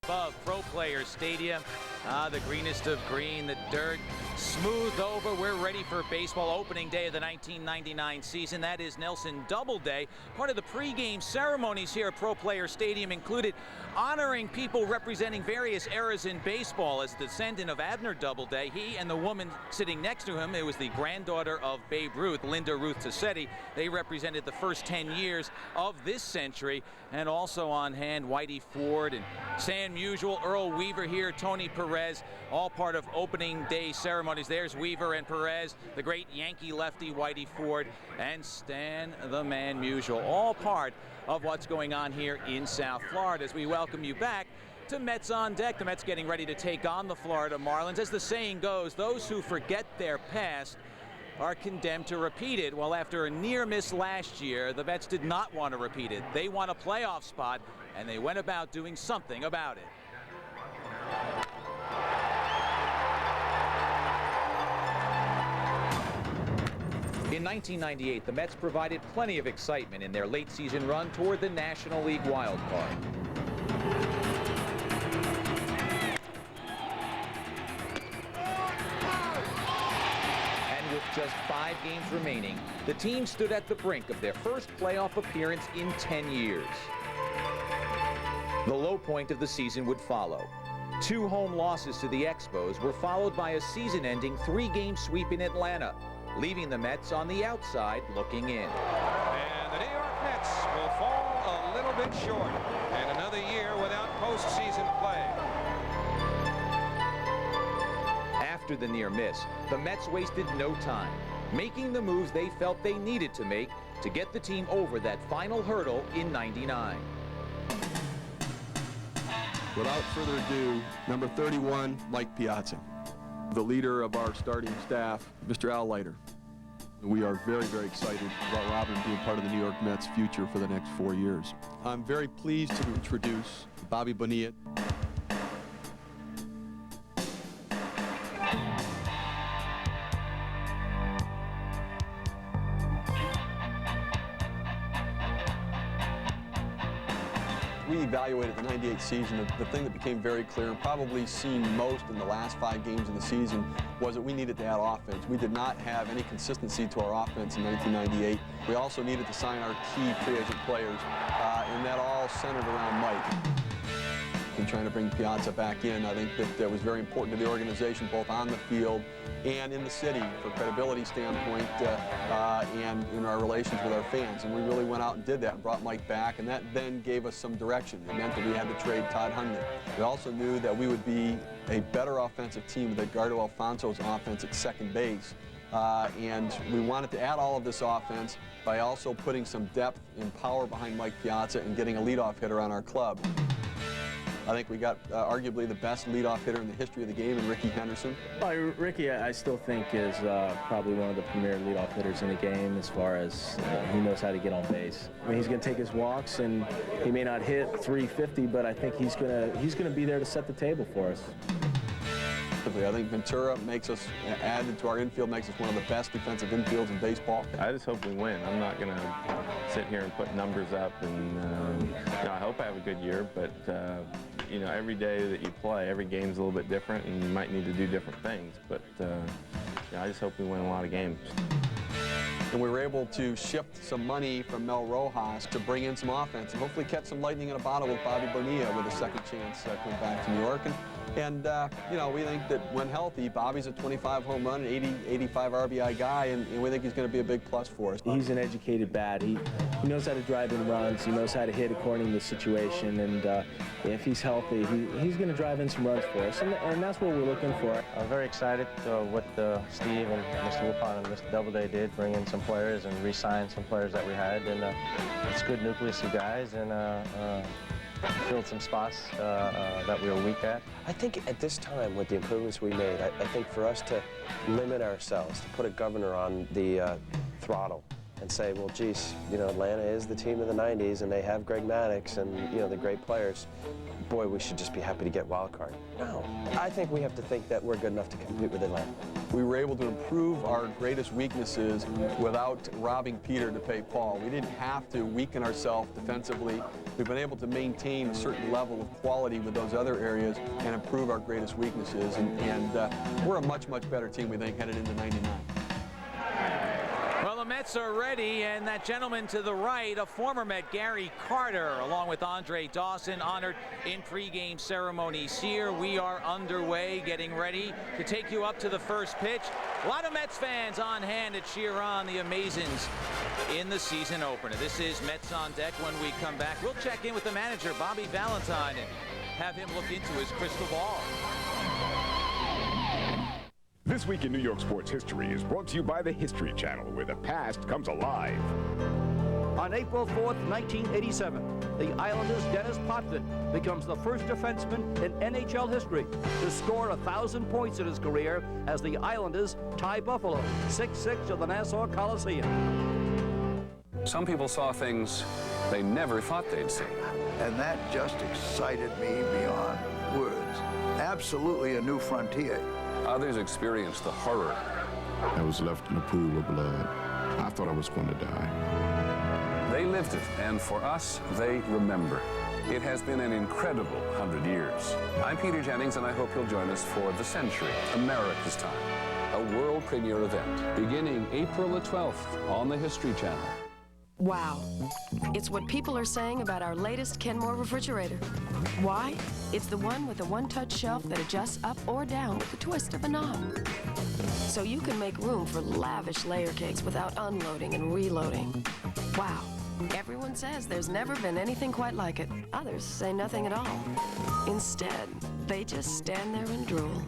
Above Pro Players Stadium, the greenest of green, the dirt smoothed over. We're ready for baseball opening day of the 1999 season. That is Nelson Doubleday. Part of the pregame ceremonies here at Pro Players Stadium included honoring people representing various eras in baseball. As a descendant of Abner Doubleday, he and the woman sitting next to him, it was the granddaughter of Babe Ruth, Linda Ruth Tassetti. They represented the first 10 years of this century. And also on hand, Whitey Ford and Sam Musial, Earl Weaver here, Tony Perez, all part of opening day ceremonies. There's Weaver and Perez, the great Yankee lefty Whitey Ford, and Stan the Man Musial, all part of what's going on here in South Florida as we welcome you back to Mets on Deck. The Mets getting ready to take on the Florida Marlins. As the saying goes, those who forget their past are condemned to repeat it. Well, after a near miss last year, the Mets did not want to repeat it. They want a playoff spot, and they went about doing something about it. In 1998, the Mets provided plenty of excitement in their late season run toward the National League wild card. Just 5 games remaining, the team stood at the brink of their first playoff appearance in 10 years. The low point of the season would follow. 2 home losses to the Expos were followed by a season-ending 3-game sweep in Atlanta, leaving the Mets on the outside looking in. And the New York Mets will fall a little bit short, and another year without postseason play. After the near miss, the Mets wasted no time, making the moves they felt they needed to make to get the team over that final hurdle in '99. Without further ado, number 31, Mike Piazza, the leader of our starting staff, Mr. Al Leiter. We are very, very excited about Robin being part of the New York Mets' future for the next 4 years. I'm very pleased to introduce Bobby Bonilla. We evaluated the '98 season. The thing that became very clear and probably seen most in the last 5 games of the season was that we needed to add offense. We did not have any consistency to our offense in 1998. We also needed to sign our key free agent players, and that all centered around Mike. And trying to bring Piazza back in, I think that was very important to the organization, both on the field and in the city, for credibility standpoint, and in our relations with our fans. And we really went out and did that and brought Mike back, and that then gave us some direction. It meant that we had to trade Todd Hundley. We also knew that we would be a better offensive team with Edgardo Alfonso's offense at second base. And we wanted to add all of this offense by also putting some depth and power behind Mike Piazza and getting a leadoff hitter on our club. I think we got arguably the best leadoff hitter in the history of the game in Ricky Henderson. Well, Ricky, I still think is probably one of the premier leadoff hitters in the game as far as he knows how to get on base. I mean, he's going to take his walks, and he may not hit 350, but I think he's going to be there to set the table for us. I think Ventura makes us, added to our infield, makes us one of the best defensive infields in baseball. I just hope we win. I'm not going to sit here and put numbers up, and you know, I hope I have a good year, but you know, every day that you play, every game's a little bit different, and you might need to do different things, but yeah, I just hope we win a lot of games. And we were able to shift some money from Mel Rojas to bring in some offense and hopefully catch some lightning in a bottle with Bobby Bonilla with a second chance coming back to New York. And you know, we think that when healthy, Bobby's a 25 home run, 80, 85 RBI guy, and we think he's going to be a big plus for us. He's an educated bat. He knows how to drive in runs. He knows how to hit according to the situation. And if he's healthy, he's going to drive in some runs for us. And that's what we're looking for. I'm very excited what Steve and Mr. Wilpon and Mr. Doubleday did, bring in some players and re-sign some players that we had. And it's a good nucleus of guys, and filled some spots that we were weak at. I think at this time, with the improvements we made, I think for us to limit ourselves, to put a governor on the throttle and say, well, geez, you know, Atlanta is the team of the 90s, and they have Greg Maddux and, you know, the great players. Boy, we should just be happy to get wild card. No, I think we have to think that we're good enough to compete with Atlanta. we were able to improve our greatest weaknesses without robbing Peter to pay Paul. We didn't have to weaken ourselves defensively. We've been able to maintain a certain level of quality with those other areas and improve our greatest weaknesses. And we're a much, much better team, we think, headed into '99. Well, the Mets are ready, and that gentleman to the right, a former Met, Gary Carter, along with Andre Dawson, honored in pregame ceremonies here. We are underway, getting ready to take you up to the first pitch. A lot of Mets fans on hand to cheer on the Amazons in the season opener. This is Mets on Deck. When we come back, we'll check in with the manager, Bobby Valentine, and have him look into his crystal ball. This Week in New York Sports History is brought to you by the History Channel, where the past comes alive. On April 4th, 1987, the Islanders' Dennis Potvin becomes the first defenseman in NHL history to score 1,000 points in his career as the Islanders tie Buffalo 6-6 at the Nassau Coliseum. Some people saw things they never thought they'd see. And that just excited me beyond words. Absolutely a new frontier. Others experienced the horror. I was left in a pool of blood. I thought I was going to die. They lived it, and for us, they remember. It has been an incredible 100 years. I'm Peter Jennings, and I hope you'll join us for The Century, America's Time, a world premiere event beginning April the 12th on the History Channel. Wow. It's what people are saying about our latest Kenmore refrigerator. Why? It's the one with the one-touch shelf that adjusts up or down with the twist of a knob. So you can make room for lavish layer cakes without unloading and reloading. Wow. Everyone says there's never been anything quite like it. Others say nothing at all. Instead, they just stand there and drool.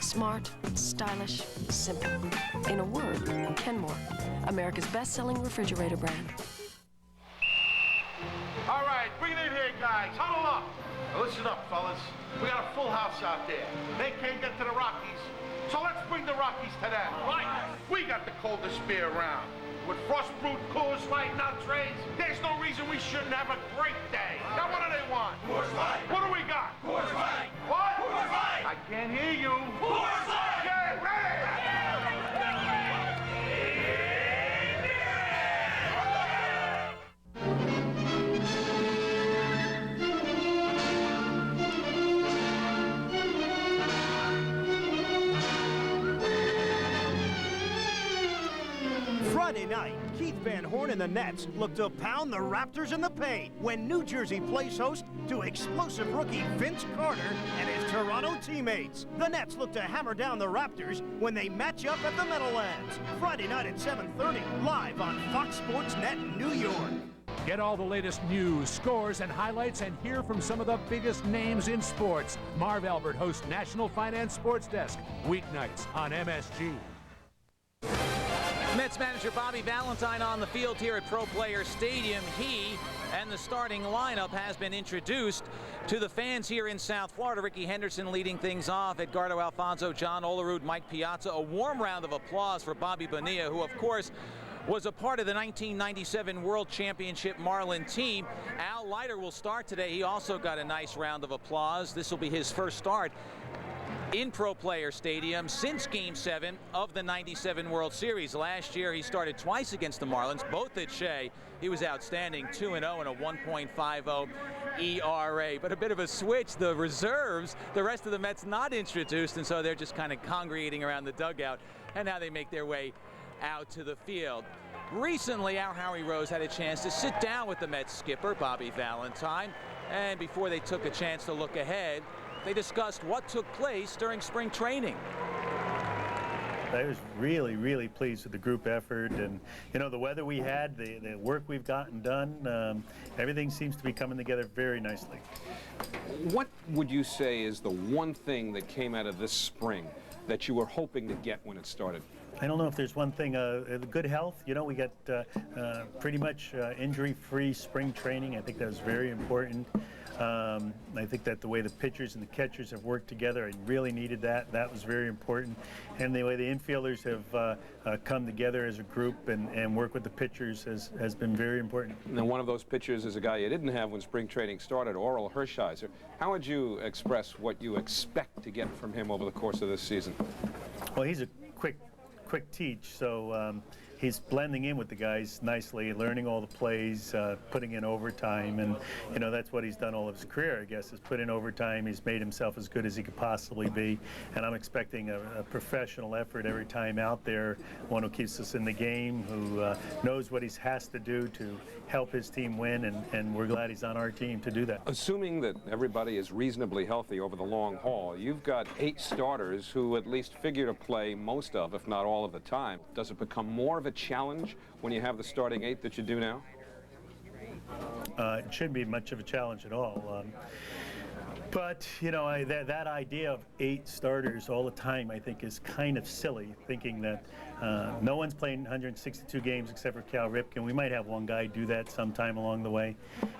Smart, stylish, simple. In a word, Kenmore, America's best-selling refrigerator brand. All right, bring it in here, guys. Huddle up. Now listen up, fellas. We got a full house out there. They can't get to the Rockies, so let's bring the Rockies to them. Right. We got the coldest beer around. With frost-brewed coolers fighting on trays, there's no reason we shouldn't have a great day. Now what do they want? Coors Light. What do we got? Coors Light. What? Coors Light. I can't hear you. Coors Light. Get ready. Friday night, Keith Van Horn and the Nets look to pound the Raptors in the paint when New Jersey plays host to explosive rookie Vince Carter and his Toronto teammates. The Nets look to hammer down the Raptors when they match up at the Meadowlands. Friday night at 7:30, live on Fox Sports Net New York. Get all the latest news, scores, and highlights and hear from some of the biggest names in sports. Marv Albert hosts National Finance Sports Desk, weeknights on MSG. Mets manager Bobby Valentine on the field here at Pro Player Stadium. He and the starting lineup has been introduced to the fans here in South Florida. Ricky Henderson leading things off, Edgardo Alfonso, John Olerud, Mike Piazza. A warm round of applause for Bobby Bonilla, who of course was a part of the 1997 World Championship Marlin team. Al Leiter will start today. He also got a nice round of applause. This will be his first start in Pro Player Stadium since Game 7 of the 97 World Series. Last year he started twice against the Marlins, both at Shea. He was outstanding, 2-0 and a 1.50 ERA. But a bit of a switch, the reserves, the rest of the Mets not introduced, and so they're just kind of congregating around the dugout, and now they make their way out to the field. Recently, our Howie Rose had a chance to sit down with the Mets skipper, Bobby Valentine, and before they took a chance to look ahead, they discussed what took place during spring training. I was really, really pleased with the group effort, and you know, the weather we had, the work we've gotten done, everything seems to be coming together very nicely. What would you say is the one thing that came out of this spring that you were hoping to get when it started? I don't know if there's one thing. Good health. You know, we got pretty much injury-free spring training. I think that was very important. I think that the way the pitchers and the catchers have worked together, I really needed that. That was very important. And the way the infielders have come together as a group and work with the pitchers has been very important. And one of those pitchers is a guy you didn't have when spring training started, Oral Hershiser. How would you express what you expect to get from him over the course of this season? Well, he's a quick teach, so he's blending in with the guys nicely, learning all the plays, putting in overtime, and that's what he's done all of his career, I guess, is put in overtime. He's made himself as good as he could possibly be, and I'm expecting a professional effort every time out there, one who keeps us in the game, who knows what he has to do to help his team win, and we're glad he's on our team to do that. Assuming that everybody is reasonably healthy over the long haul, you've got 8 starters who at least figure to play most of, if not all of the time. Does it become more of a challenge when you have the starting 8 that you do now? It shouldn't be much of a challenge at all. But, that idea of 8 starters all the time, I think, is kind of silly, thinking that no one's playing 162 games except for Cal Ripken. We might have one guy do that sometime along the way.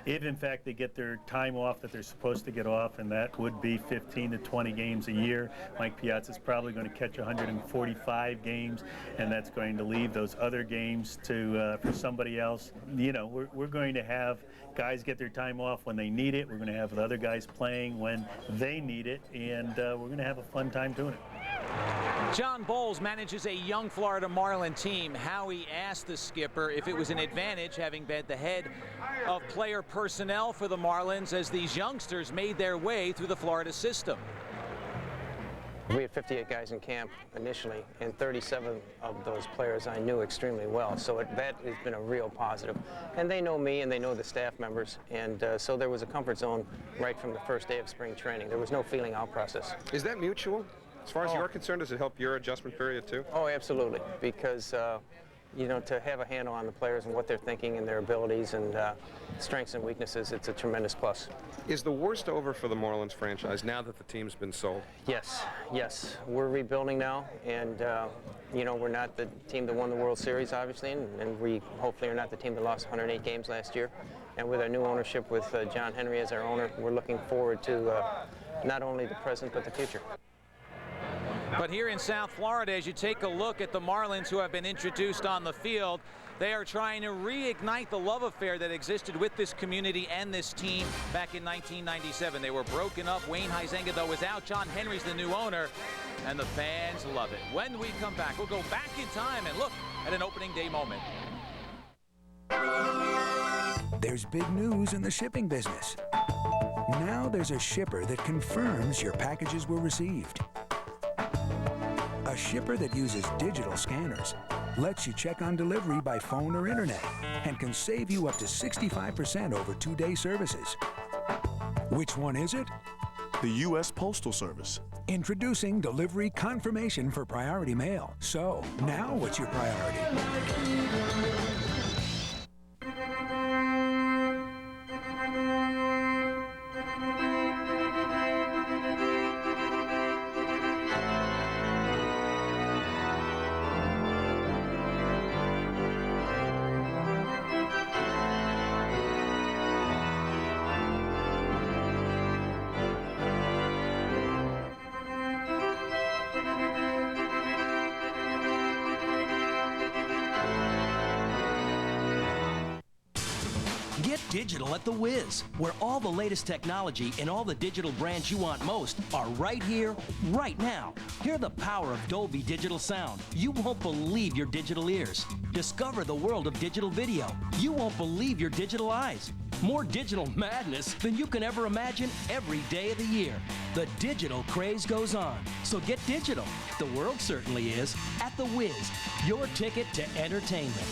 If, in fact, they get their time off that they're supposed to get off, and that would be 15 to 20 games a year, Mike Piazza's probably going to catch 145 games, and that's going to leave those other games to for somebody else. We're going to have guys get their time off when they need it. We're going to have the other guys playing when they need it, and we're going to have a fun time doing it. John Bowles manages a young Florida Marlin team. Howie asked the skipper if it was an advantage having been the head of player personnel for the Marlins as these youngsters made their way through the Florida system. We had 58 guys in camp initially, and 37 of those players I knew extremely well, so that has been a real positive. And they know me and they know the staff members, and so there was a comfort zone right from the first day of spring training. There was no feeling out process. Is that mutual? As far as you're concerned, does it help your adjustment period too? Oh, absolutely, because to have a handle on the players and what they're thinking and their abilities and strengths and weaknesses, it's a tremendous plus. Is the worst over for the Marlins franchise now that the team's been sold? Yes. We're rebuilding now, and we're not the team that won the World Series, obviously, and we hopefully are not the team that lost 108 games last year. And with our new ownership, with John Henry as our owner, we're looking forward to not only the present but the future. But here in South Florida, as you take a look at the Marlins who have been introduced on the field, they are trying to reignite the love affair that existed with this community and this team back in 1997. They were broken up. Wayne Huizenga, though, is out. John Henry's the new owner, and the fans love it. When we come back, we'll go back in time and look at an opening day moment. There's big news in the shipping business. Now there's a shipper that confirms your packages were received. A shipper that uses digital scanners, lets you check on delivery by phone or internet, and can save you up to 65% over 2-day services. Which one is it? The U.S. Postal Service. Introducing delivery confirmation for priority mail. So, now what's your priority? Get digital at The Wiz, where all the latest technology and all the digital brands you want most are right here, right now. Hear the power of Dolby Digital Sound. You won't believe your digital ears. Discover the world of digital video. You won't believe your digital eyes. More digital madness than you can ever imagine every day of the year. The digital craze goes on, so get digital. The world certainly is at The Wiz, your ticket to entertainment.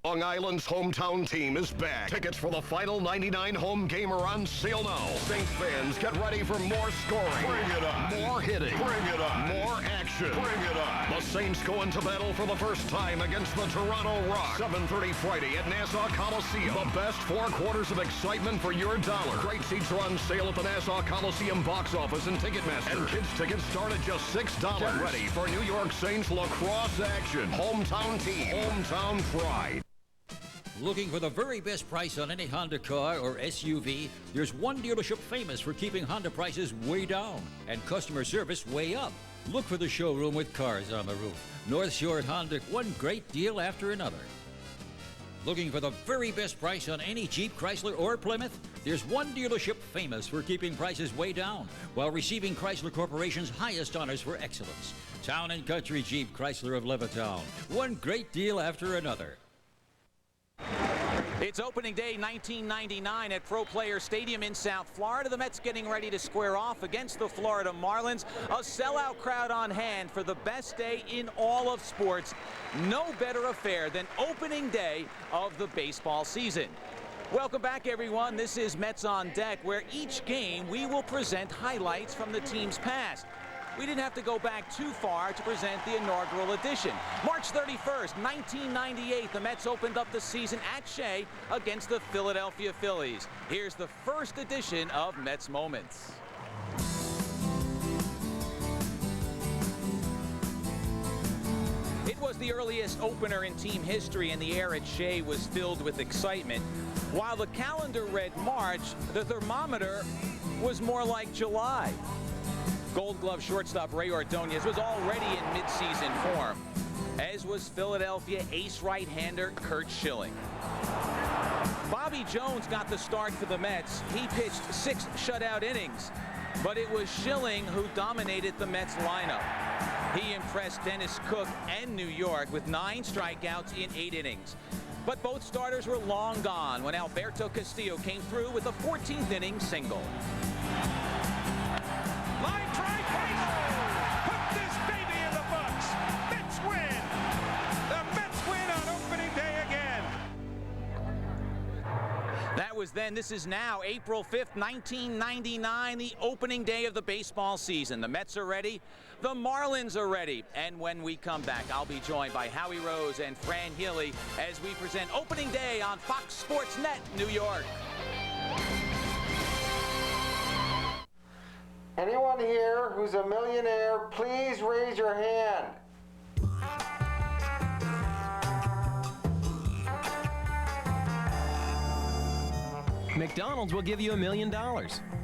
Long Island's hometown team is back. Tickets for the final 99 home game are on sale now. Saints fans, get ready for more scoring. Bring it on. More hitting. Bring it on. More action. Bring it on. The Saints go into battle for the first time against the Toronto Rock. 7:30 Friday at Nassau Coliseum. The best 4 quarters of excitement for your dollar. Great seats are on sale at the Nassau Coliseum box office and Ticketmaster. And kids tickets start at just $6. Get ready for New York Saints lacrosse action. Hometown team. Hometown pride. Looking for the very best price on any Honda car or SUV? There's one dealership famous for keeping Honda prices way down and customer service way up. Look for the showroom with cars on the roof. North Shore Honda, one great deal after another. Looking for the very best price on any Jeep, Chrysler, or Plymouth? There's one dealership famous for keeping prices way down while receiving Chrysler Corporation's highest honors for excellence. Town & Country Jeep Chrysler of Levittown. One great deal after another. It's opening day 1999 at Pro Player Stadium in South Florida. The Mets getting ready to square off against the Florida Marlins. A sellout crowd on hand for the best day in all of sports. No better affair than opening day of the baseball season. Welcome back, everyone. This is Mets on Deck, where each game we will present highlights from the team's past. We didn't have to go back too far to present the inaugural edition. March 31st, 1998, the Mets opened up the season at Shea against the Philadelphia Phillies. Here's the first edition of Mets Moments. It was the earliest opener in team history, and the air at Shea was filled with excitement. While the calendar read March, the thermometer was more like July. Gold Glove shortstop Ray Ordonez was already in midseason form, as was Philadelphia ace right-hander Curt Schilling. Bobby Jones got the start for the Mets. He pitched 6 shutout innings, but it was Schilling who dominated the Mets lineup. He impressed Dennis Cook and New York with 9 strikeouts in 8 innings. But both starters were long gone when Alberto Castillo came through with a 14th inning single. Line drive, put this baby in the books. Mets win. The Mets win on opening day again. That was then. This is now April 5th, 1999, the opening day of the baseball season. The Mets are ready. The Marlins are ready. And when we come back, I'll be joined by Howie Rose and Fran Healy as we present opening day on Fox Sports Net, New York. Anyone here who's a millionaire, please raise your hand. McDonald's will give you $1 million.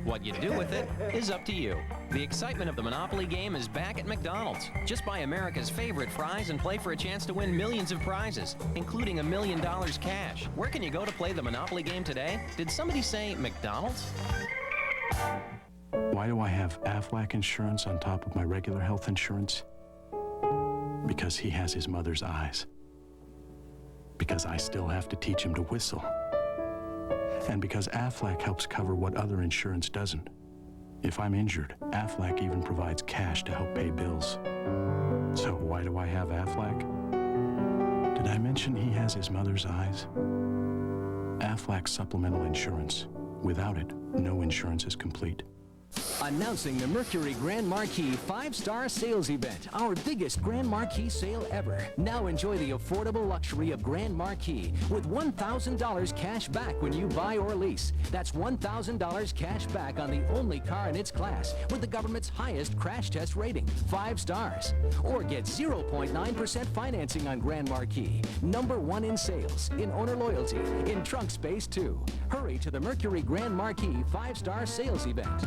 What you do with it is up to you. The excitement of the Monopoly game is back at McDonald's. Just buy America's favorite fries and play for a chance to win millions of prizes, including $1 million cash. Where can you go to play the Monopoly game today? Did somebody say McDonald's? Why do I have Aflac insurance on top of my regular health insurance? Because he has his mother's eyes. Because I still have to teach him to whistle. And because Aflac helps cover what other insurance doesn't. If I'm injured, Aflac even provides cash to help pay bills. So why do I have Aflac? Did I mention he has his mother's eyes? Aflac supplemental insurance. Without it, no insurance is complete. Announcing the Mercury Grand Marquis 5-Star Sales Event, our biggest Grand Marquis sale ever. Now enjoy the affordable luxury of Grand Marquis with $1,000 cash back when you buy or lease. That's $1,000 cash back on the only car in its class with the government's highest crash test rating, 5 stars. Or get 0.9% financing on Grand Marquis. #1 in sales, in owner loyalty, in trunk space too. Hurry to the Mercury Grand Marquis 5-Star Sales Event.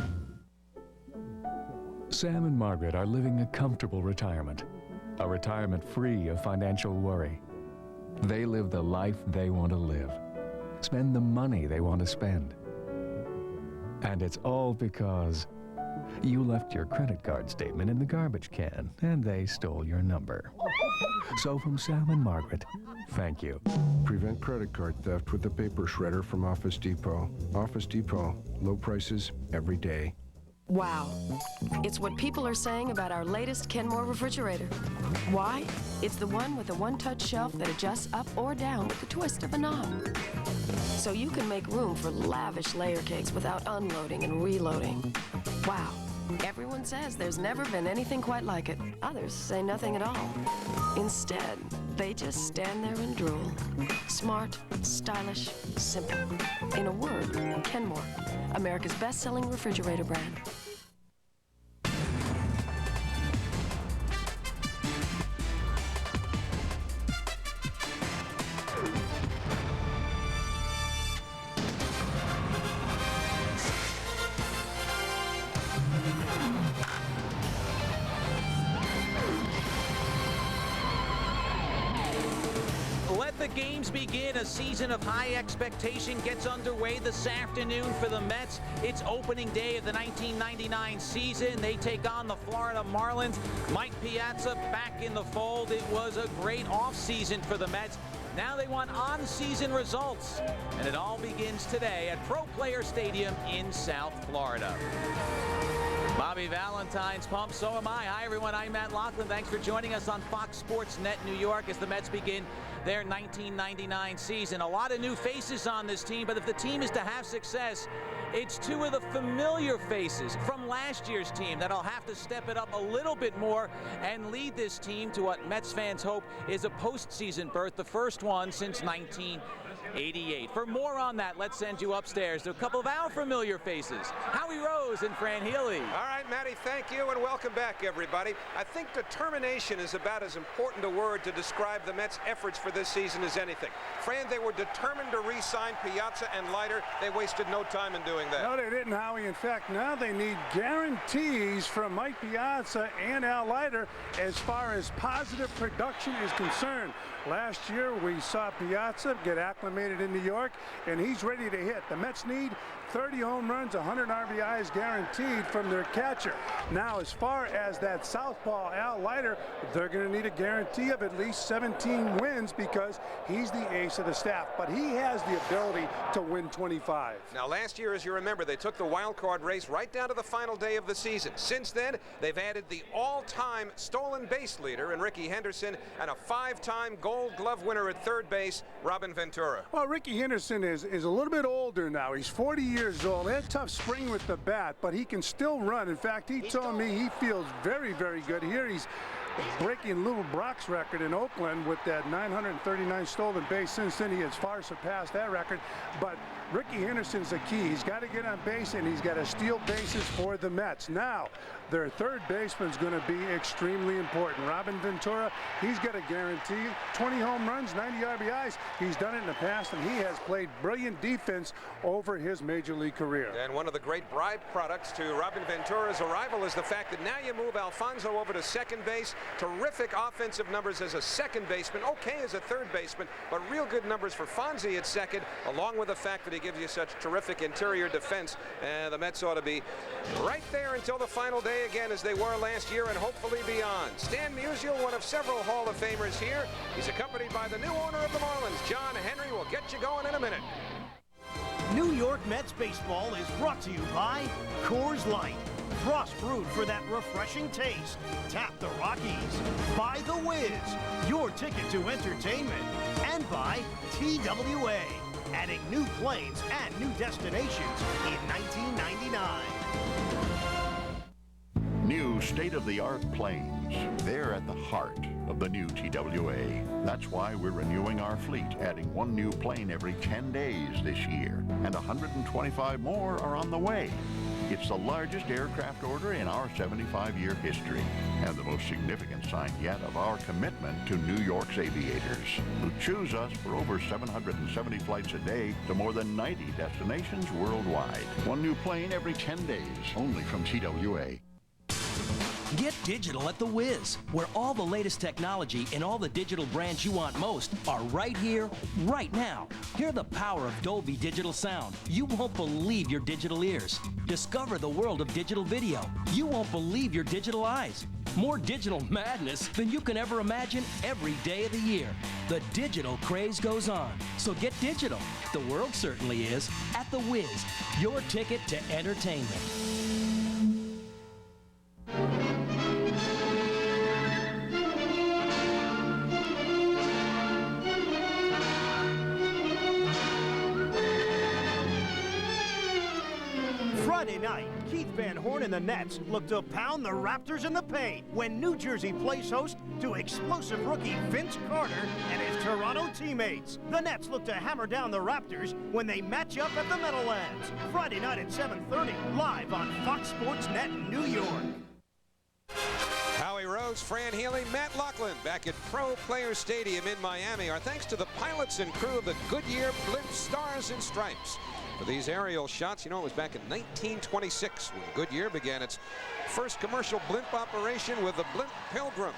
Sam and Margaret are living a comfortable retirement, a retirement free of financial worry. They live the life they want to live, spend the money they want to spend. And it's all because you left your credit card statement in the garbage can and they stole your number. So from Sam and Margaret, thank you. Prevent credit card theft with the paper shredder from Office Depot. Office Depot, low prices every day. Wow. It's what people are saying about our latest Kenmore refrigerator. Why? It's the one with the one-touch shelf that adjusts up or down with the twist of a knob. So you can make room for lavish layer cakes without unloading and reloading. Wow. Everyone says there's never been anything quite like it. Others say nothing at all. Instead, they just stand there and drool. Smart, stylish, simple. In a word, Kenmore, America's best-selling refrigerator brand. Let the game games begin. A season of high expectation gets underway this afternoon for the Mets. It's opening day of the 1999 season. They take on the Florida Marlins. Mike Piazza back in the fold. It was a great offseason for the Mets. Now they want on-season results. And it all begins today at Pro Player Stadium in South Florida. Bobby Valentine's pumped, so am I. Hi, everyone. I'm Matt Loughlin. Thanks for joining us on Fox Sports Net New York as the Mets begin their 1999 season. A lot of new faces on this team, but if the team is to have success, it's two of the familiar faces from last year's team that'll have to step it up a little bit more and lead this team to what Mets fans hope is a postseason berth, the first one since 1988. For more on that, let's send you upstairs to a couple of our familiar faces, Howie Rose and Fran Healy. All right, Matty, thank you, and welcome back, everybody. I think determination is about as important a word to describe the Mets' efforts for this season as anything. Fran, they were determined to re-sign Piazza and Leiter. They wasted no time in doing that. No, they didn't, Howie. In fact, now they need guarantees from Mike Piazza and Al Leiter as far as positive production is concerned. Last year, we saw Piazza get acclimated in New York, and he's ready to hit. The Mets need 30 home runs, 100 RBIs guaranteed from their catcher. Now, as far as that southpaw Al Leiter, they're going to need a guarantee of at least 17 wins because he's the ace of the staff, but he has the ability to win 25. Now, last year, as you remember, they took the wild card race right down to the final day of the season. Since then, they've added the all-time stolen base leader in Ricky Henderson and a 5-time Gold Glove winner at third base, Robin Ventura. Well, Ricky Henderson is a little bit older now. He's 40 years old. He had a tough spring with the bat, but he can still run. In fact, he told me he feels very, very good here. He's breaking Lou Brock's record in Oakland with that 939 stolen base. Since then, he has far surpassed that record. But Ricky Henderson's the key. He's got to get on base, and he's got to steal bases for the Mets. Now, their third baseman's going to be extremely important. Robin Ventura, he's got a guarantee 20 home runs, 90 RBIs. He's done it in the past, and he has played brilliant defense over his major league career. And one of the great bribe products to Robin Ventura's arrival is the fact that now you move Alfonso over to second base. Terrific offensive numbers as a second baseman, okay as a third baseman, but real good numbers for Fonzie at second, along with the fact that he gives you such terrific interior defense. And the Mets ought to be right there until the final day again as they were last year and hopefully beyond. Stan Musial, one of several Hall of Famers here. He's accompanied by the new owner of the Marlins, John Henry. We'll get you going in a minute. New York Mets baseball is brought to you by Coors Light. Frost brewed for that refreshing taste. Tap the Rockies. By The Wiz, your ticket to entertainment. And by TWA, adding new planes and new destinations in 1999. New state-of-the-art planes. They're at the heart of the new TWA. That's why we're renewing our fleet, adding one new plane every 10 days this year. And 125 more are on the way. It's the largest aircraft order in our 75-year history, and the most significant sign yet of our commitment to New York's aviators, who choose us for over 770 flights a day to more than 90 destinations worldwide. One new plane every 10 days, only from TWA. Get digital at The Wiz, where all the latest technology and all the digital brands you want most are right here, right now. Hear the power of Dolby Digital Sound. You won't believe your digital ears. Discover the world of digital video. You won't believe your digital eyes. More digital madness than you can ever imagine every day of the year. The digital craze goes on. So get digital. The world certainly is. At The Wiz, your ticket to entertainment. Friday night, Keith Van Horn and the Nets look to pound the Raptors in the paint when New Jersey plays host to explosive rookie Vince Carter and his Toronto teammates. The Nets look to hammer down the Raptors when they match up at the Meadowlands. Friday night at 7:30, live on Fox Sports Net New York. Howie Rose, Fran Healy, Matt Loughlin back at Pro Player Stadium in Miami. Our thanks to the pilots and crew of the Goodyear Blimp Stars and Stripes. For these aerial shots, you know, it was back in 1926 when Goodyear began its first commercial blimp operation with the Blimp Pilgrim.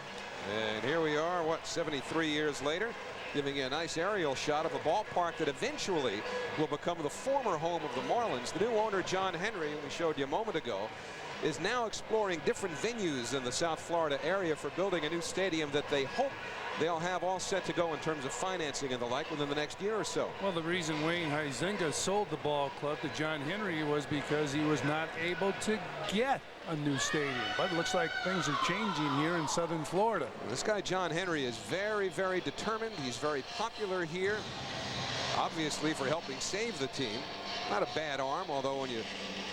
And here we are, 73 years later. giving you a nice aerial shot of a ballpark that eventually will become the former home of the Marlins. The new owner, John Henry, we showed you a moment ago, is now exploring different venues in the South Florida area for building a new stadium that they hope they'll have all set to go in terms of financing and the like within the next year or so. Well, the reason Wayne Huizenga sold the ball club to John Henry was because he was not able to get a new stadium. But it looks like things are changing here in southern Florida. This guy John Henry is very, very determined. He's very popular here, obviously, for helping save the team. Not a bad arm, although when you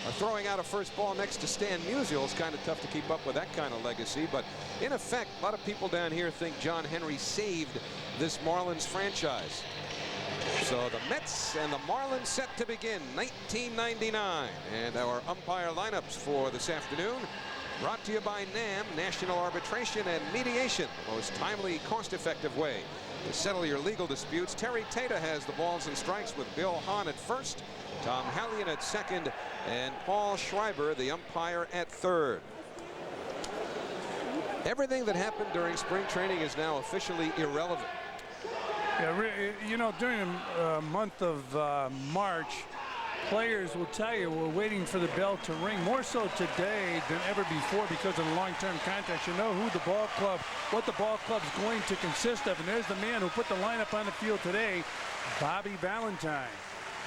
are throwing out a first ball next to Stan Musial, it's kind of tough to keep up with that kind of legacy. But in effect, a lot of people down here think John Henry saved this Marlins franchise. So the Mets and the Marlins set to begin 1999. And our umpire lineups for this afternoon brought to you by NAM, National Arbitration and Mediation, the most timely, cost-effective way to settle your legal disputes. Terry Tata has the balls and strikes with Bill Hahn at first, Tom Hallion at second, and Paul Schreiber, the umpire, at third. Everything that happened during spring training is now officially irrelevant. Yeah, you know, during the month of March, players will tell you we're waiting for the bell to ring, more so today than ever before because of the long-term contracts. You know who the ball club, what the ball club's going to consist of, and there's the man who put the lineup on the field today, Bobby Valentine.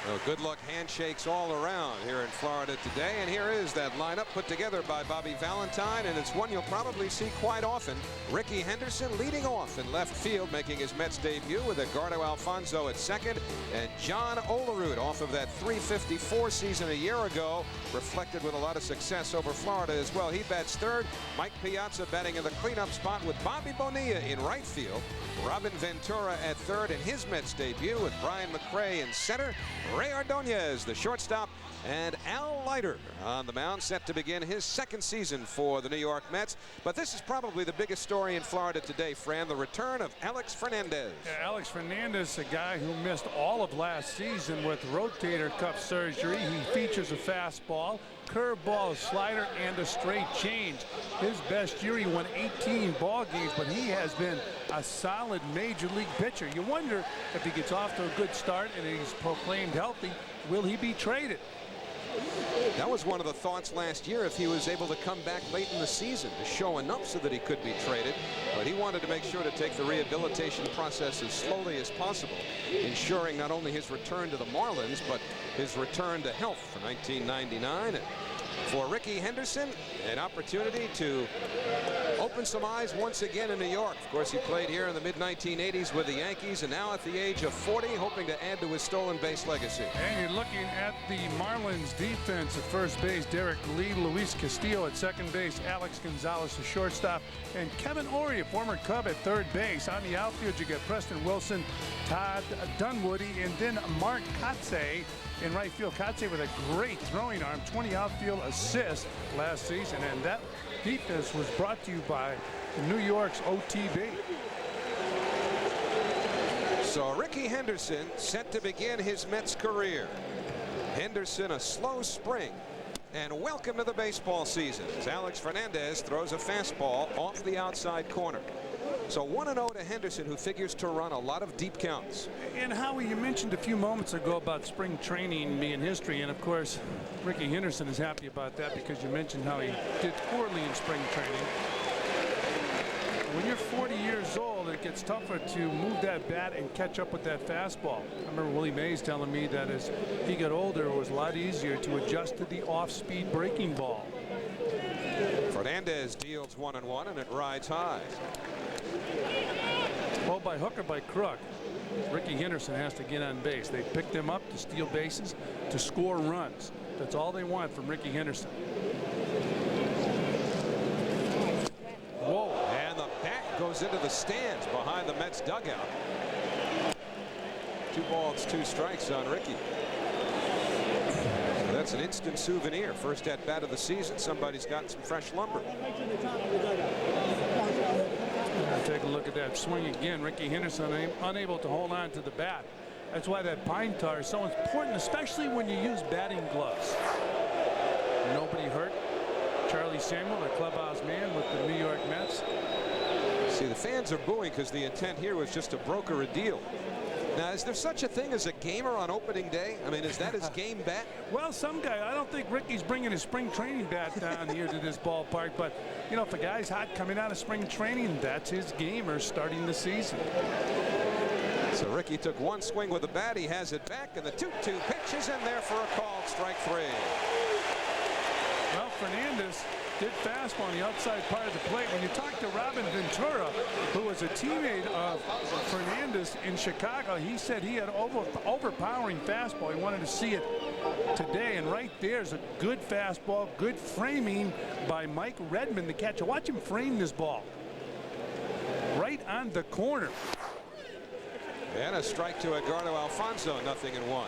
Well, good luck handshakes all around here in Florida today, and here is that lineup put together by Bobby Valentine, and it's one you'll probably see quite often. Ricky Henderson leading off in left field, making his Mets debut with Edgardo Alfonso at second, and John Olerud off of that .354 season a year ago, reflected with a lot of success over Florida as well. He bats third. Mike Piazza batting in the cleanup spot with Bobby Bonilla in right field. Robin Ventura at third in his Mets debut with Brian McRae in center. Ray Ordonez, the shortstop, and Al Leiter on the mound, set to begin his second season for the New York Mets. But this is probably the biggest story in Florida today, Fran, the return of Alex Fernandez. Yeah, Alex Fernandez, a guy who missed all of last season with rotator cuff surgery. He features a fastball, curveball, slider, and a straight change. His best year, he won 18 ball games, but he has been a solid major league pitcher. You wonder if he gets off to a good start and he's proclaimed healthy, will he be traded? That was one of the thoughts last year, if he was able to come back late in the season to show enough so that he could be traded. But he wanted to make sure to take the rehabilitation process as slowly as possible, ensuring not only his return to the Marlins, but his return to health for 1999. And for Ricky Henderson, an opportunity to open some eyes once again in New York. Of course, he played here in the mid-1980s with the Yankees, and now at the age of 40, hoping to add to his stolen base legacy. And you're looking at the Marlins defense at first base. Derek Lee, Luis Castillo at second base, Alex Gonzalez, the shortstop, and Kevin Orie, a former Cub, at third base. On the outfield, you get Preston Wilson, Todd Dunwoody, and then Mark Kotze in right field. Kotze with a great throwing arm, 20 outfield assists last season, and that defense was brought to you by New York's OTB. So Ricky Henderson set to begin his Mets career. Henderson, a slow spring, and welcome to the baseball season as Alex Fernandez throws a fastball off the outside corner. So 1-0 to Henderson, who figures to run a lot of deep counts. And Howie, you mentioned a few moments ago about spring training being history, and of course Ricky Henderson is happy about that because you mentioned how he did poorly in spring training. When you're 40 years old, it gets tougher to move that bat and catch up with that fastball. I remember Willie Mays telling me that as he got older, it was a lot easier to adjust to the off-speed breaking ball. Fernandez deals 1-1, and it rides high. Well, by hook or by crook, Ricky Henderson has to get on base. They picked him up to steal bases, to score runs. That's all they want from Ricky Henderson. Whoa, and the bat goes into the stands behind the Mets dugout. 2 balls, 2 strikes on Ricky. So that's an instant souvenir. First at bat of the season. Somebody's got some fresh lumber. Take a look at that swing again. Ricky Henderson unable to hold on to the bat. That's why that pine tar is so important, especially when you use batting gloves. Nobody hurt. Charlie Samuel, the clubhouse man with the New York Mets. See, the fans are booing because the intent here was just to broker a deal. Now, is there such a thing as a gamer on opening day? I mean, is that his game bat? Well, some guy. I don't think Ricky's bringing his spring training bat down here to this ballpark. But, you know, if a guy's hot coming out of spring training, that's his gamer starting the season. So Ricky took one swing with the bat. He has it back, and the 2-2 pitch is in there for a called strike 3. Well, Fernandez did fastball on the outside part of the plate. When you talk to Robin Ventura, who was a teammate of Fernandez in Chicago, he said he had overpowering fastball. He wanted to see it today, and right there's a good fastball, good framing by Mike Redmond, the catcher. Watch him frame this ball right on the corner. And a strike to Edgardo Alfonso, 0-1.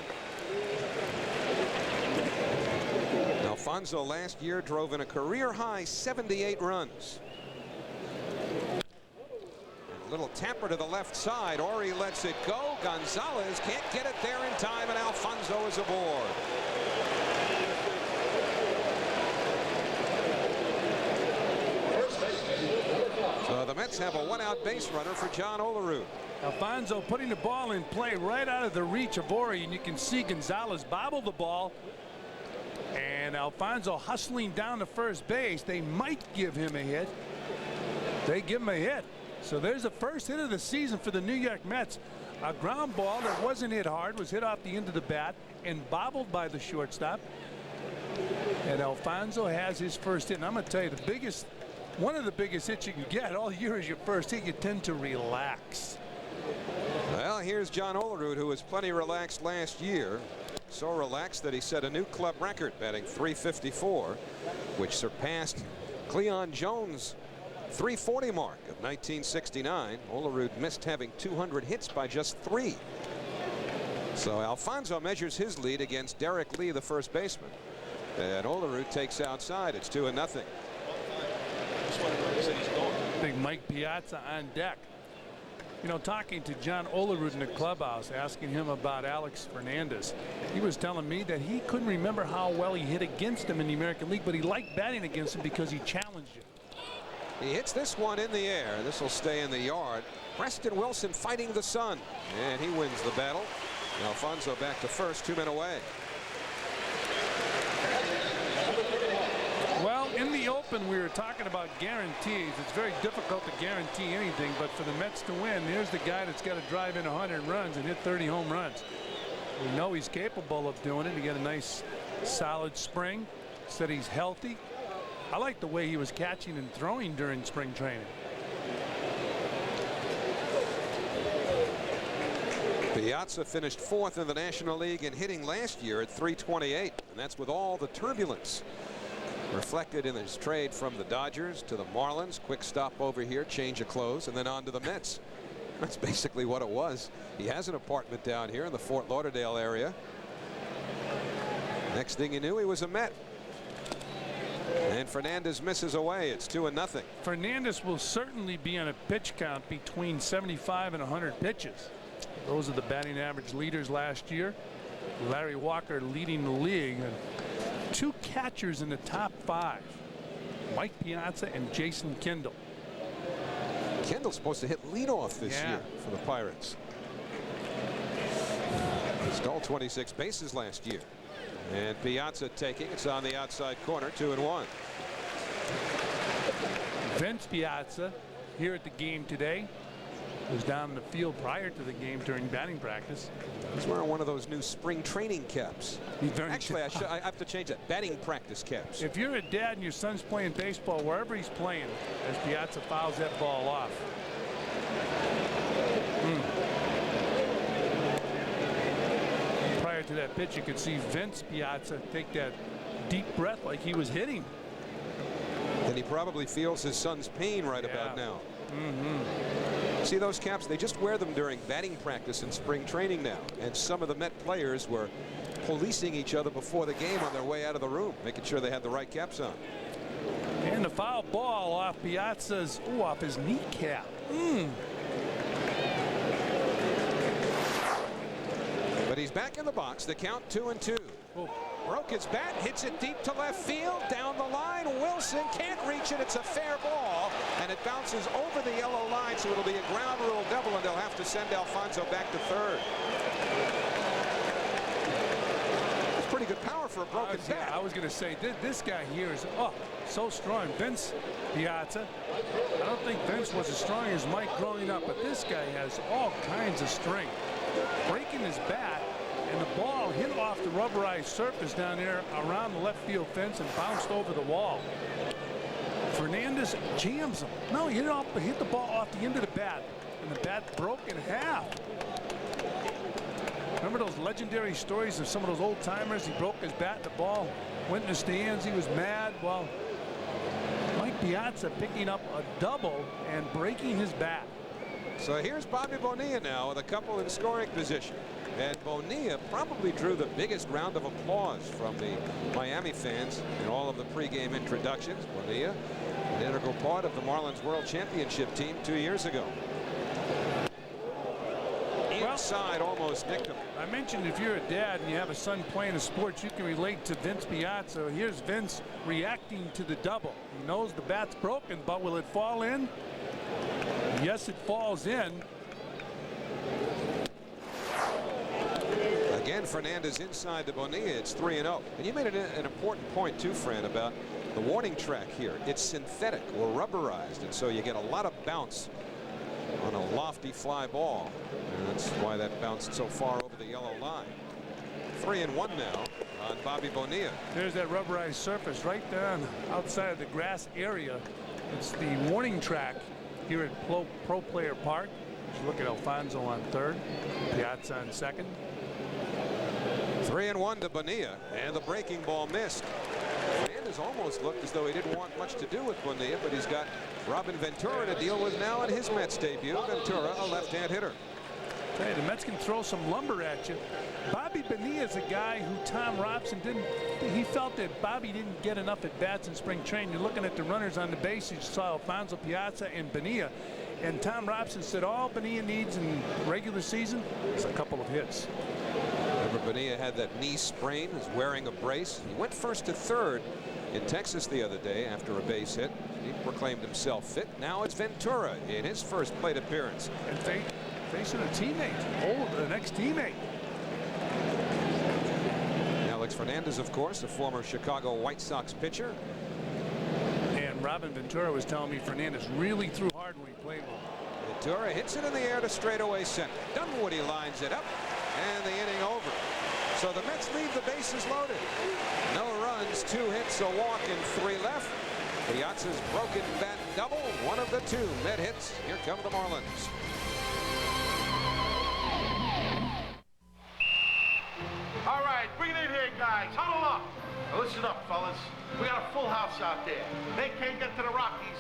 Alfonso last year drove in a career-high 78 runs. A little tapper to the left side. Ori lets it go. Gonzalez can't get it there in time, and Alfonso is aboard. So the Mets have a one-out base runner for John Olerud. Alfonso putting the ball in play right out of the reach of Ori, and you can see Gonzalez bobble the ball. And Alfonso hustling down to first base. They might give him a hit. They give him a hit. So there's the first hit of the season for the New York Mets. A ground ball that wasn't hit hard, was hit off the end of the bat and bobbled by the shortstop. And Alfonso has his first hit. And I'm going to tell you, one of the biggest hits you can get all year is your first hit. You tend to relax. Well, here's John Olerud, who was plenty relaxed last year. So relaxed that he set a new club record, batting .354, which surpassed Cleon Jones' .340 mark of 1969. Olerud missed having 200 hits by just 3. So Alfonso measures his lead against Derek Lee, the first baseman. And Olerud takes outside. It's 2-0. Big Mike Piazza on deck. You know, talking to John Olerud in the clubhouse, asking him about Alex Fernandez, he was telling me that he couldn't remember how well he hit against him in the American League, but he liked batting against him because he challenged him. He hits this one in the air. This will stay in the yard. Preston Wilson fighting the sun, and he wins the battle. Alfonso back to first, 2 men away. Well, in the open, we were talking about guarantees. It's very difficult to guarantee anything, but for the Mets to win, here's the guy that's got to drive in 100 runs and hit 30 home runs. We know he's capable of doing it. He got a nice, solid spring. Said he's healthy. I like the way he was catching and throwing during spring training. Piazza finished 4th in the National League in hitting last year at .328, and that's with all the turbulence reflected in his trade from the Dodgers to the Marlins. Quick stop over here, change of clothes, and then on to the Mets. That's basically what it was. He has an apartment down here in the Fort Lauderdale area. Next thing you knew, he was a Met. And Fernandez misses away. It's 2-0. Fernandez will certainly be on a pitch count between 75 and 100 pitches. Those are the batting average leaders last year. Larry Walker leading the league. And 2 catchers in the top 5. Mike Piazza and Jason Kendall. Kendall's supposed to hit leadoff this year for the Pirates. He stole 26 bases last year. And Piazza taking. It's on the outside corner, 2-1. Vince Piazza here at the game today. Was down in the field prior to the game during batting practice. He's wearing one of those new spring training caps. Actually, I have to change that. Batting practice caps. If you're a dad and your son's playing baseball, wherever he's playing, as Piazza fouls that ball off. Prior to that pitch, you could see Vince Piazza take that deep breath like he was hitting. And he probably feels his son's pain right about now. See those caps? They just wear them during batting practice and spring training now. And some of the Met players were policing each other before the game on their way out of the room, making sure they had the right caps on. And the foul ball off Piazza's, off his kneecap. But he's back in the box. The count 2-2. broke his bat, hits it deep to left field, down the line. Wilson can't reach it. It's a fair ball, and it bounces over the yellow line, so it'll be a ground rule double, and they'll have to send Alfonso back to third. It's pretty good power for a broken bat. I was going to say, this guy here is so strong. Vince Piazza. I don't think Vince was as strong as Mike growing up, but this guy has all kinds of strength. Breaking his bat, and the ball hit off the rubberized surface down there around the left field fence and bounced over the wall. Fernandez jams him. No, he hit the ball off the end of the bat, and the bat broke in half. Remember those legendary stories of some of those old timers? He broke his bat, the ball went in the stands. He was mad. Well, Mike Piazza picking up a double and breaking his bat. So here's Bobby Bonilla now with a couple in scoring position. And Bonilla probably drew the biggest round of applause from the Miami fans in all of the pregame introductions. Bonilla, an integral part of the Marlins World Championship team 2 years ago. Inside, almost nicked him. I mentioned if you're a dad and you have a son playing a sport, you can relate to Vince Piazza. Here's Vince reacting to the double. He knows the bat's broken, but will it fall in? Yes, it falls in. Again, Fernandez inside to Bonilla. It's 3-0. And you made an important point too, Fran, about the warning track here. It's synthetic or rubberized, and so you get a lot of bounce on a lofty fly ball, and that's why that bounced so far over the yellow line. 3-1 now on Bobby Bonilla. There's that rubberized surface right there outside of the grass area. It's the warning track here at Pro Player Park. Just look at Alfonso on third, Piazza on second. 3-1 to Bonilla, and the breaking ball missed. Fernandez almost looked as though he didn't want much to do with Bonilla, but he's got Robin Ventura to deal with now in his Mets debut. Ventura, a left-hand hitter. Hey, the Mets can throw some lumber at you. Bobby Bonilla is a guy who Tom Robson he felt that Bobby didn't get enough at bats in spring training. You're looking at the runners on the base. You saw Alfonso, Piazza, and Bonilla. And Tom Robson said all Bonilla needs in regular season is a couple of hits. Remember, Bonilla had that knee sprain, was wearing a brace. He went first to third in Texas the other day after a base hit. He proclaimed himself fit. Now it's Ventura in his first plate appearance. And facing a teammate, an ex-teammate. Alex Fernandez, of course, a former Chicago White Sox pitcher. And Robin Ventura was telling me Fernandez really threw hard when he played with him. Ventura hits it in the air to straightaway center. Dunwoody lines it up, and the inning over. So the Mets leave the bases loaded. No runs, 2 hits, a walk, and 3 left. Piazza's broken bat double, one of the 2 Met hits. Here come the Marlins. All right, bring it in here, guys. Huddle up. Now listen up, fellas. We got a full house out there. They can't get to the Rockies,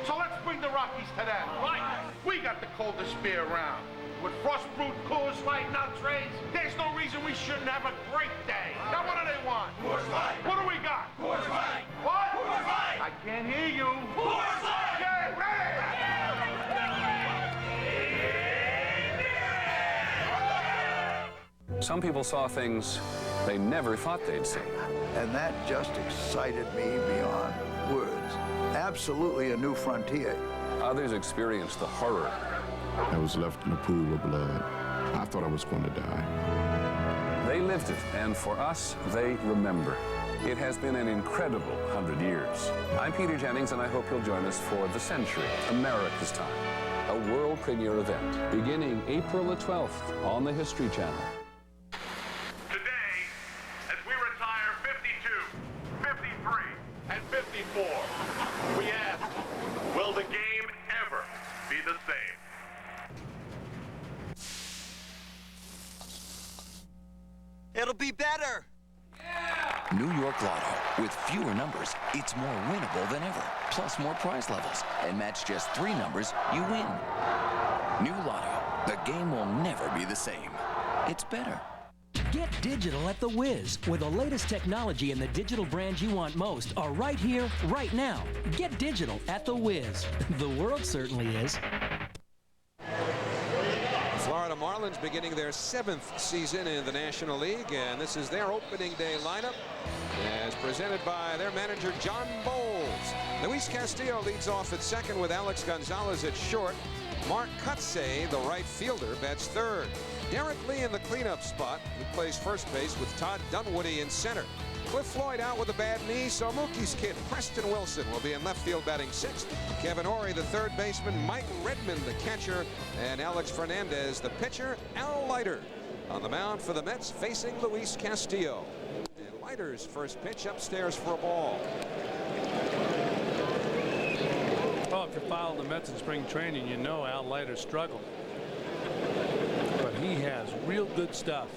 so let's bring the Rockies to them. Right. We got the coldest beer around. With frost-brewed Coors Light and trays, there's no reason we shouldn't have a great day. Now what do they want? Coors Light. What do we got? Coors Light. What? Coors Light. I can't hear you. Coors Light. Get ready. Some people saw things they never thought they'd see. And that just excited me beyond words. Absolutely a new frontier. Others experienced the horror. I was left in a pool of blood. I thought I was going to die. They lived it, and for us, they remember. It has been an incredible 100 years. I'm Peter Jennings, and I hope you'll join us for The Century, America's Time, a world premiere event beginning April the 12th on the History Channel. Today, as we retire 52, 53, and 54, we ask, will the game ever be the same? It'll be better. Yeah! New York Lotto. With fewer numbers, it's more winnable than ever. Plus more prize levels. And match just 3 numbers, you win. New Lotto. The game will never be the same. It's better. Get digital at The Wiz, where the latest technology and the digital brands you want most are right here, right now. Get digital at The Wiz. The world certainly is. Florida Marlins beginning their 7th season in the National League, and this is their opening day lineup as presented by their manager John Bowles. Luis Castillo leads off at second with Alex Gonzalez at short. Mark Kutse, the right fielder, bats third. Derek Lee in the cleanup spot, who plays first base with Todd Dunwoody in center. Cliff Floyd out with a bad knee, so Mookie's kid Preston Wilson will be in left field batting sixth. Kevin Ory, the third baseman, Mike Redmond, the catcher, and Alex Fernandez, the pitcher. Al Leiter on the mound for the Mets, facing Luis Castillo. And Leiter's first pitch upstairs for a ball. Well, if you follow the Mets in spring training, you know Al Leiter struggled. But he has real good stuff.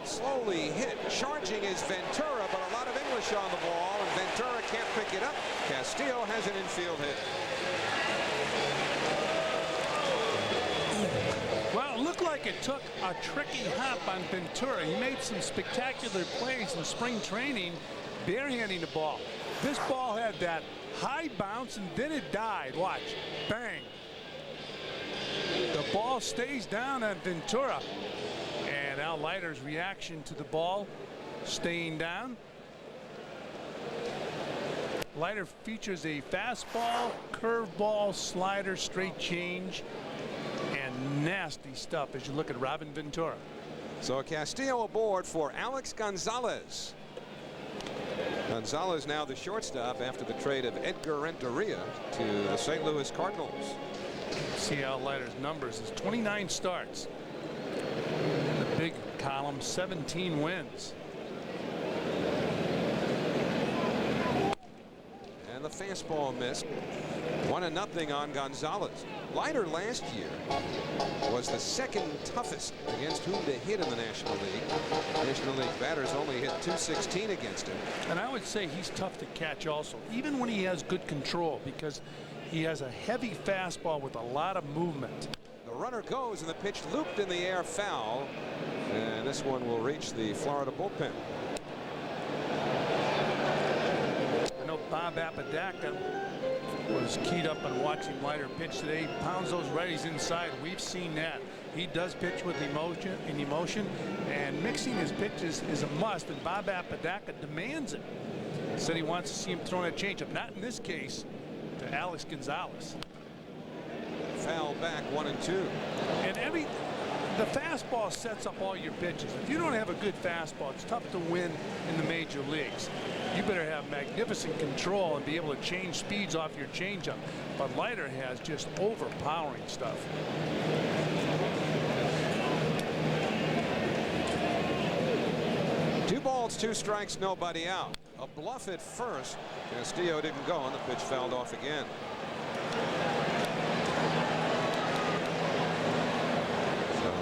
Slowly hit. Charging is Ventura, but a lot of English on the ball, and Ventura can't pick it up. Castillo has an infield hit. Well, it looked like it took a tricky hop on Ventura. He made some spectacular plays in spring training, barehanding the ball. This ball had that high bounce, and then it died. Watch. Bang. The ball stays down on Ventura. And Al Leiter's reaction to the ball staying down. Leiter features a fastball, curveball, slider, straight change, and nasty stuff as you look at Robin Ventura. So Castillo aboard for Alex Gonzalez. Gonzalez now the shortstop after the trade of Edgar Renteria to the St. Louis Cardinals. See Al Leiter's numbers is 29 starts. The big column, 17 wins. And the fastball missed. 1-0 on Gonzalez. Leiter last year was the second toughest against whom to hit in the National League. National League batters only hit .216 against him. And I would say he's tough to catch also, even when he has good control, because he has a heavy fastball with a lot of movement. The runner goes, and the pitch looped in the air, foul. And this one will reach the Florida bullpen. I know Bob Apodaca was keyed up on watching Leiter pitch today. He pounds those righties inside. We've seen that. He does pitch with emotion, and mixing his pitches is a must, and Bob Apodaca demands it. Said he wants to see him throwing a changeup. Not in this case to Alex Gonzalez. Foul back, 1-2. And the fastball sets up all your pitches. If you don't have a good fastball, it's tough to win in the major leagues. You better have magnificent control and be able to change speeds off your changeup. But Leiter has just overpowering stuff. Two balls, 2 strikes, nobody out. A bluff at first. Castillo didn't go, and the pitch fouled off again.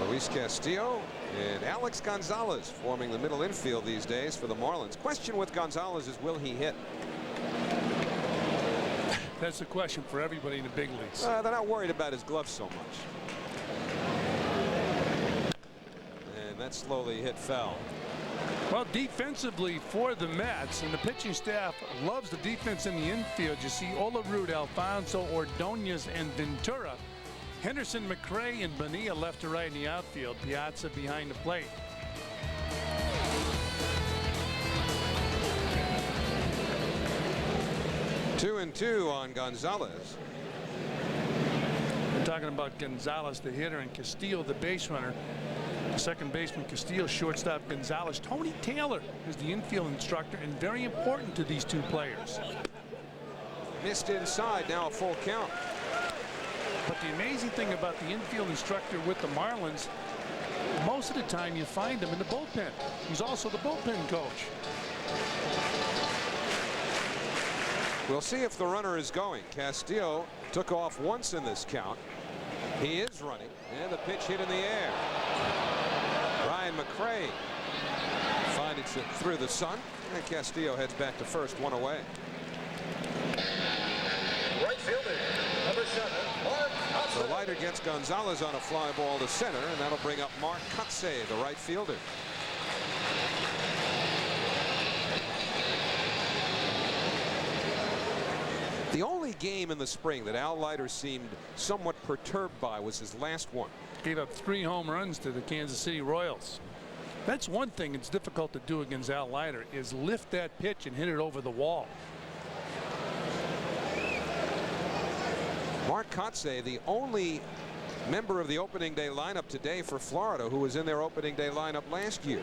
Luis Castillo and Alex Gonzalez forming the middle infield these days for the Marlins. Question with Gonzalez is, will he hit? That's the question for everybody in the big leagues. They're not worried about his glove so much. And that slowly hit foul. Well, defensively for the Mets, and the pitching staff loves the defense in the infield. You see Olerud, Alfonso, Ordonez, and Ventura. Henderson, McRae, and Bonilla left to right in the outfield. Piazza behind the plate. Two and two on Gonzalez. We're talking about Gonzalez, the hitter, and Castillo, the base runner. The second baseman, Castillo, shortstop, Gonzalez. Tony Taylor is the infield instructor, and very important to these two players. Missed inside, now a full count. But the amazing thing about the infield instructor with the Marlins, most of the time you find him in the bullpen. He's also the bullpen coach. We'll see if the runner is going. Castillo took off once in this count. He is running, and the pitch hit in the air. Ryan McRae finds it through the sun, and Castillo heads back to first, 1 away. Right fielder, number 7, Mark Kutse. The Leiter gets Gonzalez on a fly ball to center, and that'll bring up Mark Kutse, the right fielder. The only game in the spring that Al Leiter seemed somewhat perturbed by was his last one. Gave up 3 home runs to the Kansas City Royals. That's one thing it's difficult to do against Al Leiter, is lift that pitch and hit it over the wall. Mark Kotsay, the only member of the opening day lineup today for Florida who was in their opening day lineup last year.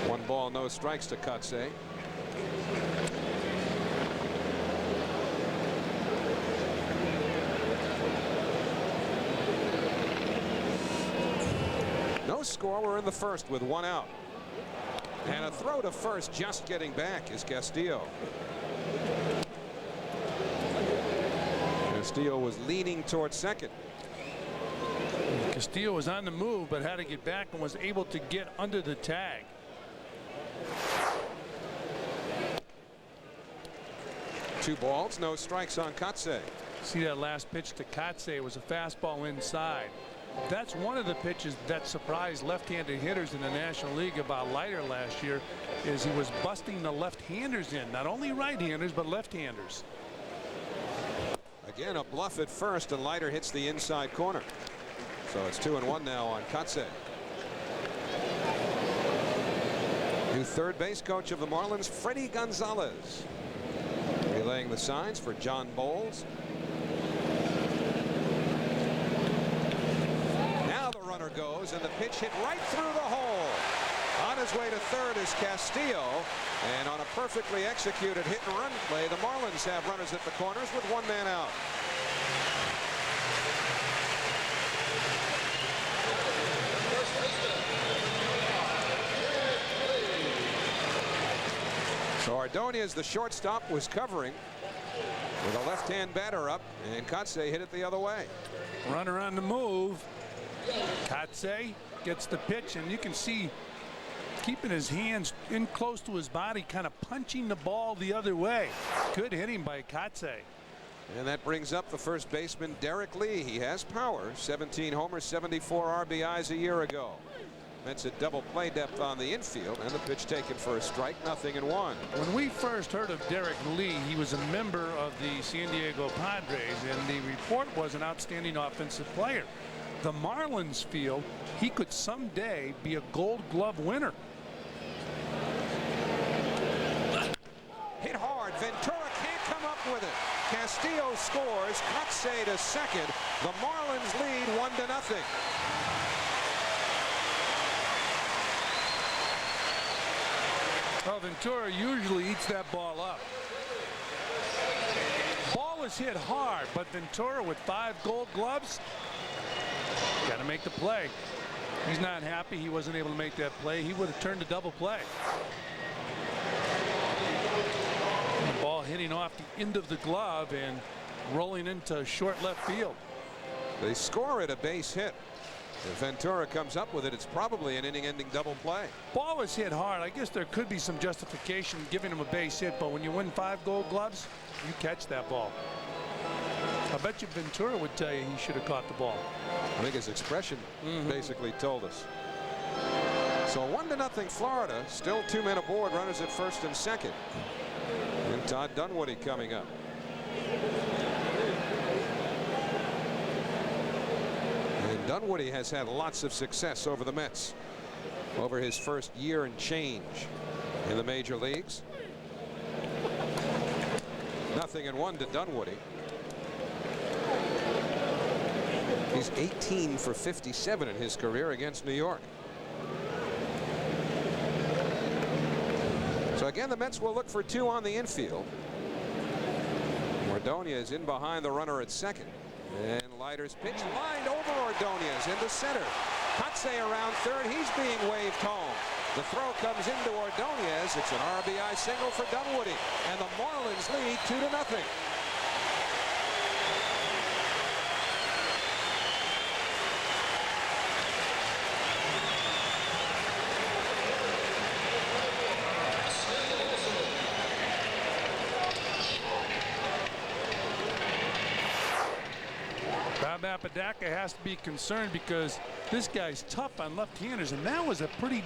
1 ball, no strikes to Kotsay. No score. We're in the first with 1 out. And a throw to first, just getting back, is Castillo. Castillo was leaning towards second. Castillo was on the move, but had to get back and was able to get under the tag. Two balls, no strikes on Kotsay. See that last pitch to Kotsay was a fastball inside. That's one of the pitches that surprised left-handed hitters in the National League about Leiter last year, is he was busting the left-handers in, not only right-handers but left-handers. Again, a bluff at first, and Leiter hits the inside corner. So it's 2-1 now on Kotsay. New third base coach of the Marlins, Freddie Gonzalez, relaying the signs for John Bowles. Now the runner goes, and the pitch hit right through the hole. On his way to third is Castillo, and on a perfectly executed hit and run play, the Marlins have runners at the corners with 1 man out. So Ordonez, the shortstop, was covering with a left-hand batter up, and Kotsay hit it the other way. Runner on the move. Kotsay gets the pitch, and you can see keeping his hands in close to his body, kind of punching the ball the other way. Good hitting by Kotsay. And that brings up the first baseman, Derek Lee. He has power. 17 homers, 74 RBIs a year ago. Mets at double play depth on the infield, and the pitch taken for a strike, 0-1. When we first heard of Derek Lee, he was a member of the San Diego Padres, and the report was an outstanding offensive player. The Marlins feel he could someday be a Gold Glove winner. Hit hard. Ventura can't come up with it. Castillo scores. Kotsay to second. The Marlins lead 1-0. Well, Ventura usually eats that ball up. Ball is hit hard, but Ventura with 5 Gold Gloves, got to make the play. He's not happy he wasn't able to make that play. He would have turned a double play. The ball hitting off the end of the glove and rolling into short left field. They score at a base hit. If Ventura comes up with it, it's probably an inning-ending double play. Ball was hit hard. I guess there could be some justification giving him a base hit, but when you win 5 Gold Gloves, you catch that ball. I bet you Ventura would tell you he should have caught the ball. I think his expression basically told us. So 1-0 Florida. Still 2 men aboard. Runners at first and second. And Todd Dunwoody coming up. And Dunwoody has had lots of success over the Mets over his first year and change in the major leagues. 0-1 to Dunwoody. He's 18 for 57 in his career against New York. So again, the Mets will look for 2 on the infield. Ordonez in behind the runner at second. And Leiter's pitch lined over Ordonez into center. Kotsay around third. He's being waved home. The throw comes into Ordonez. It's an RBI single for Dunwoody. And the Marlins lead 2-0. Apodaca has to be concerned because this guy's tough on left-handers, and that's a pretty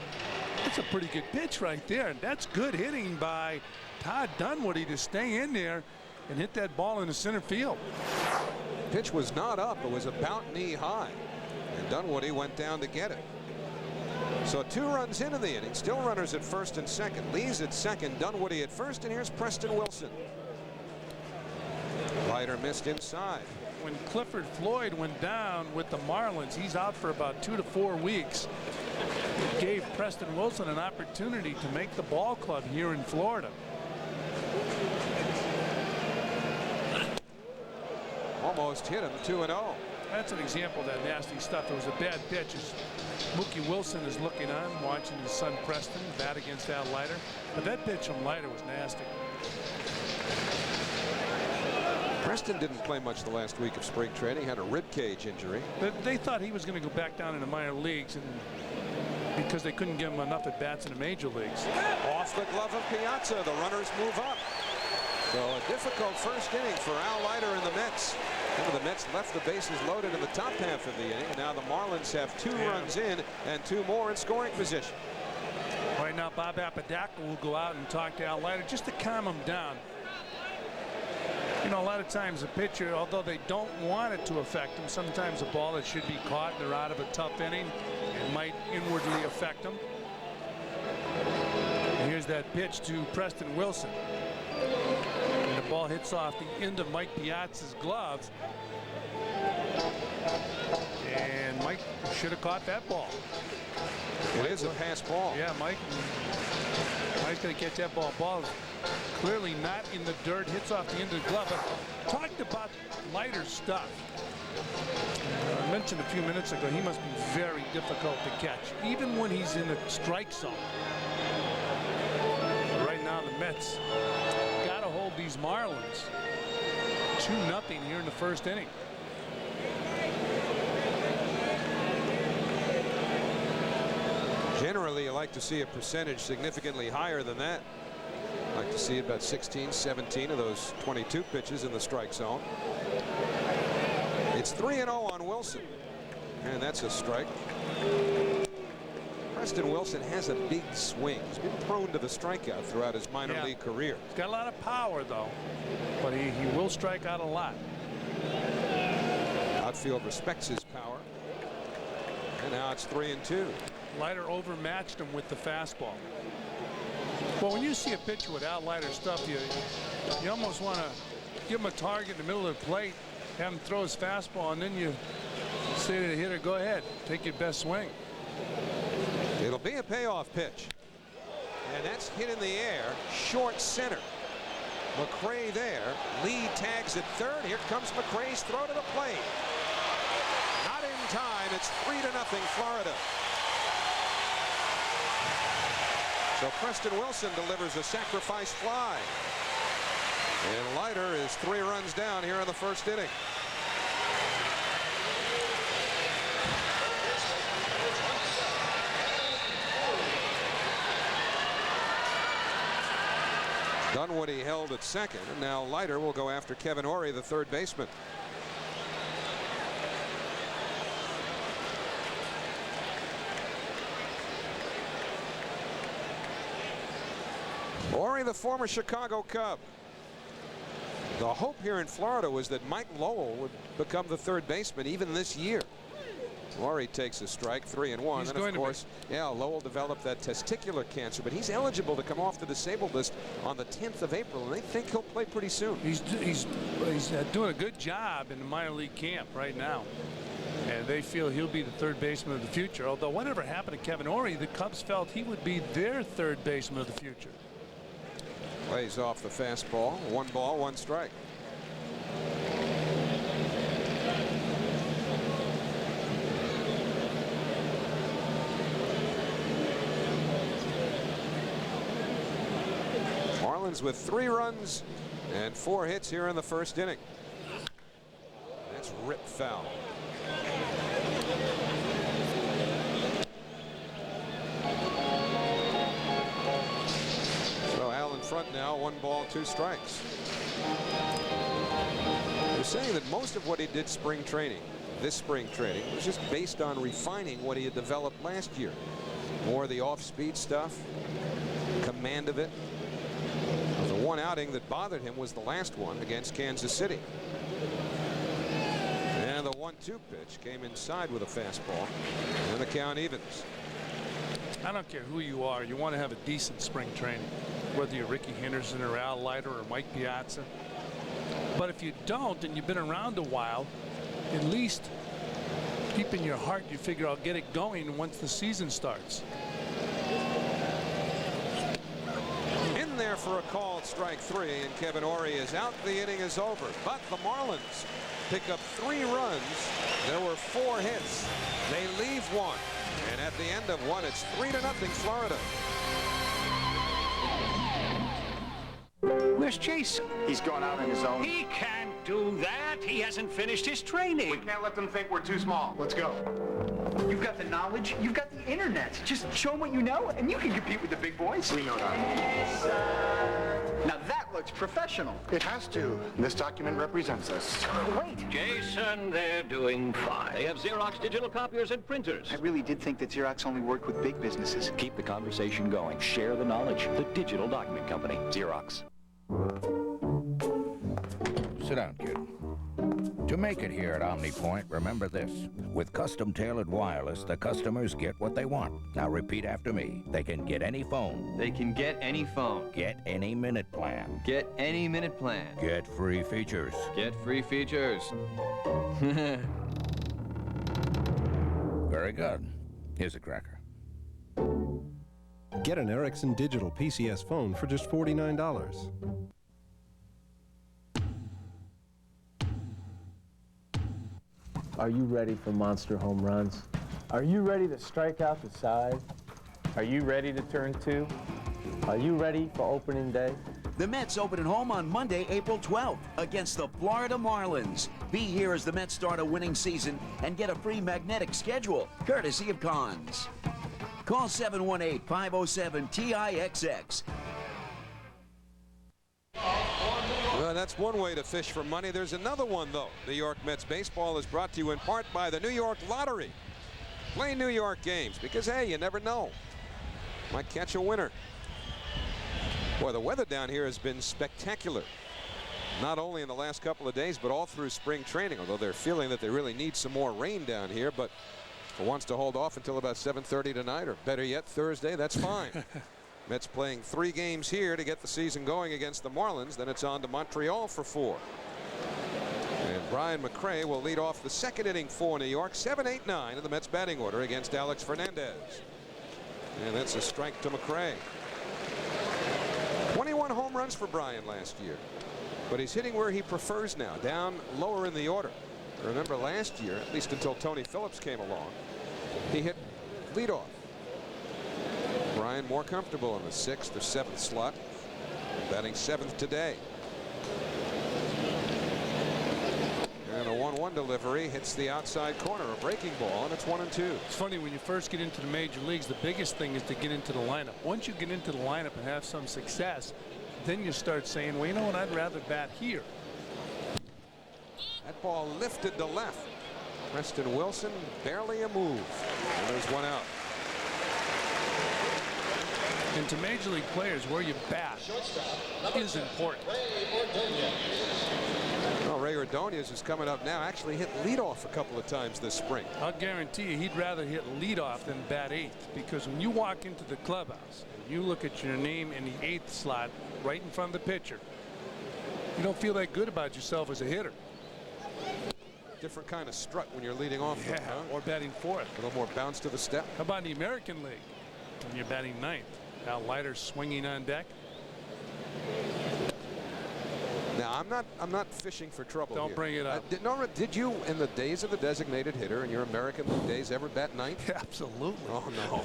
good pitch right there. And that's good hitting by Todd Dunwoody to stay in there and hit that ball in the center field. Pitch was not up. It was about knee high. And Dunwoody went down to get it. So 2 runs into the inning. Still runners at first and second. Lee's at second. Dunwoody at first. And here's Preston Wilson. Leiter missed inside. When Clifford Floyd went down with the Marlins, he's out for about 2 to 4 weeks. It gave Preston Wilson an opportunity to make the ball club here in Florida. Almost hit him 2-0. That's an example of that nasty stuff. It was a bad pitch. As Mookie Wilson is looking on, watching his son Preston bat against Al Leiter. But that pitch from Leiter was nasty. Preston didn't play much the last week of spring training. Had a rib cage injury. They thought he was going to go back down in the minor leagues, and because they couldn't give him enough at bats in the major leagues. Off the glove of Piazza. The runners move up. So a difficult first inning for Al Leiter and the Mets. The Mets left the bases loaded in the top half of the inning. Now the Marlins have 2 runs in and 2 more in scoring position. Right now, Bob Apodaca will go out and talk to Al Leiter just to calm him down. You know, a lot of times a pitcher, although they don't want it to affect them, sometimes a ball that should be caught and they're out of a tough inning, it might inwardly affect them. And here's that pitch to Preston Wilson. And the ball hits off the end of Mike Piazza's glove. And Mike should have caught that ball. It is a pass ball. Yeah, Mike's going to catch that ball. Ball is clearly not in the dirt. Hits off the end of the glove. But talked about Leiter's stuff. I mentioned a few minutes ago, he must be very difficult to catch, even when he's in the strike zone. Right now, the Mets got to hold these Marlins 2-0 here in the first inning. Generally, you like to see a percentage significantly higher than that. Like to see about 16, 17 of those 22 pitches in the strike zone. It's 3-0 on Wilson. And that's a strike. Preston Wilson has a big swing. He's been prone to the strikeout throughout his minor league career. He's got a lot of power, though. But he will strike out a lot. Outfield respects his power. And now it's 3-2. Leiter overmatched him with the fastball. Well, when you see a pitcher with Al Leiter stuff, you almost want to give him a target in the middle of the plate, have him throw his fastball, and then you say to the hitter, go ahead, take your best swing. It'll be a payoff pitch. And that's hit in the air, short center. McRae there. Lee tags at third. Here comes McRae's throw to the plate. Not in time. It's 3-0 Florida. So Preston Wilson delivers a sacrifice fly. And Leiter is 3 runs down here in the first inning. Dunwoody held at second, and now Leiter will go after Kevin Ory, the third baseman. Ory, the former Chicago Cub. The hope here in Florida was that Mike Lowell would become the third baseman even this year. Ory takes a strike, 3-1. And of course, Lowell developed that testicular cancer, but he's eligible to come off the disabled list on the 10th of April, and they think he'll play pretty soon. He's doing a good job in the minor league camp right now. And they feel he'll be the third baseman of the future. Although whatever happened to Kevin Ory, the Cubs felt he would be their third baseman of the future. Lays off the fastball. 1 ball, 1 strike. Marlins with 3 runs and 4 hits here in the first inning. That's ripped foul. So Al in front now, 1 ball, 2 strikes. They're saying that most of what he did this spring training, was just based on refining what he had developed last year. More of the off-speed stuff, command of it. one outing that bothered him was the last one against Kansas City. And the 1-2 pitch came inside with a fastball, and the count evens. I don't care who you are. You want to have a decent spring training, whether you're Ricky Henderson or Al Leiter or Mike Piazza. But if you don't, and you've been around a while, at least deep in your heart, you figure I'll get it going once the season starts. In there for a called strike 3, and Kevin Ory is out. The inning is over. But the Marlins pick up 3 runs. There were 4 hits. They leave 1. And at the end of 1, it's 3-0 Florida. Where's Jason? He's gone out on his own. He can't do that. He hasn't finished his training. We can't let them think we're too small. Let's go. You've got the knowledge. You've got the internet. Just show them what you know, and you can compete with the big boys. We know that. Now that looks professional. It has to. This document represents us. Wait. Jason, they're doing fine. They have Xerox digital copiers and printers. I really did think that Xerox only worked with big businesses. Keep the conversation going. Share the knowledge. The Digital Document Company. Xerox. Sit down, kid. To make it here at OmniPoint, remember this. With custom-tailored wireless, the customers get what they want. Now repeat after me. They can get any phone. They can get any phone. Get any minute plan. Get any minute plan. Get free features. Get free features. Very good. Here's a cracker. Get an Ericsson Digital PCS phone for just $49. Are you ready for monster home runs? Are you ready to strike out the side? Are you ready to turn 2? Are you ready for opening day? The Mets open at home on Monday, April 12th against the Florida Marlins. Be here as the Mets start a winning season and get a free magnetic schedule, courtesy of Cons. Call 718-507-TIXX. Well, that's one way to fish for money. There's another one, though. New York Mets baseball is brought to you in part by the New York Lottery. Play New York games because, hey, you never know. Might catch a winner. Boy, the weather down here has been spectacular. Not only in the last couple of days, but all through spring training, although they're feeling that they really need some more rain down here. But if it wants to hold off until about 7:30 tonight, or better yet, Thursday, that's fine. Mets playing 3 games here to get the season going against the Marlins. Then it's on to Montreal for 4. And Brian McRae will lead off the second inning for New York. 7-8-9 in the Mets batting order against Alex Fernandez. And that's a strike to McRae. 21 home runs for Brian last year. But he's hitting where he prefers now, down lower in the order. Remember last year, at least until Tony Phillips came along, he hit leadoff. Brian more comfortable in the 6th or 7th slot, batting 7th today. And a 1-1 delivery hits the outside corner, a breaking ball, and it's 1-2. It's funny, when you first get into the major leagues, the biggest thing is to get into the lineup. Once you get into the lineup and have some success, then you start saying, well, you know what, I'd rather bat here. That ball lifted to left. Preston Wilson, barely a move. And there's one out. And to major league players, where you bat is important. Well, Ray Ordonez is coming up now. Actually hit leadoff a couple of times this spring. I'll guarantee you he'd rather hit leadoff than bat 8th, because when you walk into the clubhouse and you look at your name in the 8th slot right in front of the pitcher, you don't feel that good about yourself as a hitter. Different kind of strut when you're leading off. Yeah, though, huh? or batting 4th. A little more bounce to the step. How about in the American League when you're batting 9th? Now Leiter swinging on deck. Now I'm not fishing for trouble. Don't here. bring it up. Did you, in the days of the designated hitter in your American League days, ever bat 9th? Absolutely. Oh no.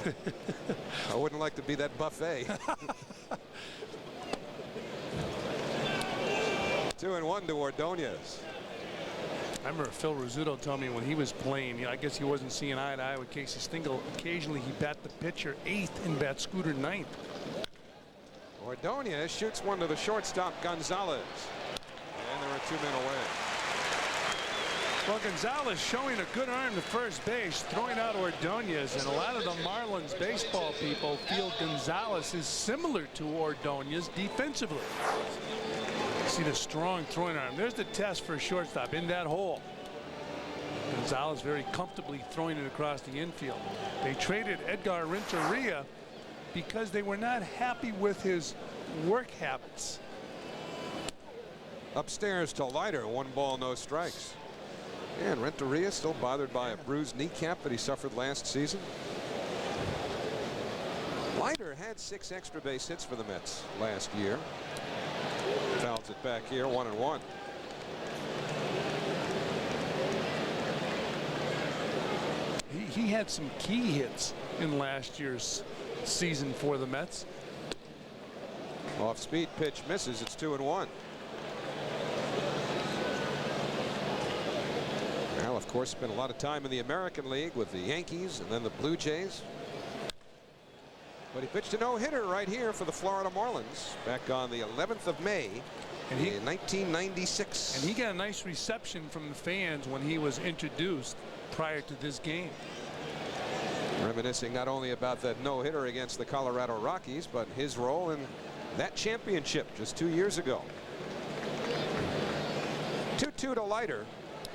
I wouldn't like to be that buffet. 2-1 to Ordonez. I remember Phil Rizzuto told me when he was playing, I guess he wasn't seeing eye to eye with Casey Stengel. Occasionally he bat the pitcher 8th and bat Scooter 9th. Ordonez shoots one to the shortstop, Gonzalez. And there are 2 men away. Well, Gonzalez showing a good arm to first base, throwing out Ordonez, and a lot of the Marlins baseball people feel Gonzalez is similar to Ordonez defensively. See the strong throwing arm. There's the test for a shortstop in that hole. Gonzalez very comfortably throwing it across the infield. They traded Edgar Renteria because they were not happy with his work habits. Upstairs to Leiter, 1 ball, no strikes. And Renteria still bothered by a bruised kneecap that he suffered last season. Leiter had 6 extra base hits for the Mets last year. Fouls it back here, 1-1. He had some key hits in last year's season for the Mets. Off speed pitch misses. It's 2-1. Well, of course, spent a lot of time in the American League with the Yankees and then the Blue Jays. But he pitched a no-hitter right here for the Florida Marlins back on the 11th of May in 1996. And he got a nice reception from the fans when he was introduced prior to this game. Reminiscing not only about that no-hitter against the Colorado Rockies, but his role in that championship just 2 years ago. 2-2 to Leiter,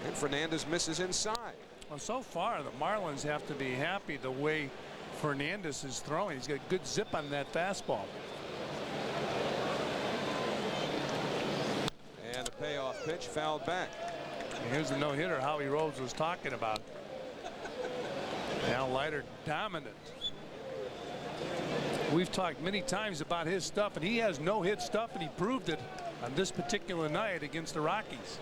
and Fernandez misses inside. Well, so far the Marlins have to be happy the way Fernandez is throwing. He's got good zip on that fastball. And the payoff pitch fouled back. And here's the no-hitter Howie Rhodes was talking about. Now Leiter dominant. We've talked many times about his stuff, and he has no-hit stuff, and he proved it on this particular night against the Rockies.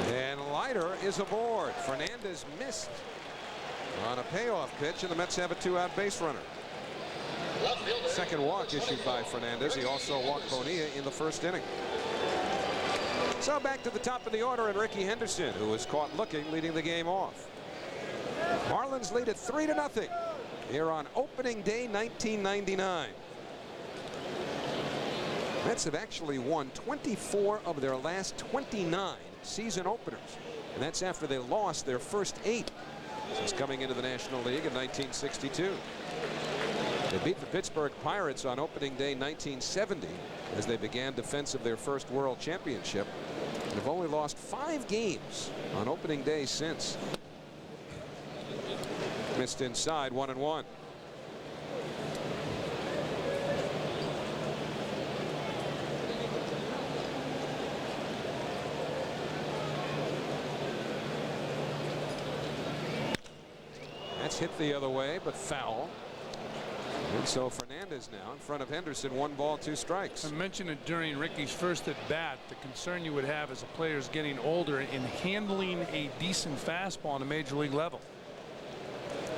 And Leiter is aboard. Fernandez missed on a payoff pitch, and the Mets have a 2-out base runner. Second walk issued by Fernandez. He also walked Bonilla in the first inning. So back to the top of the order, and Ricky Henderson, who was caught looking, leading the game off. Marlins lead at 3-0 here on opening day 1999. Mets have actually won 24 of their last 29 season openers, and that's after they lost their first 8 since coming into the National League in 1962. They beat the Pittsburgh Pirates on opening day 1970 as they began defense of their first World Championship, and have only lost 5 games on opening day since. Missed inside, 1-1. That's hit the other way, but foul. And so Fernandez now in front of Henderson, 1 ball, 2 strikes. I mentioned it during Ricky's first at bat. The concern you would have as a player is getting older in handling a decent fastball on a major league level.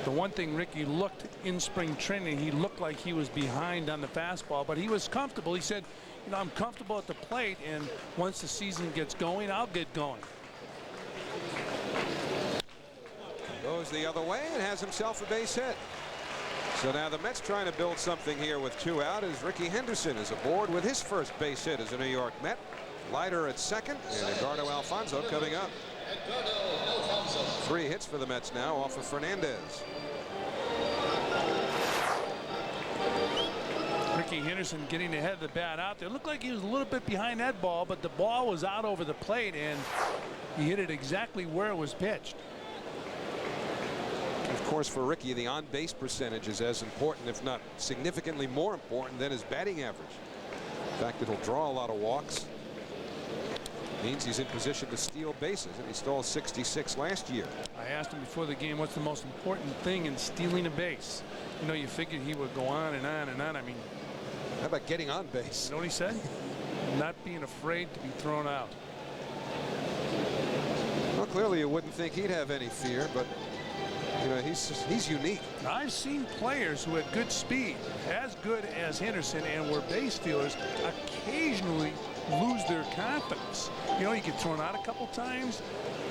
The one thing Ricky looked in spring training, he looked like he was behind on the fastball, but he was comfortable. He said, you know, I'm comfortable at the plate, and once the season gets going, I'll get going. Goes the other way and has himself a base hit. So now the Mets trying to build something here with 2 out as Ricky Henderson is aboard with his first base hit as a New York Met. Leiter at second, and Edgardo Alfonso coming up. 3 hits for the Mets now off of Fernandez. Ricky Henderson getting ahead of the bat out there. Looked like he was a little bit behind that ball, but the ball was out over the plate, and he hit it exactly where it was pitched. Of course, for Ricky, the on-base percentage is as important, if not significantly more important, than his batting average. In fact, it'll draw a lot of walks. Means he's in position to steal bases, and he stole 66 last year. I asked him before the game, what's the most important thing in stealing a base? You know, you figured he would go on and on and on. I mean, how about getting on base? You know what he said? Not being afraid to be thrown out. Well, clearly you wouldn't think he'd have any fear, but you know, he's unique. I've seen players who had good speed, as good as Henderson, and were base stealers, occasionally lose their confidence. You know, you get thrown out a couple times,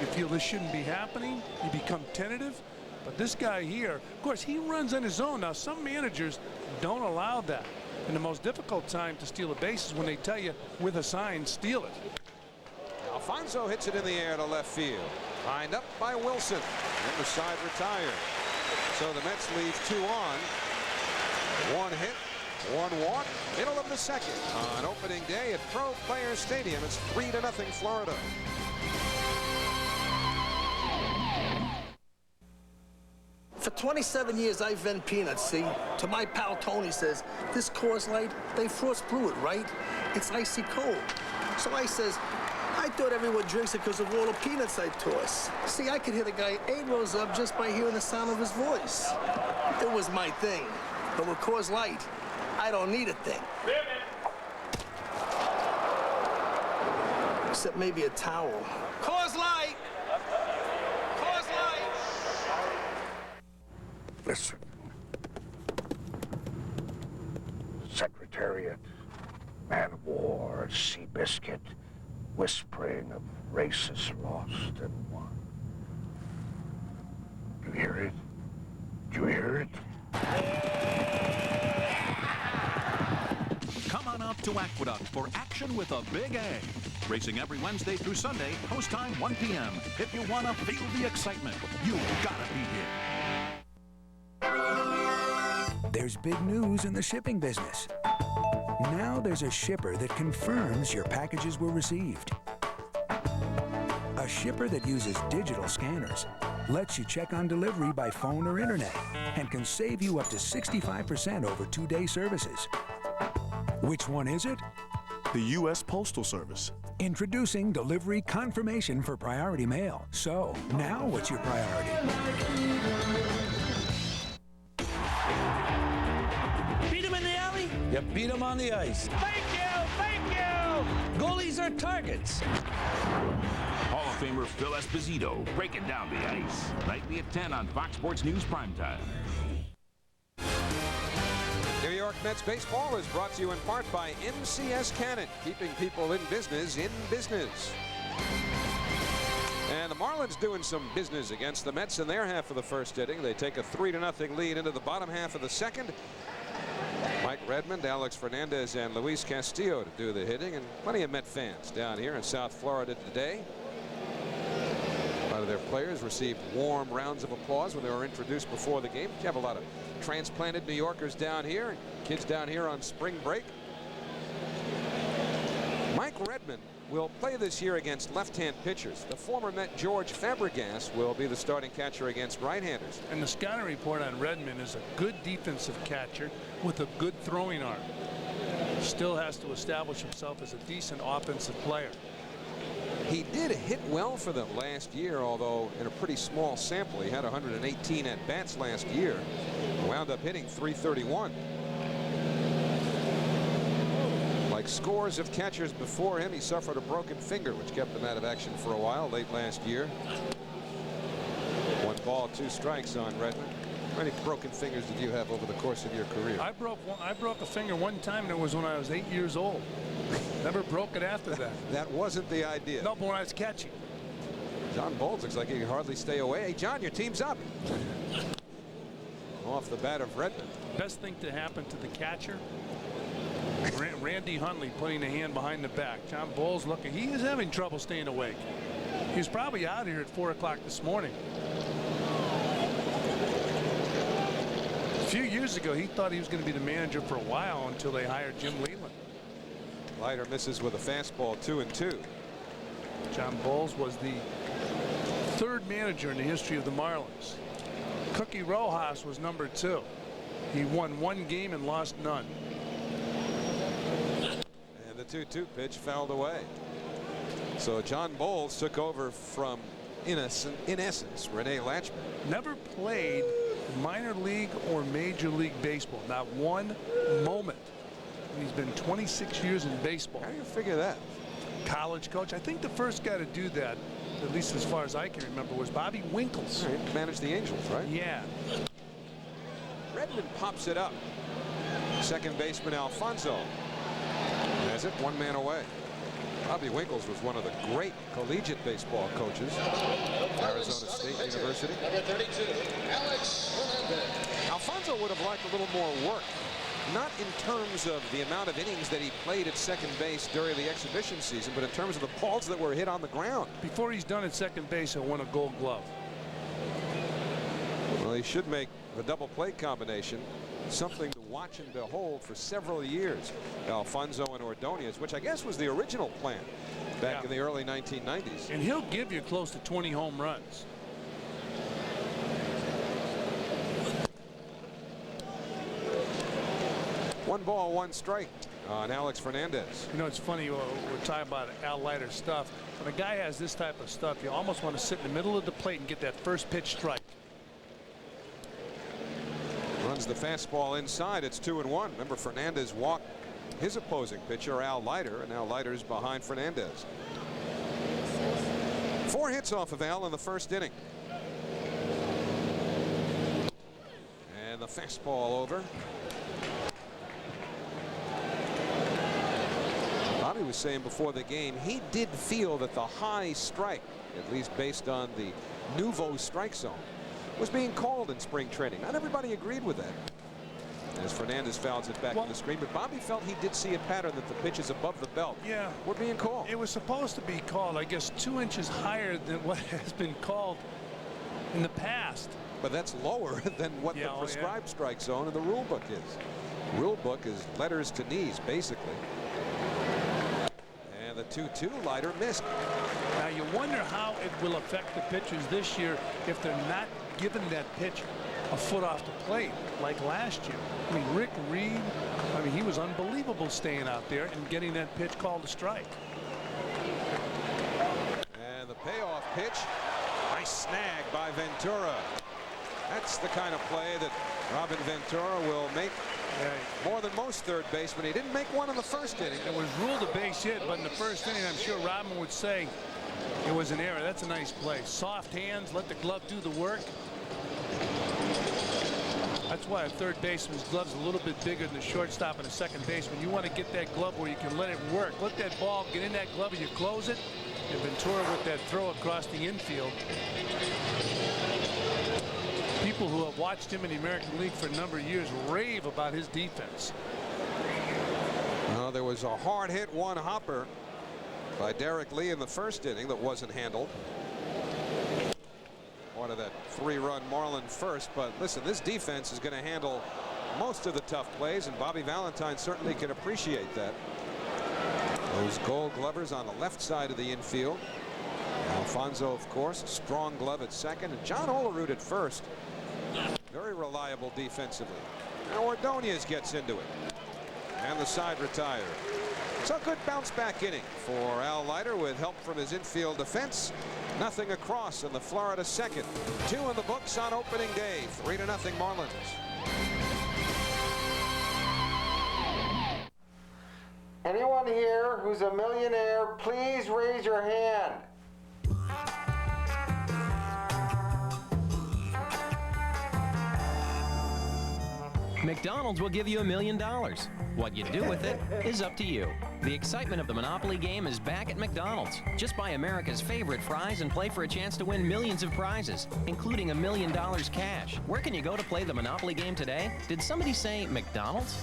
you feel this shouldn't be happening, you become tentative. But this guy here, of course, he runs on his own. Now, some managers don't allow that. And the most difficult time to steal a base is when they tell you with a sign, steal it. Alfonso hits it in the air to left field. Lined up by Wilson. And the side retired. So the Mets leave 2 on. 1 hit, 1 walk, middle of the second. On opening day at Pro Players Stadium, it's 3-0 Florida. For 27 years, I've vended peanuts, see? To my pal Tony says, this Coors Light, they frost brew it, right? It's icy cold. So I says, I thought everyone drinks it because of all the peanuts I toss. See, I could hit a guy 8 rows up just by hearing the sound of his voice. It was my thing. But with Coors Light, I don't need a thing. Except maybe a towel. Coors Light! Coors Light! Listen. Secretariat, man of war, Seabiscuit, whispering of races lost and won. You hear it? Do you hear it? Come on out to Aqueduct for action with a big A. Racing every Wednesday through Sunday, post time 1 p.m. If you want to feel the excitement, you gotta be here. There's big news in the shipping business. Now there's a shipper that confirms your packages were received. A shipper that uses digital scanners, lets you check on delivery by phone or internet, and can save you up to 65% over 2-day services. Which one is it? The U.S. Postal Service. Introducing delivery confirmation for priority mail. So, now what's your priority? Beat him in the alley? You beat him on the ice. Thank you! Thank you! Goalies are targets. Hall of Famer Phil Esposito breaking down the ice. Nightly at 10 on Fox Sports News Primetime. New York Mets baseball is brought to you in part by MCS Cannon, keeping people in business in business. And the Marlins doing some business against the Mets in their half of the first inning. They take a 3-0 lead into the bottom half of the second. Mike Redmond, Alex Fernandez, and Luis Castillo to do the hitting, and plenty of Met fans down here in South Florida today. A lot of their players received warm rounds of applause when they were introduced before the game. You have a lot of transplanted New Yorkers down here, kids down here on spring break. Mike Redmond will play this year against left-hand pitchers. The former Met George Fabregas will be the starting catcher against right-handers. And the scouting report on Redmond is a good defensive catcher with a good throwing arm. Still has to establish himself as a decent offensive player. He did hit well for them last year, although in a pretty small sample. He had 118 at-bats last year. Wound up hitting .331. Like scores of catchers before him, he suffered a broken finger, which kept him out of action for a while late last year. 1 ball, 2 strikes on Redmond. How many broken fingers did you have over the course of your career? I broke a finger one time, and it was when I was 8 years old. Never broke it after that. That wasn't the idea. No, but when I was catching. John Bowles looks like he can hardly stay away. Hey, John, your team's up. Off the bat of Redmond. Best thing to happen to the catcher, Randy Hundley putting a hand behind the back. John Bowles looking, he is having trouble staying awake. He was probably out here at 4 o'clock this morning. A few years ago, he thought he was going to be the manager for a while until they hired Jim Leland. Leiter misses with a fastball, 2-2. John Bowles was the 3rd manager in the history of the Marlins. Cookie Rojas was number 2. He won 1 game and lost none. And the 2-2 pitch fouled away. So John Bowles took over from, in essence, Rene Latchman. Never played minor league or major league baseball. Not one moment. And he's been 26 years in baseball. How do you figure that? College coach. I think the first guy to do that, at least as far as I can remember, was Bobby Winkles. Right, managed the Angels, right? Yeah. Redmond pops it up. Second baseman Alfonso has it, 1 man away. Bobby Winkles was one of the great collegiate baseball coaches at Arizona State University. Number 32, Alex Fernandez. Alfonso would have liked a little more work not in terms of the amount of innings that he played at second base during the exhibition season, but in terms of the balls that were hit on the ground. Before he's done at second base, he'll win a Gold Glove. Well, he should make the double play combination something to watch and behold for several years. Alfonso and Ordonez, which I guess was the original plan back in the early 1990s. And he'll give you close to 20 home runs. One ball, one strike on Alex Fernandez. You know, it's funny, we're talking about Al Leiter stuff. When a guy has this type of stuff, you almost want to sit in the middle of the plate and get that first pitch strike. Runs the fastball inside. It's 2-1. Remember, Fernandez walked his opposing pitcher, Al Leiter, and now Leiter's behind Fernandez. 4 hits off of Al in the first inning. And the fastball over. Bobby was saying before the game he did feel that the high strike, at least based on the nouveau strike zone, was being called in spring training. Not everybody agreed with that, as Fernandez fouls it back to the screen, but Bobby felt he did see a pattern that the pitches above the belt were being called. It was supposed to be called, I guess, 2 inches higher than what has been called in the past. But that's lower than what the prescribed strike zone in the rule book is. Rule book is letters to knees, basically. And the 2-2, Leiter missed. Now you wonder how it will affect the pitchers this year if they're not giving that pitch a foot off the plate like last year. I mean, Rick Reed, I mean, he was unbelievable staying out there and getting that pitch called a strike. And the payoff pitch, nice snag by Ventura. That's the kind of play that Robin Ventura will make more than most third basemen. He didn't make one in the first inning. It was ruled a base hit, but in the first inning, I'm sure Robin would say it was an error. That's a nice play. Soft hands, let the glove do the work. That's why a third baseman's glove's a little bit bigger than the shortstop and a second baseman. You want to get that glove where you can let it work. Let that ball get in that glove and you close it. And Ventura with that throw across the infield. People who have watched him in the American League for a number of years rave about his defense. Well, there was a hard hit one hopper by Derek Lee in the first inning that wasn't handled. Part of that 3-run Marlin first, but listen, this defense is going to handle most of the tough plays, and Bobby Valentine certainly can appreciate that. Those Gold Glovers on the left side of the infield. Alfonso, of course, strong glove at second, and John Olerud at first. Very reliable defensively. Now Ordonez gets into it, and the side retired. So good bounce back inning for Al Leiter with help from his infield defense. Nothing across in the Florida second. 2 in the books on opening day. 3-0 Marlins. Anyone here who's a millionaire, please raise your hand. McDonald's will give you $1 million. What you do with it is up to you. The excitement of the Monopoly game is back at McDonald's. Just buy America's favorite fries and play for a chance to win millions of prizes, including $1 million cash. Where can you go to play the Monopoly game today? Did somebody say McDonald's?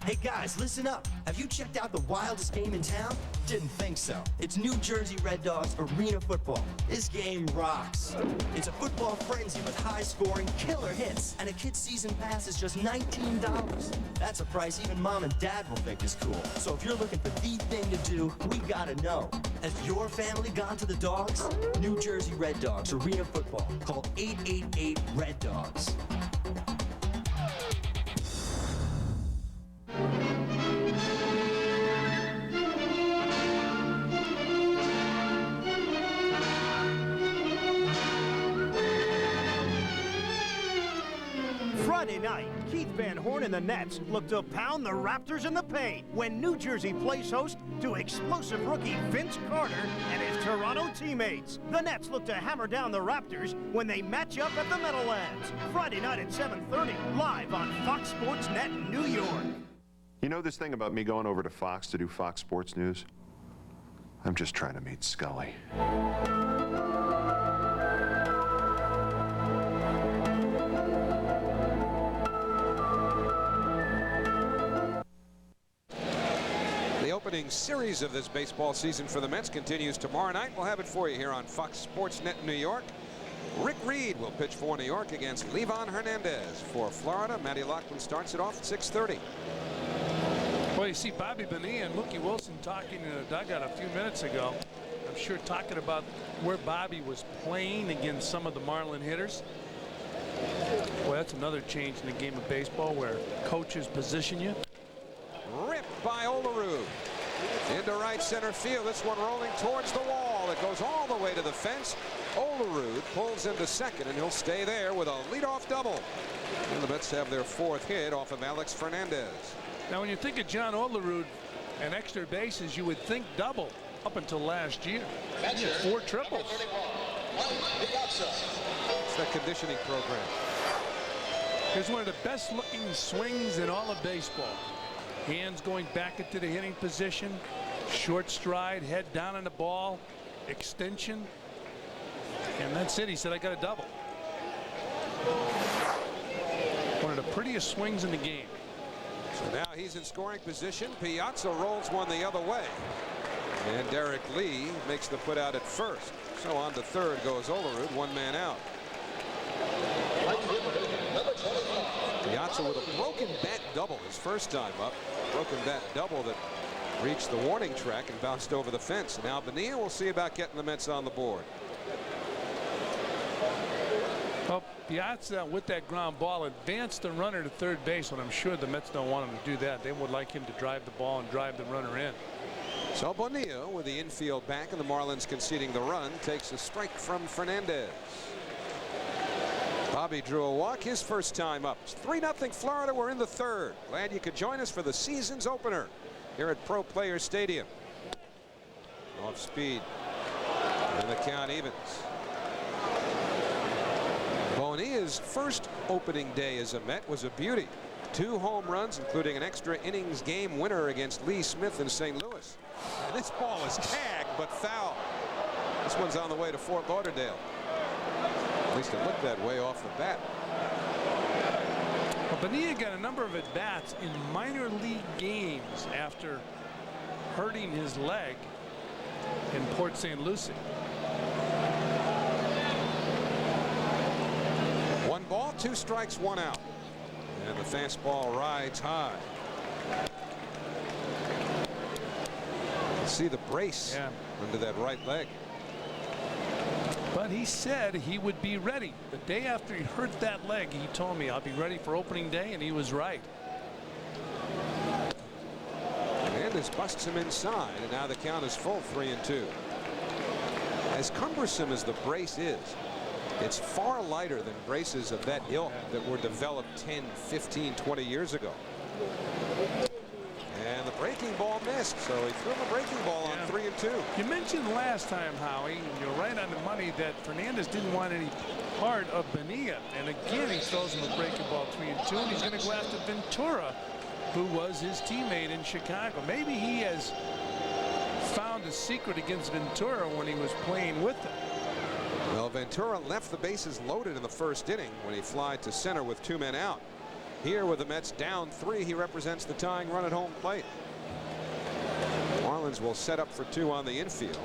Hey guys, listen up. Have you checked out the wildest game in town? Didn't think so. It's New Jersey Red Dogs Arena Football. This game rocks. It's a football frenzy with high-scoring killer hits, and a kid's season pass is just $19. That's a price even mom and dad will think is cool. So if you're looking for the thing to do, we gotta know. Has your family gone to the Dogs? New Jersey Red Dogs Arena Football. Call 888-RED-DOGS. Friday night, Keith Van Horn and the Nets look to pound the Raptors in the paint when New Jersey plays host to explosive rookie Vince Carter and his Toronto teammates. The Nets look to hammer down the Raptors when they match up at the Meadowlands. Friday night at 7:30, live on Fox Sports Net New York. You know this thing about me going over to Fox to do Fox Sports News? I'm just trying to meet Scully. opening series of this baseball season for the Mets continues tomorrow night. We'll have it for you here on Fox Sports Net New York. Rick Reed will pitch for New York against Livan Hernandez. For Florida, Matty Loughlin starts it off at 6:30. Well, you see Bobby Bonilla and Mookie Wilson talking in a dugout a few minutes ago. I'm sure talking about where Bobby was playing against some of the Marlin hitters. Well, that's another change in the game of baseball where coaches position you. Ripped by Olerud. Into right center field. This one rolling towards the wall. It goes all the way to the fence. Olerud pulls into second, and he'll stay there with a leadoff double. And the Mets have their 4th hit off of Alex Fernandez. Now, when you think of John Olerud and extra bases, you would think double up until last year. He had 4 triples. It's that conditioning program. Here's one of the best looking swings in all of baseball. Hands going back into the hitting position. Short stride, head down on the ball, extension. And that's it. He said, I got a double. One of the prettiest swings in the game. So now he's in scoring position. Piazza rolls one the other way. And Derek Lee makes the put out at first. So on to third goes Olerud, 1 man out. Piazza with a broken bat double his first time up. Broken bat double that reached the warning track and bounced over the fence. Now Bonilla will see about getting the Mets on the board. Well, Piazza with that ground ball advanced the runner to third base, and I'm sure the Mets don't want him to do that. They would like him to drive the ball and drive the runner in. So Bonilla with the infield back and the Marlins conceding the run takes a strike from Fernandez. Bobby drew a walk his first time up. It's 3-0 Florida. We're in the 3rd. Glad you could join us for the season's opener here at Pro Players Stadium. Off speed. And the count evens. Bonilla's first opening day as a Met was a beauty. 2 home runs, including an extra innings game winner against Lee Smith in St. Louis. And this ball is tagged but foul. This one's on the way to Fort Lauderdale. At least it looked that way off the bat. Well, Bonilla got a number of at-bats in minor league games after hurting his leg in Port St. Lucie. 1 ball, 2 strikes, 1 out. And the fastball rides high. You see the brace under that right leg. But he said he would be ready. The day after he hurt that leg, he told me, I'll be ready for opening day, and he was right. Hernandez busts him inside, and now the count is full, 3-2. As cumbersome as the brace is, it's far lighter than braces of that ilk that were developed 10, 15, 20 years ago. And the breaking ball missed, so he threw him a breaking ball on 3-2. You mentioned last time, Howie, and you're right on the money, that Fernandez didn't want any part of Bonilla. And again, he throws him a breaking ball 3-2, and he's going to go after Ventura, who was his teammate in Chicago. Maybe he has found a secret against Ventura when he was playing with him. Well, Ventura left the bases loaded in the first inning when he flied to center with 2 men out. Here with the Mets down 3, he represents the tying run at home plate. Marlins will set up for 2 on the infield.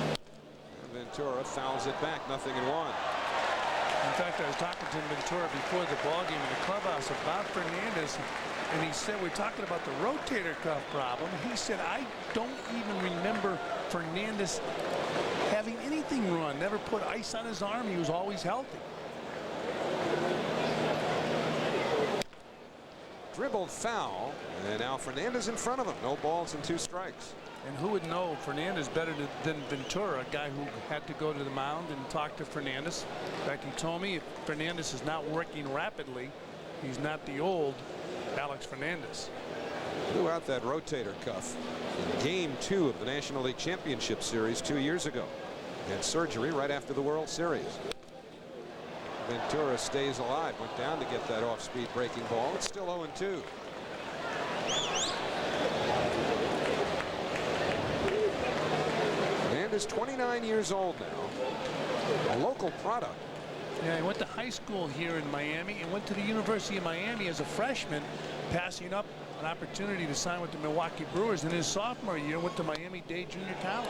And Ventura fouls it back, 0-1. In fact, I was talking to Ventura before the ballgame in the clubhouse about Fernandez, and he said, we're talking about the rotator cuff problem. He said, I don't even remember Fernandez having anything wrong. Never put ice on his arm. He was always healthy. Dribbled foul, and now Fernandez in front of him. No balls and 2 strikes. And who would know Fernandez better than Ventura, a guy who had to go to the mound and talk to Fernandez. In fact, he told me if Fernandez is not working rapidly, he's not the old Alex Fernandez. Blew out that rotator cuff in Game 2 of the National League Championship Series 2 years ago. Had surgery right after the World Series. Ventura stays alive. Went down to get that off-speed breaking ball. It's still 0-2. And is 29 years old now. A local product. Yeah, he went to high school here in Miami and went to the University of Miami as a freshman, passing up an opportunity to sign with the Milwaukee Brewers in his sophomore year, went to Miami-Dade Junior College.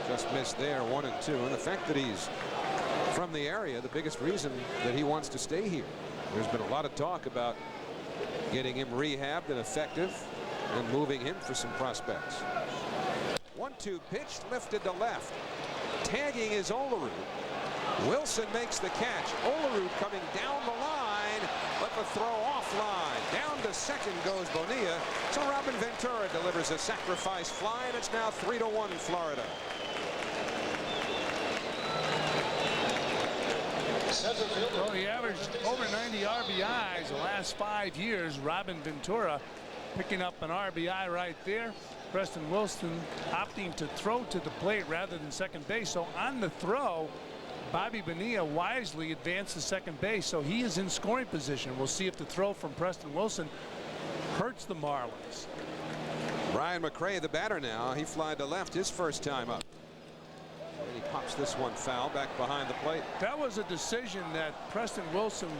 Just missed there, 1-2. And the fact that he's from the area, the biggest reason that he wants to stay here. There's been a lot of talk about getting him rehabbed and effective and moving him for some prospects. 1-2 pitch lifted to left. Tagging is Olerud. Wilson makes the catch. Olerud coming down the line, but the throw offline. Down to second goes Bonilla. So Robin Ventura delivers a sacrifice fly, and it's now 3-1 Florida. Well, he averaged over 90 RBIs the last 5 years. Robin Ventura picking up an RBI right there. Preston Wilson opting to throw to the plate rather than second base. So on the throw, Bobby Bonilla wisely advanced to second base. So he is in scoring position. We'll see if the throw from Preston Wilson hurts the Marlins. Brian McRae, the batter now. He flied to left his first time up. And he pops this one foul back behind the plate. That was a decision that Preston Wilson,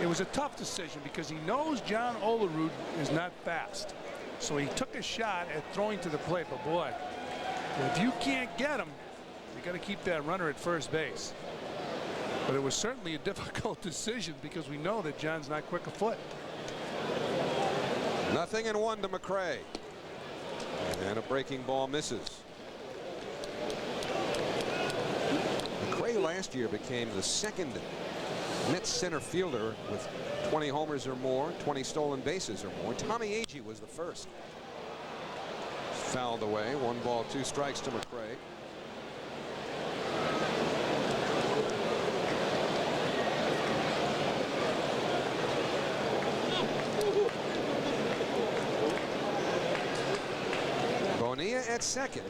it was a tough decision because he knows John Olerud is not fast. So he took a shot at throwing to the plate. But boy, if you can't get him, you got to keep that runner at first base. But it was certainly a difficult decision because we know that John's not quick of foot. 0-1 to McRae. And a breaking ball misses. McRae last year became the second Mets center fielder with 20 homers or more, 20 stolen bases or more. Tommy Agee was the first. Fouled away. 1 ball, 2 strikes to McRae. Bonilla at second.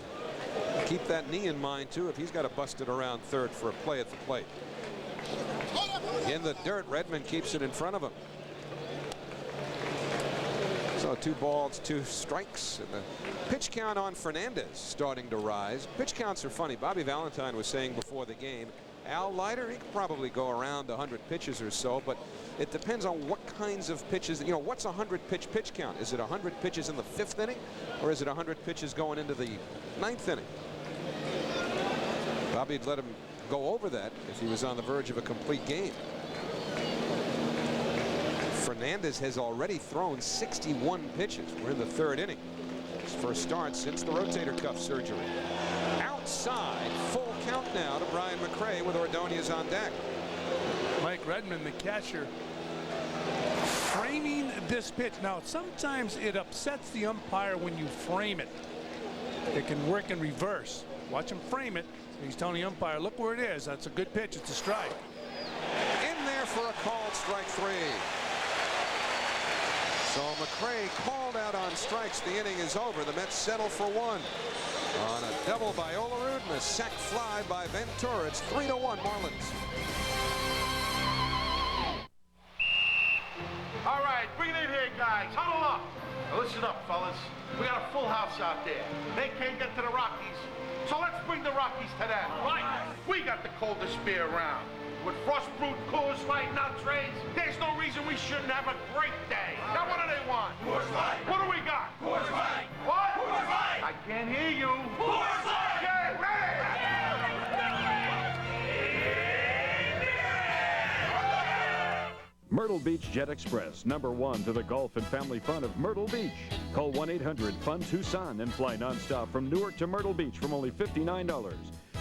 Keep that knee in mind too if he's got to bust it around third for a play at the plate. In the dirt, Redmond keeps it in front of him. So 2 balls, 2 strikes, and the pitch count on Fernandez starting to rise. Pitch counts are funny. Bobby Valentine was saying before the game, Al Leiter, he could probably go around 100 pitches or so, but it depends on what kinds of pitches. You know, what's a 100-pitch pitch count? Is it 100 pitches in the 5th inning, or is it 100 pitches going into the 9th inning? Bobby'd let him go over that if he was on the verge of a complete game. Fernandez has already thrown 61 pitches. We're in the 3rd inning. His first start since the rotator cuff surgery. Outside, full count now to Brian McRae with Ordonez on deck. Mike Redmond, the catcher, framing this pitch. Now, sometimes it upsets the umpire when you frame it. It can work in reverse. Watch him frame it. He's telling the umpire, look where it is. That's a good pitch. It's a strike. In there for a called strike 3. So McRae called out on strikes. The inning is over. The Mets settle for 1. On a double by Olerud and a sac fly by Ventura. It's 3-1 Marlins. All right, bring it in here, guys. Huddle up. Now listen up, fellas. We got a full house out there. They can't get to the Rockies, so let's bring the Rockies to them. Right. We got the coldest beer around. With frost-brewed Coors Light and our trays, there's no reason we shouldn't have a great day. Now what do they want? Coors Light. What do we got? Coors Light. What? Coors Light. I can't hear you. Coors Light. Get ready. Myrtle Beach Jet Express, #1 to the golf and family fun of Myrtle Beach. Call 1-800-FUN-TUCSON and fly nonstop from Newark to Myrtle Beach from only $59.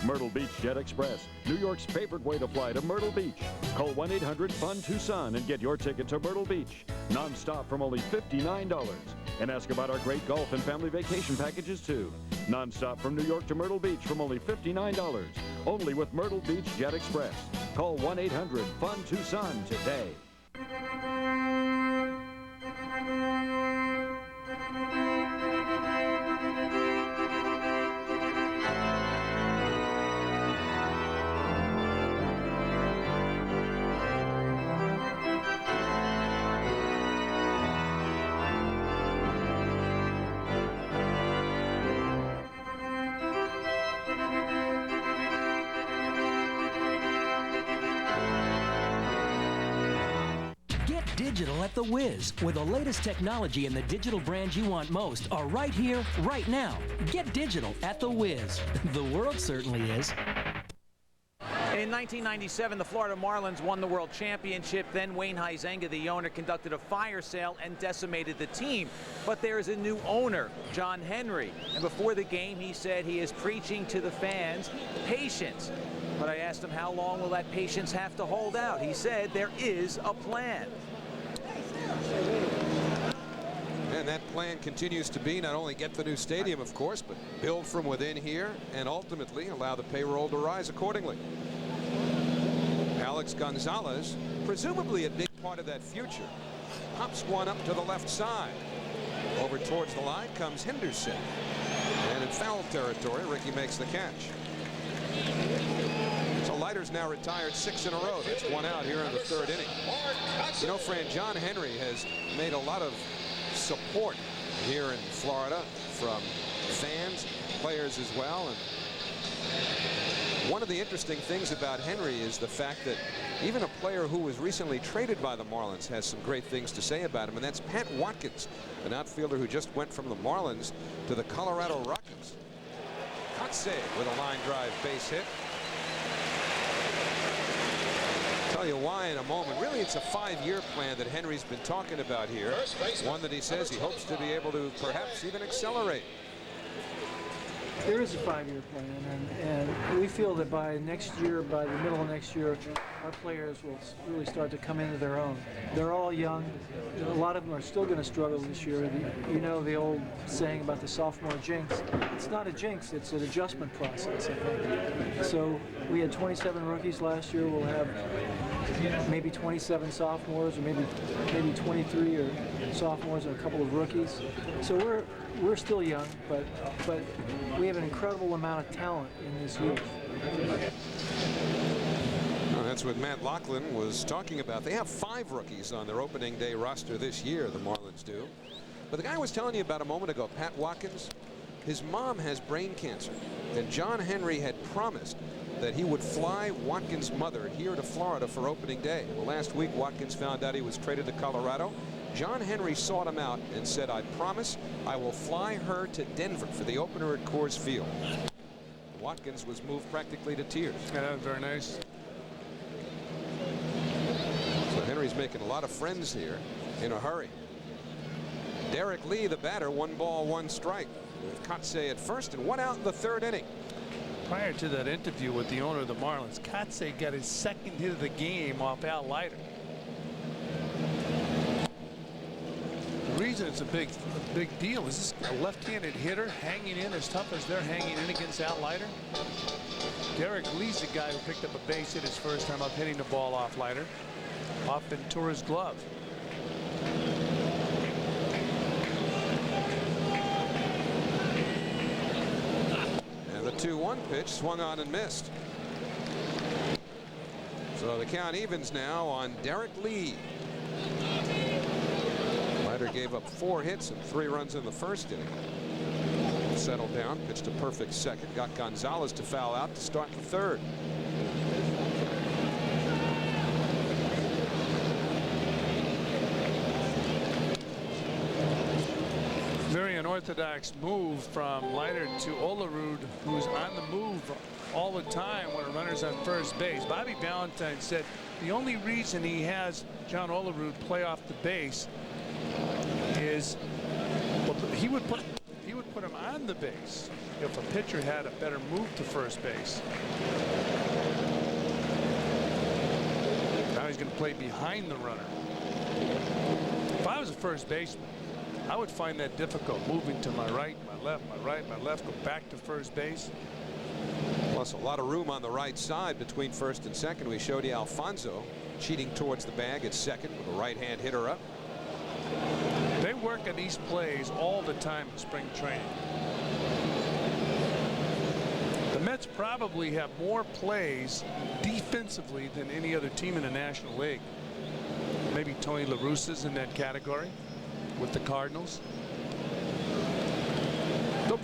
Myrtle Beach Jet Express, New York's favorite way to fly to Myrtle Beach. Call 1-800-FUN-TUCSON and get your ticket to Myrtle Beach, nonstop from only $59. And ask about our great golf and family vacation packages too. Nonstop from New York to Myrtle Beach from only $59. Only with Myrtle Beach Jet Express. Call 1-800-FUN-TUCSON today. digital at The Wiz, where the latest technology and the digital brands you want most are right here, right now. Get digital at The Wiz. The world certainly is. In 1997, the Florida Marlins won the World Championship. Then Wayne Huizenga, the owner, conducted a fire sale and decimated the team. But there is a new owner, John Henry. And before the game, he said he is preaching to the fans patience. But I asked him how long will that patience have to hold out. He said there is a plan. And that plan continues to be not only get the new stadium, of course, but build from within here and ultimately allow the payroll to rise accordingly. Alex Gonzalez, presumably a big part of that future, pops one up to the left side. Over towards the line comes Henderson. And in foul territory, Ricky makes the catch. So Leiter's now retired 6 in a row. That's one out here in the third inning. You know, Fran, John Henry has made a lot of support here in Florida from fans, players as well. And one of the interesting things about Henry is the fact that even a player who was recently traded by the Marlins has some great things to say about him, and that's Pat Watkins, an outfielder who just went from the Marlins to the Colorado Rockies. Kotze with a line drive base hit. Tell you why in a moment. Really, it's a 5-year plan that Henry's been talking about here. One that he says he hopes to be able to perhaps even accelerate. There is a 5-year plan, and we feel that by next year, by the middle of next year, our players will really start to come into their own. They're all young. A lot of them are still going to struggle this year. You know the old saying about the sophomore jinx. It's not a jinx, it's an adjustment process, I think. So we had 27 rookies last year. We'll have maybe 27 sophomores, or maybe 23 or sophomores and a couple of rookies. So we're still young, but we have an incredible amount of talent in this youth. Well, that's what Matt Loughlin was talking about. They have 5 rookies on their opening day roster this year, the Marlins do. But the guy I was telling you about a moment ago, Pat Watkins, his mom has brain cancer, and John Henry had promised that he would fly Watkins' mother here to Florida for opening day. Well, last week Watkins found out he was traded to Colorado. John Henry sought him out and said, I promise I will fly her to Denver for the opener at Coors Field. Watkins was moved practically to tears. Yeah, that was very nice. So Henry's making a lot of friends here in a hurry. Derek Lee, the batter, 1 ball, 1 strike. With Kotze at first and 1 out in the third inning. Prior to that interview with the owner of the Marlins, Kotze got his 2nd hit of the game off Al Leiter. The reason it's a big deal is this a left-handed hitter hanging in as tough as they're hanging in against Al Leiter. Derek Lee's the guy who picked up a base hit his first time up hitting the ball off Leiter. Off Ventura's glove. And the 2-1 pitch swung on and missed. So the count evens now on Derek Lee. Leiter gave up 4 hits and 3 runs in the first inning. Settled down, pitched a perfect second, got Gonzalez to foul out to start the third. Very unorthodox move from Leiter to Olerud, who's on the move all the time when a runner's on first base. Bobby Valentine said the only reason he has John Olerud play off the base is, well, he would put him on the base if a pitcher had a better move to first base. Now he's going to play behind the runner. If I was a first baseman, I would find that difficult, moving to my right, my left, my right, my left, go back to first base. Plus a lot of room on the right side between first and second. We showed you Alfonso cheating towards the bag at second with a right-hand hitter up. They work on these plays all the time in spring training. The Mets probably have more plays defensively than any other team in the National League. Maybe Tony La Russa's in that category with the Cardinals. Nope.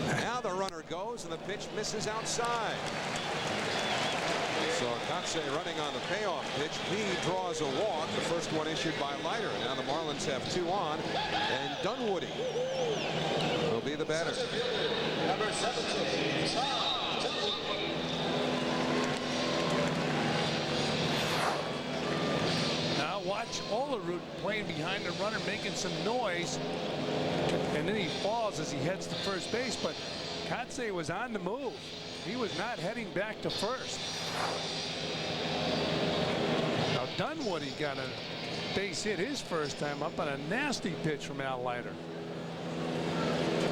Now the runner goes and the pitch misses outside. So Kotsay running on the payoff pitch. He draws a walk. The first one issued by Leiter. Now the Marlins have 2 on, and Dunwoody will be the batter. Number 17, Now watch Olerud playing behind the runner, making some noise, and then he falls as he heads to first base. But Kotsay was on the move. He was not heading back to first. Now Dunwoody got a base hit his first time up on a nasty pitch from Al Leiter.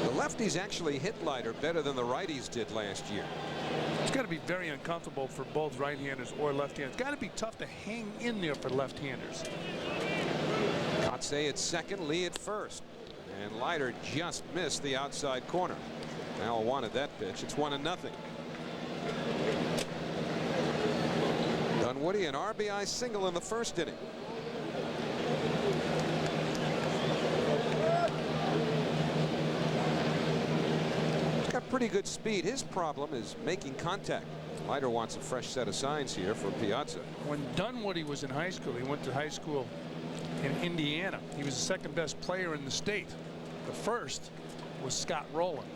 The lefties actually hit Leiter better than the righties did last year. It's got to be very uncomfortable for both right-handers or left-handers. It's got to be tough to hang in there for left-handers. Kotsay at second, Lee at first, and Leiter just missed the outside corner. Al wanted that pitch. It's 1-0. Dunwoody an RBI single in the first inning. He's got pretty good speed. His problem is making contact. Leiter wants a fresh set of signs here for Piazza. When Dunwoody was in high school, he went to high school in Indiana. He was the second best player in the state. The first was Scott Rowland.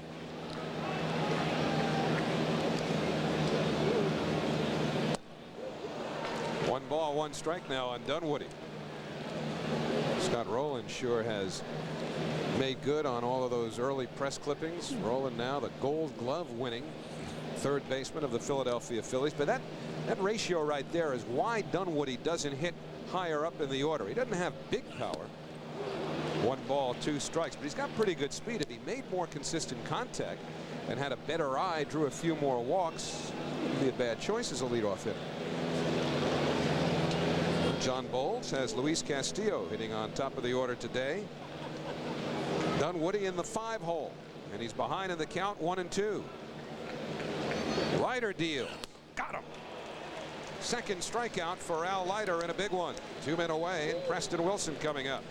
One ball, one strike now on Dunwoody. Scott Rowland sure has made good on all of those early press clippings. Rowland now the Gold Glove winning third baseman of the Philadelphia Phillies. But that ratio right there is why Dunwoody doesn't hit higher up in the order. He doesn't have big power. 1 ball, 2 strikes, but he's got pretty good speed. If he made more consistent contact and had a better eye, drew a few more walks, it wouldn't be a bad choice as a leadoff hitter. John Bowles has Luis Castillo hitting on top of the order today. Dunwoody in the 5-hole, and he's behind in the count, 1-2. Leiter deal. Got him. Second strikeout for Al Leiter and a big one. 2 men away, and Preston Wilson coming up.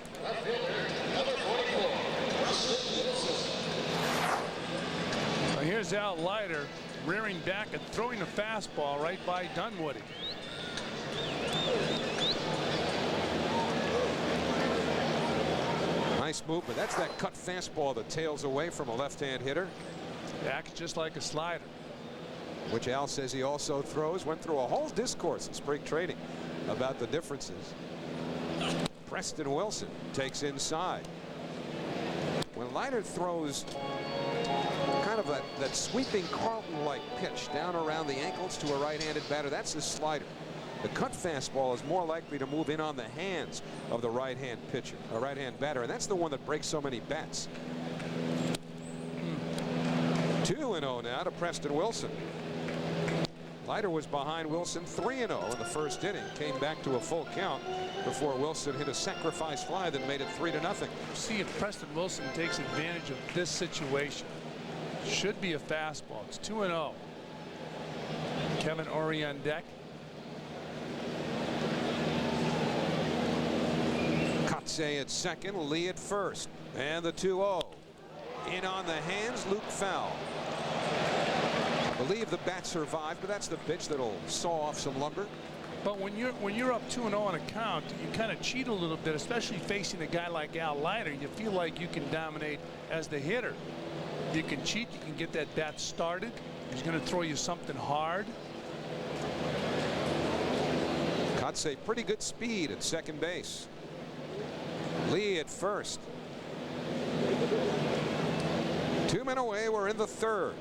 Now here's Al Leiter rearing back and throwing a fastball right by Dunwoody. Nice movement. That's that cut fastball that tails away from a left-hand hitter. Acts just like a slider. Which Al says he also throws. Went through a whole discourse in spring training about the differences. Preston Wilson takes inside. When Leiter throws kind of that sweeping Carlton-like pitch down around the ankles to a right-handed batter, that's his slider. The cut fastball is more likely to move in on the hands of the right-hand pitcher, a right-hand batter, and that's the one that breaks so many bats. 2-0 now to Preston Wilson. Leiter was behind Wilson 3-0 in the first inning. Came back to a full count before Wilson hit a sacrifice fly that made it 3-0. See if Preston Wilson takes advantage of this situation. Should be a fastball. It's 2-0. Kevin Ory on deck. Kotsay at second, Lee at first, and the 2-0. In on the hands, Luke Fowl. I believe the bat survived, but that's the pitch that'll saw off some lumber. But when you're up 2-0 on a count, you kind of cheat a little bit, especially facing a guy like Al Leiter. You feel like you can dominate as the hitter. You can cheat. You can get that bat started. He's going to throw you something hard. Kotsay pretty good speed at second base. Lee at first. 2 men away. We're in the third.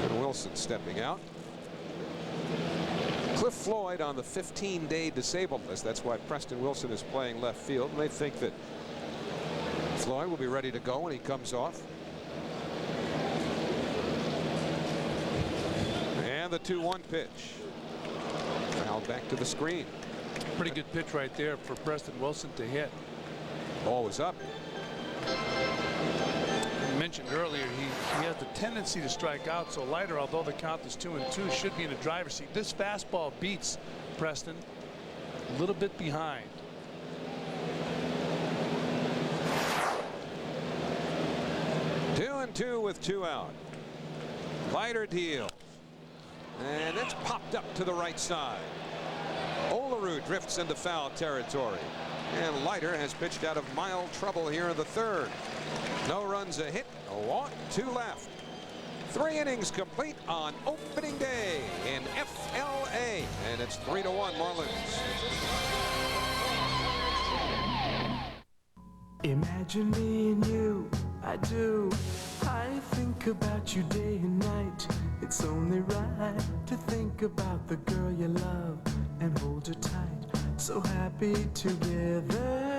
And Wilson stepping out. Cliff Floyd on the 15-day disabled list. That's why Preston Wilson is playing left field. And they think that Floyd will be ready to go when he comes off. And the 2-1 pitch. Foul back to the screen. Pretty good pitch right there for Preston Wilson to hit. Ball was up. I mentioned earlier he has the tendency to strike out, so Leiter, although the count is 2-2, should be in the driver's seat. This fastball beats Preston a little bit behind. Two 2-2 with 2 out. Leiter deal. And It's popped up to the right side. Olerud drifts into foul territory. And Leiter has pitched out of mild trouble here in the third. No runs, a hit, a walk, 2 left. 3 innings complete on opening day in FLA. And it's 3-1 Marlins. Imagine me and you, I do. I think about you day and night. It's only right to think about the girl you love and hold her tight. So happy together.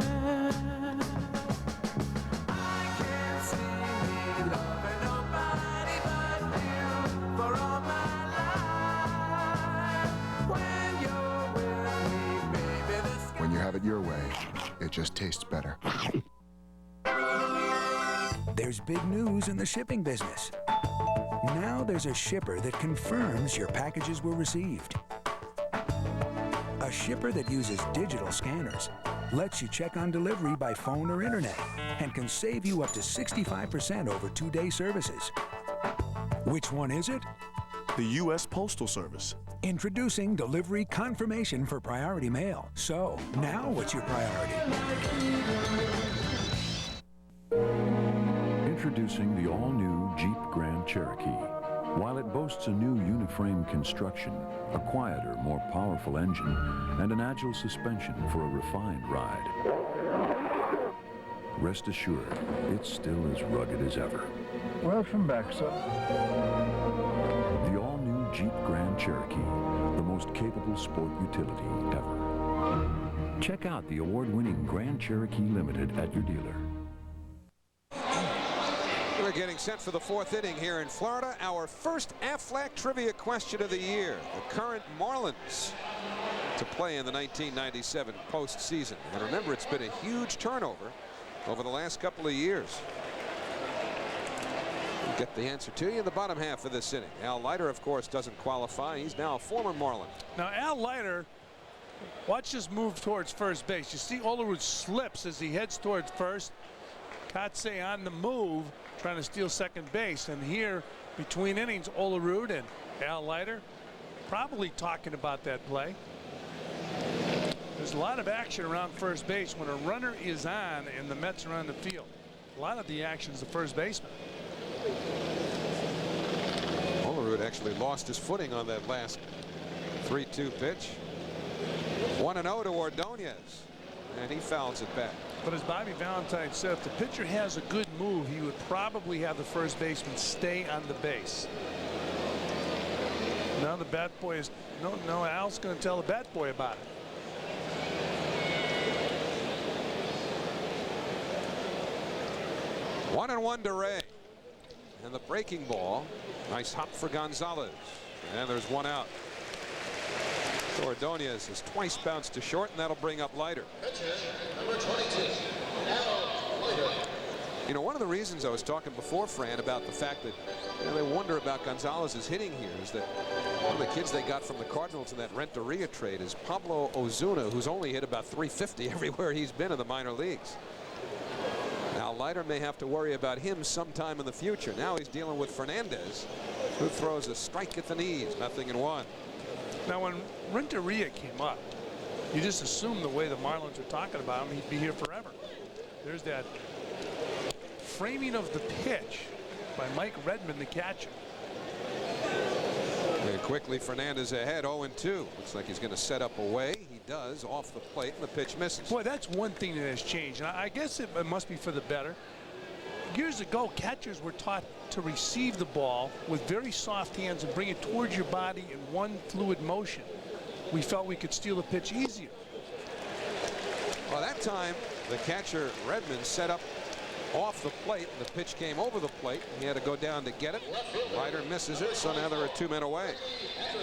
I can't see me loving nobody but you for all my life. When you're with me, baby, the sky. When you have it your way, it just tastes better. There's big news in the shipping business. Now there's a shipper that confirms your packages were received. A shipper that uses digital scanners, lets you check on delivery by phone or internet, and can save you up to 65% over 2-day services. Which one is it? The U.S. Postal Service. Introducing delivery confirmation for priority mail. So, now what's your priority? Introducing the all-new Jeep Grand Cherokee. While it boasts a new uniframe construction, a quieter, more powerful engine, and an agile suspension for a refined ride, rest assured, it's still as rugged as ever. Welcome back, sir. The all-new Jeep Grand Cherokee, the most capable sport utility ever. Check out the award-winning Grand Cherokee Limited at your dealer. We're getting set for the 4th inning here in Florida. Our first Aflac trivia question of the year. The current Marlins to play in the 1997 postseason. And remember, it's been a huge turnover over the last couple of years. We'll get the answer to you in the bottom half of this inning. Al Leiter, of course, doesn't qualify. He's now a former Marlin. Now, Al Leiter, watch this move towards first base. You see Olerud slips as he heads towards first. Kotsay on the move, trying to steal second base. And here, between innings, Olerud and Al Leiter probably talking about that play. There's a lot of action around first base when a runner is on and the Mets are on the field. A lot of the action is the first baseman. Olerud actually lost his footing on that last 3-2 pitch. 1-0 to Ordonez, and he fouls it back. But as Bobby Valentine said, if the pitcher has a good move, he would probably have the first baseman stay on the base. Now the bat boy is no Al's going to tell the bat boy about it. One and one to Ray, and the breaking ball. Nice hop for Gonzalez, and there's one out. Ordonez has twice bounced to short, and that'll bring up Leiter. Number 22, Leiter. You know, one of the reasons I was talking before, Fran, about the fact that they wonder about Gonzalez's hitting here is that one of the kids they got from the Cardinals in that Renteria trade is Pablo Ozuna, who's only hit about .350 everywhere he's been in the minor leagues. Now Leiter may have to worry about him sometime in the future. Now he's dealing with Fernandez, who throws a strike at the knees, 0-1. Now, when Renteria came up, you just assumed the way the Marlins are talking about him, he'd be here forever. There's that framing of the pitch by Mike Redmond, the catcher. And quickly, Fernandez ahead, 0-2. Looks like he's going to set up away. He does, off the plate, and the pitch misses. Boy, that's one thing that has changed, and I guess it must be for the better. Years ago, catchers were taught to receive the ball with very soft hands and bring it towards your body in one fluid motion. We felt we could steal the pitch easier. Well, that time, the catcher, Redmond, set up off the plate. The pitch came over the plate. He had to go down to get it. Leiter misses it, so now there are 2 men away.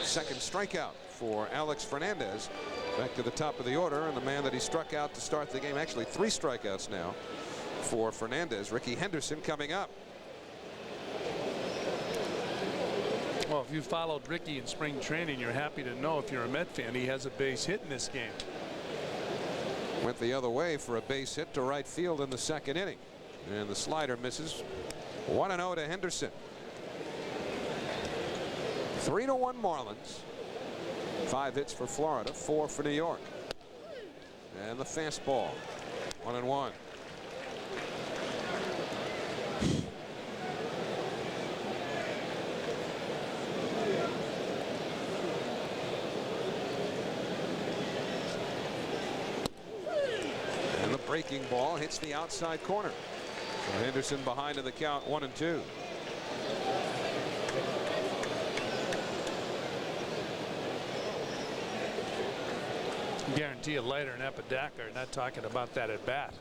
Second strikeout for Alex Fernandez. Back to the top of the order, and the man that he struck out to start the game. Actually, 3 strikeouts now for Fernandez. Ricky Henderson coming up. Well, if you followed Ricky in spring training, you're happy to know, if you're a Met fan, he has a base hit in this game. Went the other way for a base hit to right field in the second inning. And the slider misses. 1-0 to Henderson. 3-1 Marlins. 5 hits for Florida, 4 for New York. And the fastball, 1-1. And the breaking ball hits the outside corner. So Henderson behind in the count, 1-2. Guarantee a Leiter and Apodaca are not talking about that at bat.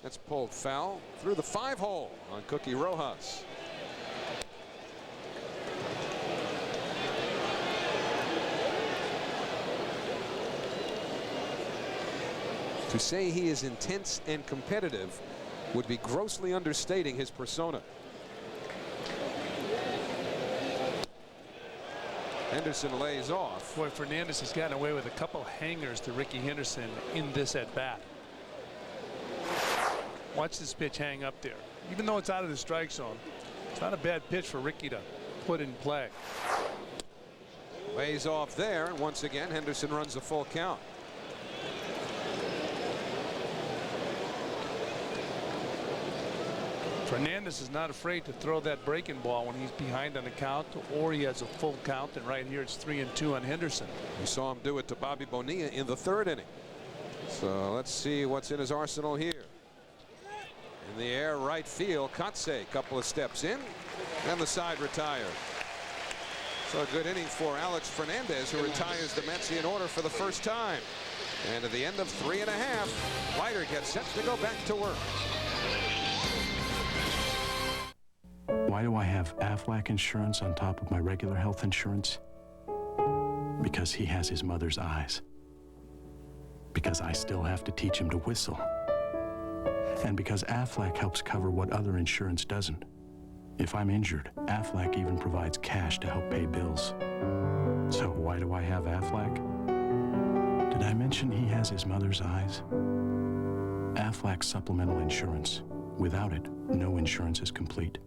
That's pulled foul through the 5-hole on Cookie Rojas. To say he is intense and competitive would be grossly understating his persona. Henderson lays off. Boy, Fernandez has gotten away with a couple hangers to Ricky Henderson in this at bat. Watch this pitch hang up there. Even though it's out of the strike zone, it's not a bad pitch for Ricky to put in play. Lays off there, and once again Henderson runs the full count. Fernandez is not afraid to throw that breaking ball when he's behind on the count, or he has a full count, and right here it's 3-2 on Henderson. We saw him do it to Bobby Bonilla in the 3rd inning. So let's see what's in his arsenal here. In the air, right field, Kotze, couple of steps in, and the side retired. So a good inning for Alex Fernandez, who retires the Metsian order for the first time. And at the end of 3 1/2, Leiter gets set to go back to work. Why do I have Aflac insurance on top of my regular health insurance? Because he has his mother's eyes. Because I still have to teach him to whistle. And because Aflac helps cover what other insurance doesn't. If I'm injured, Aflac even provides cash to help pay bills. So why do I have Aflac? Did I mention he has his mother's eyes? Aflac supplemental insurance. Without it, no insurance is complete.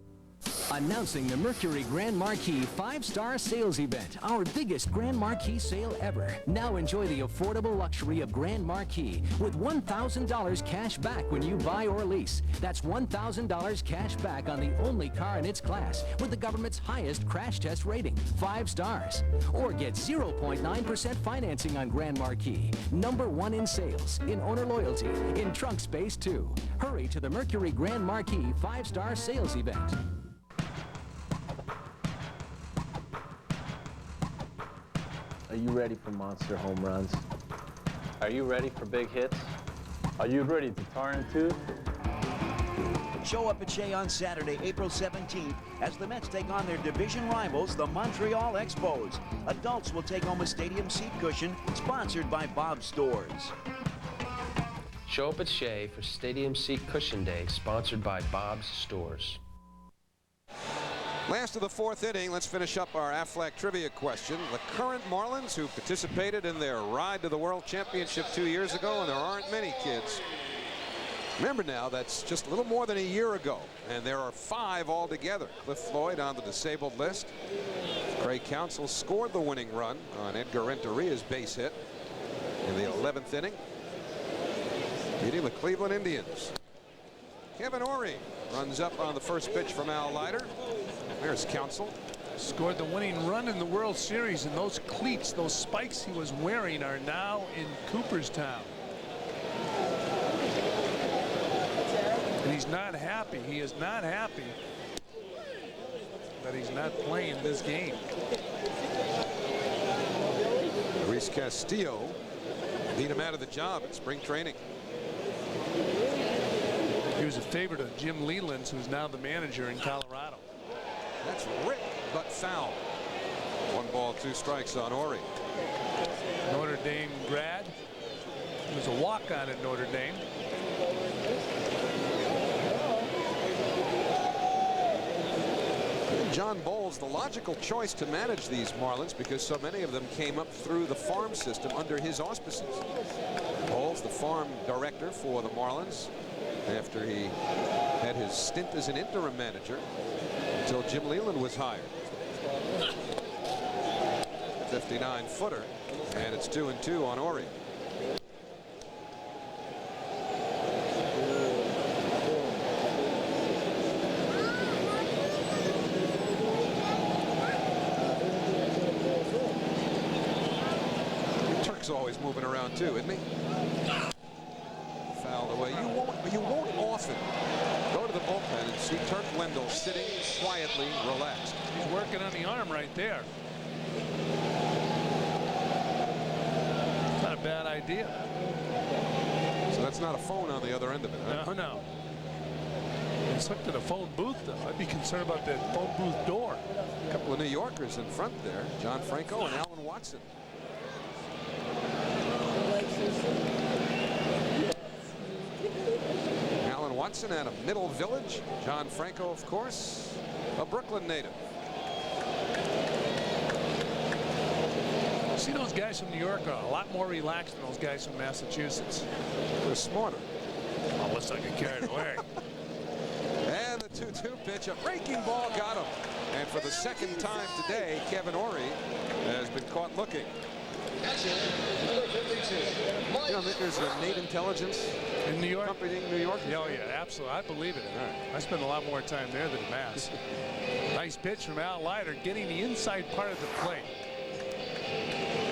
Announcing the Mercury Grand Marquis 5-star sales event, our biggest Grand Marquis sale ever. Now enjoy the affordable luxury of Grand Marquis with $1,000 cash back when you buy or lease. That's $1,000 cash back on the only car in its class with the government's highest crash test rating, 5 stars. Or get 0.9% financing on Grand Marquis. #1 in sales, in owner loyalty, in trunk space too. Hurry to the Mercury Grand Marquis 5-star sales event. Are you ready for monster home runs? Are you ready for big hits? Are you ready to turn two? Show up at Shea on Saturday, April 17th, as the Mets take on their division rivals, the Montreal Expos. Adults will take home a stadium seat cushion, sponsored by Bob's Stores. Show up at Shea for Stadium Seat Cushion Day, sponsored by Bob's Stores. Last of the 4th inning, let's finish up our Aflac trivia question. The current Marlins who participated in their ride to the World Championship 2 years ago, and there aren't many kids. Remember now, that's just a little more than a year ago, and there are 5 altogether. Cliff Floyd on the disabled list. Craig Counsell scored the winning run on Edgar Renteria's base hit in the 11th inning, beating the Cleveland Indians. Kevin Orie runs up on the first pitch from Al Leiter. There's Counsell. Scored the winning run in the World Series, and those cleats, those spikes he was wearing, are now in Cooperstown. And he's not happy. He is not happy that he's not playing this game. Luis Castillo beat him out of the job at spring training. He was a favorite of Jim Leland's, who's now the manager in Colorado. That's ripped but foul. 1 ball, 2 strikes on Orie. Notre Dame grad. He was a walk-on at Notre Dame. John Bowles, the logical choice to manage these Marlins, because so many of them came up through the farm system under his auspices. Bowles, the farm director for the Marlins, after he had his stint as an interim manager until Jim Leland was hired. 59-footer, and it's 2-2 on Ori. Turk's always moving around too, isn't he? Fouled away. You won't often go to the bullpen and see Turk Wendell sitting quietly, relaxed. He's working on the arm right there. Not a bad idea. So that's not a phone on the other end of it, huh? No. Let's look to the phone booth, though. I'd be concerned about that phone booth door. A couple of New Yorkers in front there. John Franco and Alan Watson. Alan Watson out of Middle Village. John Franco, of course, a Brooklyn native. See, those guys from New York are a lot more relaxed than those guys from Massachusetts. They're smarter. Unless I get carried away. And the 2-2 pitch, a breaking ball got him. And for the second time today, Kevin Ori has been caught looking. You don't think there's innate intelligence in New York? Accompanying New York? Oh, yeah, absolutely. I believe it. Right. I spend a lot more time there than Mass. Nice pitch from Al Leiter, getting the inside part of the plate.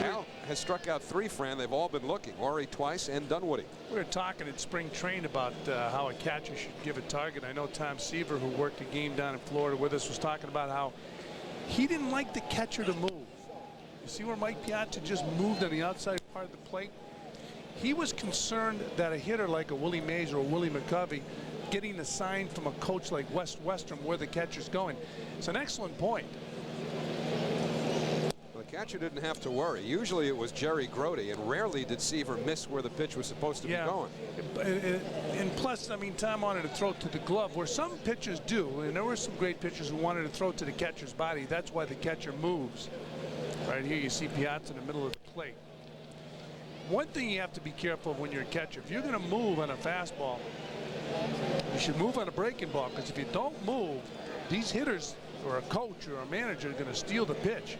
Al has struck out 3, Fran. They've all been looking. Ori twice and Dunwoody. We were talking in spring training about how a catcher should give a target. I know Tom Seaver, who worked a game down in Florida with us, was talking about how he didn't like the catcher to move. You see where Mike Piazza just moved on the outside part of the plate? He was concerned that a hitter like a Willie Mays or a Willie McCovey getting a sign from a coach like West Western where the catcher's going. It's an excellent point. The catcher didn't have to worry. Usually it was Jerry Grody, and rarely did Seaver miss where the pitch was supposed to be going. And plus, I mean, Tom wanted to throw it to the glove, where some pitchers do, and there were some great pitchers who wanted to throw it to the catcher's body. That's why the catcher moves. Right here you see Piazza in the middle of the plate. One thing you have to be careful of when you're a catcher, if you're going to move on a fastball, you should move on a breaking ball, because if you don't move, these hitters or a coach or a manager are going to steal the pitch.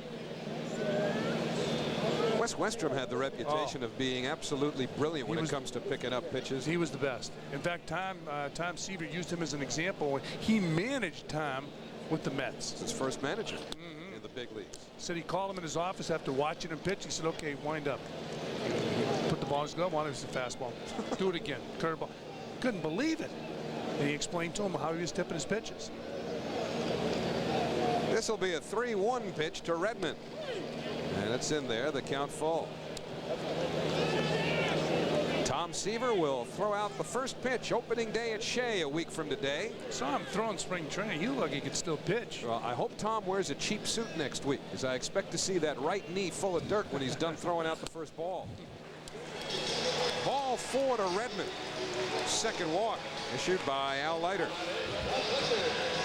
Wes Westrom had the reputation of being absolutely brilliant when it comes to picking up pitches. He was the best. In fact, Tom Seaver used him as an example. He managed Tom with the Mets. It's his first manager in the big leagues. Said he called him in his office after watching him pitch. He said, okay, wind up. Put the ball in his glove. Wanted it was a fastball. Do it again. Curveball. Couldn't believe it. And he explained to him how he was tipping his pitches. This will be a 3-1 pitch to Redmond. And it's in there, the count full. Tom Seaver will throw out the first pitch opening day at Shea a week from today. Saw him throwing spring training. He looked like he could still pitch. Well, I hope Tom wears a cheap suit next week, because I expect to see that right knee full of dirt when he's done throwing out the first ball. Ball 4 to Redmond. Second walk issued by Al Leiter.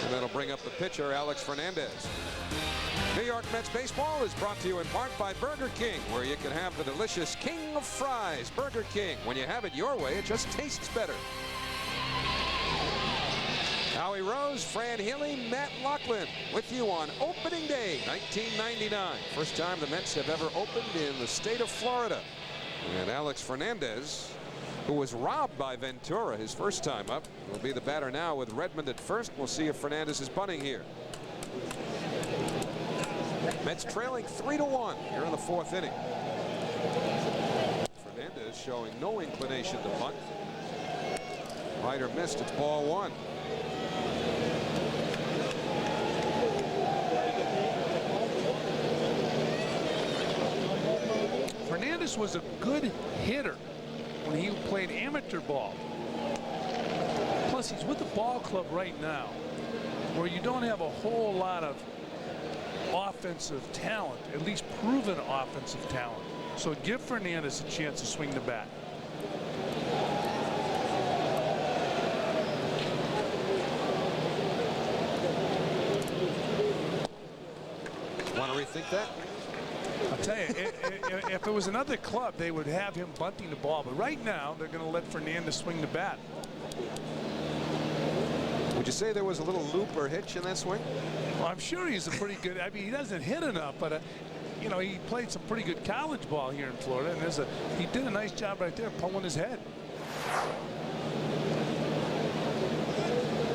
And that'll bring up the pitcher, Alex Fernandez. New York Mets baseball is brought to you in part by Burger King, where you can have the delicious King of Fries. Burger King. When you have it your way, it just tastes better. Howie Rose, Fran Healy, Matt Loughlin with you on opening day 1999. First time the Mets have ever opened in the state of Florida. And Alex Fernandez, who was robbed by Ventura his first time up, will be the batter now with Redmond at first. We'll see if Fernandez is bunting here. Mets trailing 3-1 here in the 4th inning. Fernandez showing no inclination to bunt. Leiter missed. It's ball 1. Fernandez was a good hitter when he played amateur ball. Plus, he's with the ball club right now, where you don't have a whole lot of offensive talent, at least proven offensive talent. So give Fernandez a chance to swing the bat. Want to rethink that? I'll tell you, if it was another club, they would have him bunting the ball. But right now, they're going to let Fernandez swing the bat. Would you say there was a little loop or hitch in that swing? Well, I'm sure he's a pretty good. I mean, he doesn't hit enough, but you know, he played some pretty good college ball here in Florida, and he did a nice job right there pulling his head.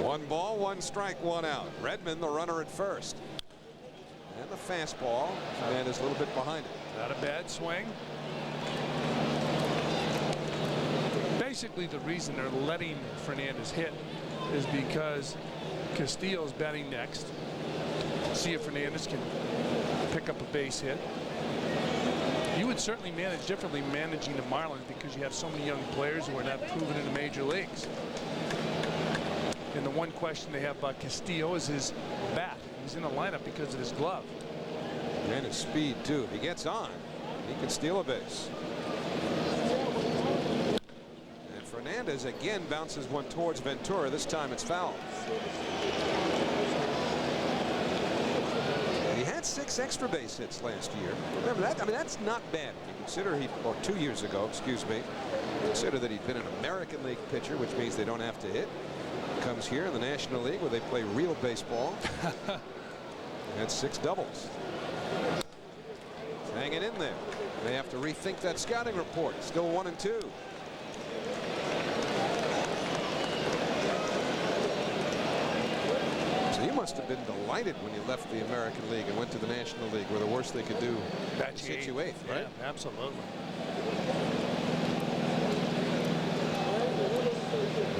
1 ball, 1 strike, 1 out. Redmond, the runner at first. And the fastball, and is a little bit behind it. Not a bad swing. Basically, the reason they're letting Fernandez hit is because Castillo's batting next. See if Fernandez can pick up a base hit. You would certainly manage differently managing the Marlins because you have so many young players who are not proven in the major leagues. And the one question they have about Castillo is his bat. He's in the lineup because of his glove. And his speed, too. If he gets on, he can steal a base. And Fernandez again bounces one towards Ventura. This time it's foul. He had 6 extra base hits last year. Remember that? I mean, that's not bad. You consider or 2 years ago, excuse me. Consider that he'd been an American League pitcher, which means they don't have to hit. Comes here in the National League where they play real baseball. Had 6 doubles. Hanging in there. They have to rethink that scouting report. Still 1 and 2. So you must have been delighted when you left the American League and went to the National League, where the worst they could do is hit you 8th, right? Yeah, absolutely.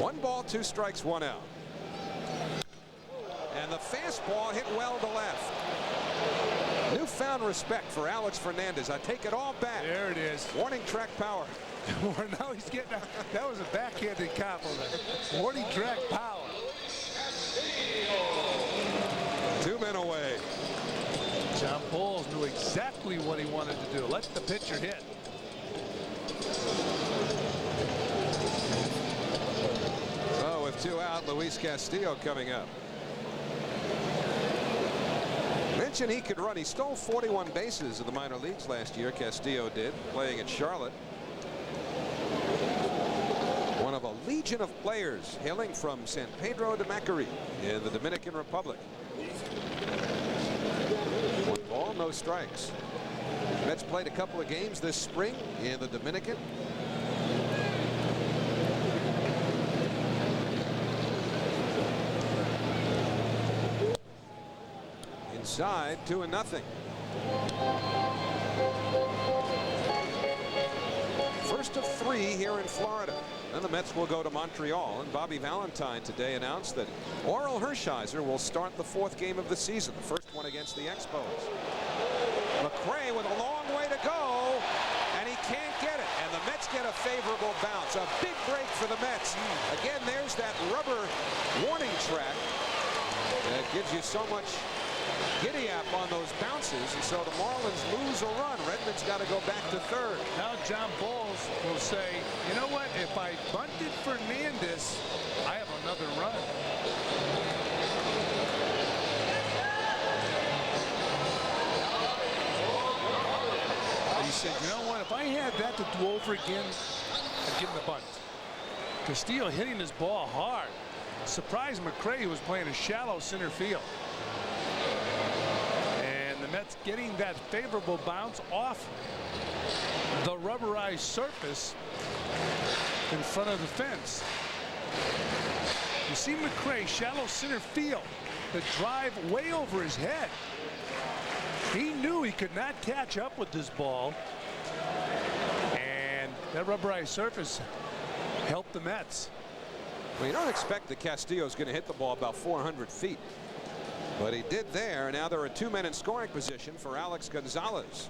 1 ball, 2 strikes, 1 out. And the fastball hit well to left. Newfound respect for Alex Fernandez. I take it all back. There it is. Warning track power. Now he's getting that was a backhanded compliment. Warning track power. 2 men away. John Bowles knew exactly what he wanted to do. Let the pitcher hit. So with 2 out, Luis Castillo coming up. Mentioned he could run. He stole 41 bases in the minor leagues last year. Castillo did, playing at Charlotte. One of a legion of players hailing from San Pedro de Macorís in the Dominican Republic. 1 ball, no strikes. Mets played a couple of games this spring in the Dominican. Inside, 2-0. First of 3 here in Florida. Then the Mets will go to Montreal, and Bobby Valentine today announced that Oral Hershiser will start the 4th game of the season, the first one against the Expos. McRae with a long way to go, and he can't get it. And the Mets get a favorable bounce. A big break for the Mets. Again, there's that rubber warning track that gives you so much giddy-up on those bounces, and so the Marlins lose a run. Redmond's got to go back to 3rd. Now John Bowles will say, you know what, if I bunted Fernandez, I have another run. He said, you know what, if I had that to do over again, I'd give him the bunt. Castillo hitting his ball hard. Surprised McRae was playing a shallow center field. The Mets getting that favorable bounce off the rubberized surface in front of the fence. You see McRae, shallow center field, the drive way over his head. He knew he could not catch up with this ball, and that rubberized surface helped the Mets. Well, you don't expect that Castillo's going to hit the ball about 400 feet. But he did there. Now there are 2 men in scoring position for Alex Gonzalez.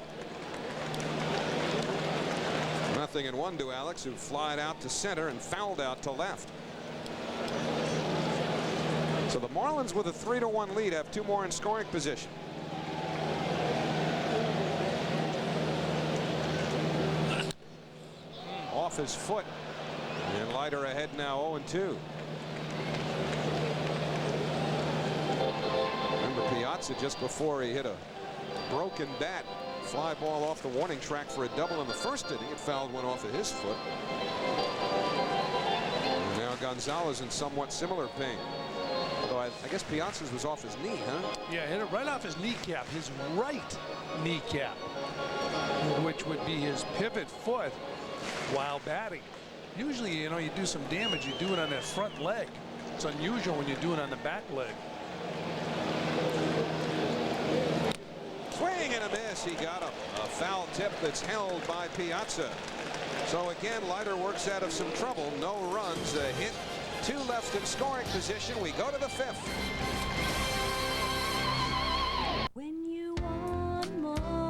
0-1 to Alex, who flied out to center and fouled out to left. So the Marlins, with a 3-1 lead, have 2 more in scoring position. Off his foot. And Leiter ahead now 0-2. Piazza, just before he hit a broken bat, fly ball off the warning track for a double in the first inning. It fouled one off of his foot. And now Gonzalez in somewhat similar pain. The So I guess Piazza's was off his knee, huh? Yeah, hit it right off his kneecap, his right kneecap, which would be his pivot foot while batting. Usually, you know, you do some damage, you do it on that front leg. It's unusual when you do it on the back leg. Swing and a miss. He got him. A foul tip that's held by Piazza. So again, Leiter works out of some trouble. No runs. A hit. 2 left in scoring position. We go to the 5th.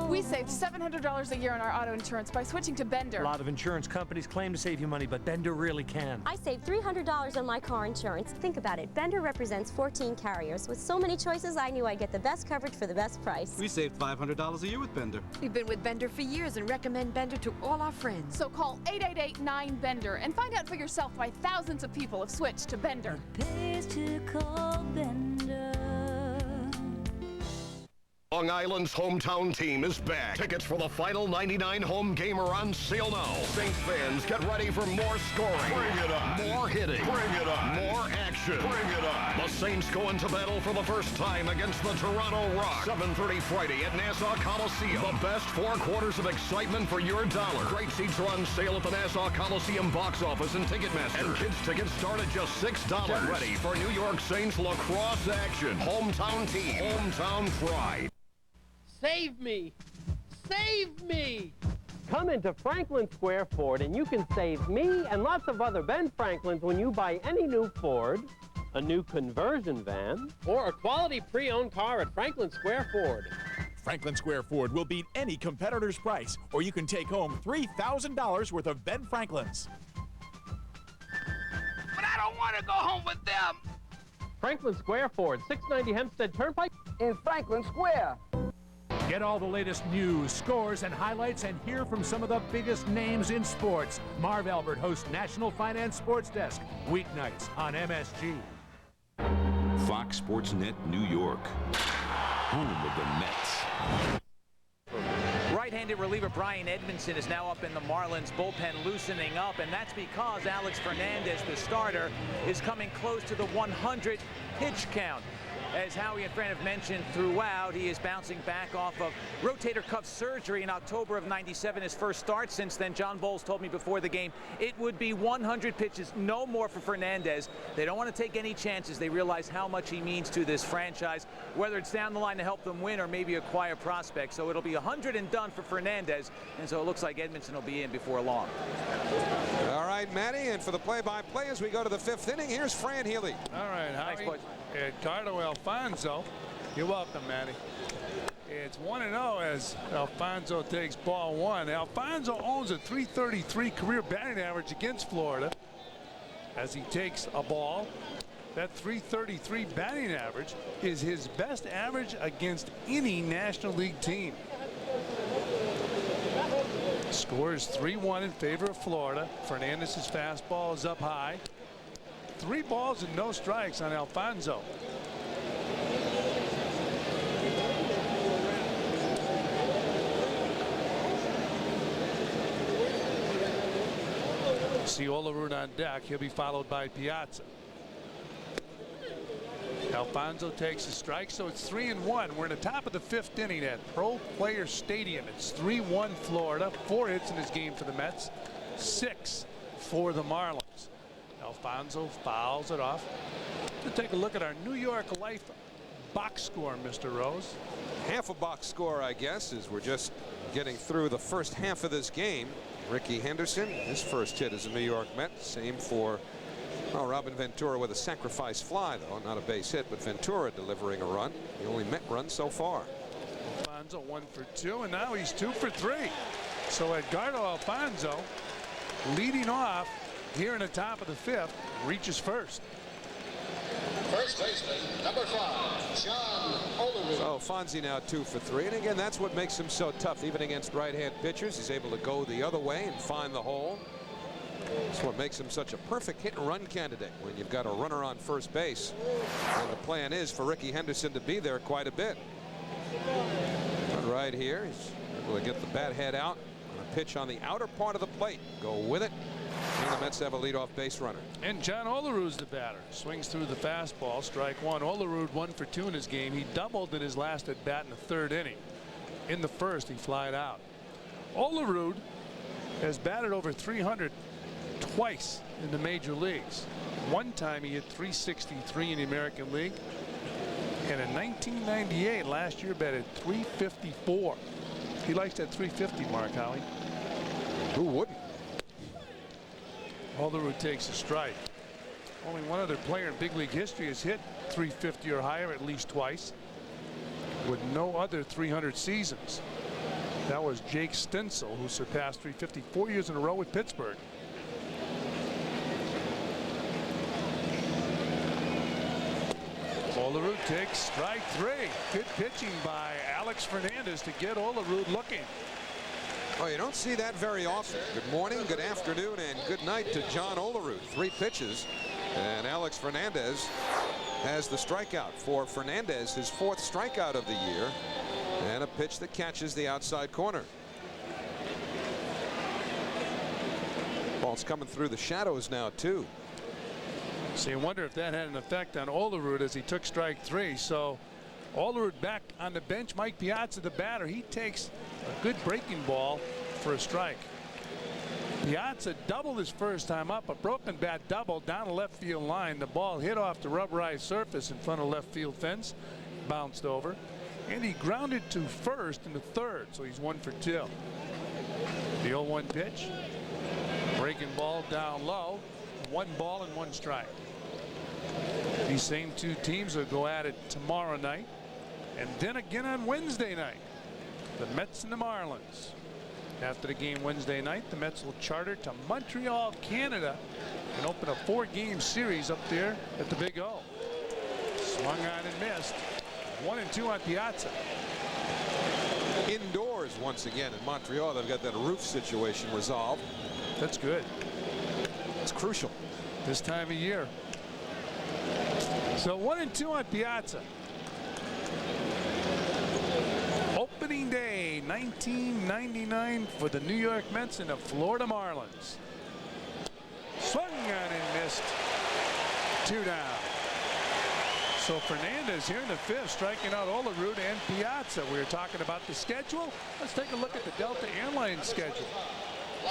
We saved $700 a year on our auto insurance by switching to Bender. A lot of insurance companies claim to save you money, but Bender really can. I saved $300 on my car insurance. Think about it. Bender represents 14 carriers. With so many choices, I knew I'd get the best coverage for the best price. We saved $500 a year with Bender. We've been with Bender for years and recommend Bender to all our friends. So call 888-9-BENDER and find out for yourself why thousands of people have switched to Bender. Pays to call Bender. Long Island's hometown team is back. Tickets for the final 99 home game are on sale now. Saints fans, get ready for more scoring. Bring it on. More hitting. Bring it on. More action. Bring it on. The Saints go into battle for the first time against the Toronto Rock. 7:30 Friday at Nassau Coliseum. The best 4 quarters of excitement for your dollar. Great seats are on sale at the Nassau Coliseum box office and Ticketmaster. And kids tickets start at just $6. Get ready for New York Saints lacrosse action. Hometown team. Hometown pride. Save me! Save me! Come into Franklin Square Ford and you can save me and lots of other Ben Franklins when you buy any new Ford, a new conversion van, or a quality pre-owned car at Franklin Square Ford. Franklin Square Ford will beat any competitor's price, or you can take home $3,000 worth of Ben Franklins. But I don't want to go home with them! Franklin Square Ford, 690 Hempstead Turnpike in Franklin Square. Get all the latest news, scores, and highlights and hear from some of the biggest names in sports. Marv Albert hosts National Finance Sports Desk, weeknights on MSG. Fox Sports Net New York, home of the Mets. Right-handed reliever Brian Edmondson is now up in the Marlins bullpen, loosening up, and that's because Alex Fernandez, the starter, is coming close to the 100 pitch count. As Howie and Fran have mentioned throughout, he is bouncing back off of rotator cuff surgery in October of '97, his first start. Since then, John Bowles told me before the game it would be 100 pitches, no more for Fernandez. They don't want to take any chances. They realize how much he means to this franchise, whether it's down the line to help them win or maybe acquire prospects. So it'll be 100 and done for Fernandez, and so it looks like Edmondson will be in before long. All right, Matty, and for the play-by-play as we go to the 5th inning, here's Fran Healy. All right, Howie. Thanks, boys. Edgardo Alfonzo. You're welcome, Matty. It's 1-0 as Alfonzo takes ball 1. Alfonzo owns a .333 career batting average against Florida as he takes a ball. That .333 batting average is his best average against any National League team. Score is 3-1 in favor of Florida. Fernandez's fastball is up high. 3 balls and no strikes on Alfonzo. Ciola on deck. He'll be followed by Piazza. Alfonso takes a strike, so it's 3-1. We're in the top of the 5th inning at Pro Player Stadium. It's 3-1 Florida. 4 hits in this game for the Mets, 6 for the Marlins. Alfonso fouls it off. To take a look at our New York Life box score, Mr. Rose. Half a box score, I guess, as we're just getting through the first half of this game. Ricky Henderson, his first hit as a New York Met. Same for Robin Ventura with a sacrifice fly, though. Not a base hit, but Ventura delivering a run. The only Met run so far. Alfonso 1 for 2, and now he's 2 for 3. So Edgardo Alfonso leading off here in the top of the 5th, reaches first. First baseman, number 5, John Olerud. So Fonzie now 2 for 3, and again, that's what makes him so tough. Even against right-hand pitchers, he's able to go the other way and find the hole. That's what makes him such a perfect hit-and-run candidate when you've got a runner on first base. And the plan is for Ricky Henderson to be there quite a bit. But right here, he's able to get the bat head out on a pitch on the outer part of the plate. Go with it. And the Mets have a leadoff base runner. And John Olerud's the batter. Swings through the fastball, strike one. Olerud 1 for 2 in his game. He doubled in his last at bat in the 3rd inning. In the 1st, he flied out. Olerud has batted over 300 twice in the major leagues. One time he hit 363 in the American League. And in 1998, last year, batted 354. He likes that 350 mark, Howie. Who wouldn't? Olerud takes a strike. Only one other player in big league history has hit 350 or higher at least twice, with no other 300 seasons. That was Jake Stensel, who surpassed 350 4 years in a row with Pittsburgh. Olerud takes strike 3. Good pitching by Alex Fernandez to get Olerud looking. Oh, you don't see that very often. Good morning, good afternoon, and good night to John Olerud. 3 pitches, and Alex Fernandez has the strikeout. For Fernandez, his 4th strikeout of the year, and a pitch that catches the outside corner. Ball's coming through the shadows now, too. So you wonder if that had an effect on Olerud as he took strike 3. So Olerud back on the bench. Mike Piazza, the batter, he takes a good breaking ball for a strike. Piazza doubled his first time up, a broken bat double down the left field line. The ball hit off the rubberized surface in front of left field fence, bounced over, and he grounded to first in the 3rd. So he's 1 for 2. The 0-1 pitch, breaking ball down low. 1 ball and 1 strike. These same 2 teams will go at it tomorrow night, and then again on Wednesday night. The Mets and the Marlins. After the game Wednesday night, the Mets will charter to Montreal, Canada, and open a 4-game series up there at the Big O. Swung on and missed. 1-2 on Piazza. Indoors once again in Montreal. They've got that roof situation resolved. That's good. It's crucial this time of year. So 1-2 on Piazza. Opening day 1999 for the New York Mets and the Florida Marlins. Swung on and missed. 2 down. So Fernandez here in the 5th, striking out Olerud and Piazza. We were talking about the schedule. Let's take a look at the Delta Airlines schedule.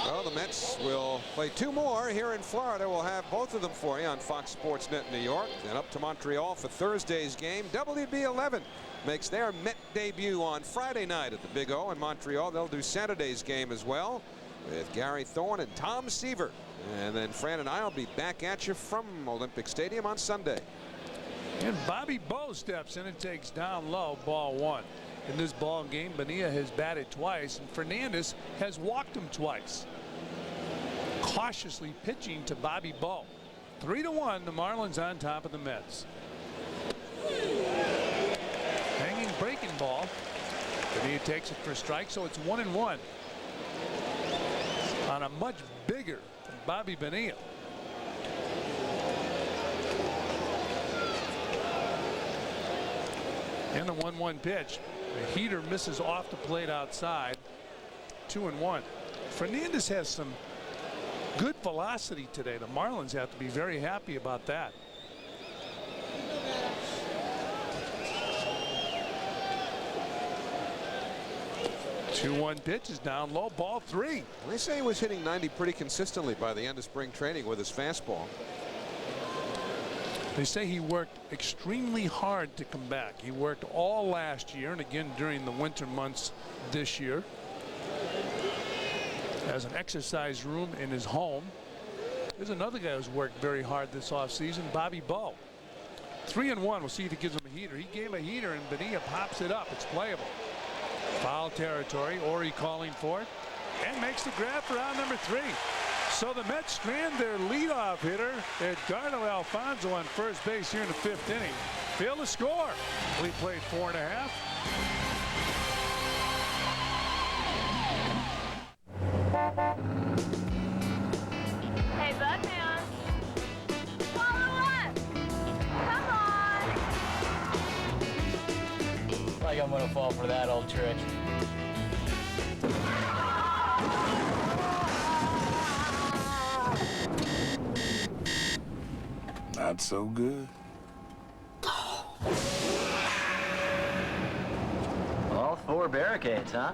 Well, the Mets will play 2 more here in Florida. We'll have both of them for you on Fox Sports Net New York. Then up to Montreal for Thursday's game. WB11 makes their Met debut on Friday night at the Big O in Montreal. They'll do Saturday's game as well with Gary Thorne and Tom Seaver. And then Fran and I will be back at you from Olympic Stadium on Sunday. And Bobby Bowe steps in and takes down low, ball 1. In this ball game, Bonilla has batted twice, and Fernandez has walked him twice. Cautiously pitching to Bobby Bowe. 3-1, the Marlins on top of the Mets. Hanging breaking ball. Bonilla takes it for a strike, so it's 1-1 on a much bigger Bobby Bonilla. And the 1-1 pitch. The heater misses off the plate outside. 2-1. Fernandez has some good velocity today. The Marlins have to be very happy about that. The 2-1 pitch is down low, ball 3. They say he was hitting 90 pretty consistently by the end of spring training with his fastball. They say he worked extremely hard to come back. He worked all last year and again during the winter months this year. Has an exercise room in his home. There's another guy who's worked very hard this offseason, Bobby Bowe. 3-1. We'll see if he gives him a heater. He gave him a heater and Bonilla pops it up. It's playable. Foul territory. Ori calling for it and makes the grab for out number 3. So the Mets strand their leadoff hitter, Edgardo Alfonso, on first base here in the 5th inning. Failed to score. We played 4.5. Hey, Budman. Follow us. Come on. Like I'm gonna fall for that old trick. Not so good. All 4 barricades, huh?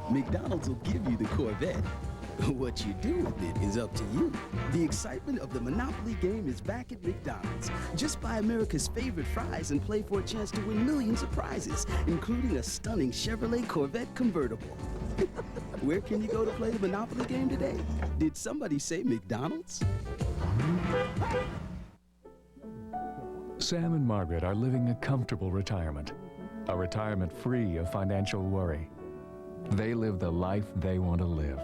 McDonald's will give you the Corvette. What you do with it is up to you. The excitement of the Monopoly game is back at McDonald's. Just buy America's favorite fries and play for a chance to win millions of prizes, including a stunning Chevrolet Corvette convertible. Where can you go to play the Monopoly game today? Did somebody say McDonald's? Sam and Margaret are living a comfortable retirement. A retirement free of financial worry. They live the life they want to live.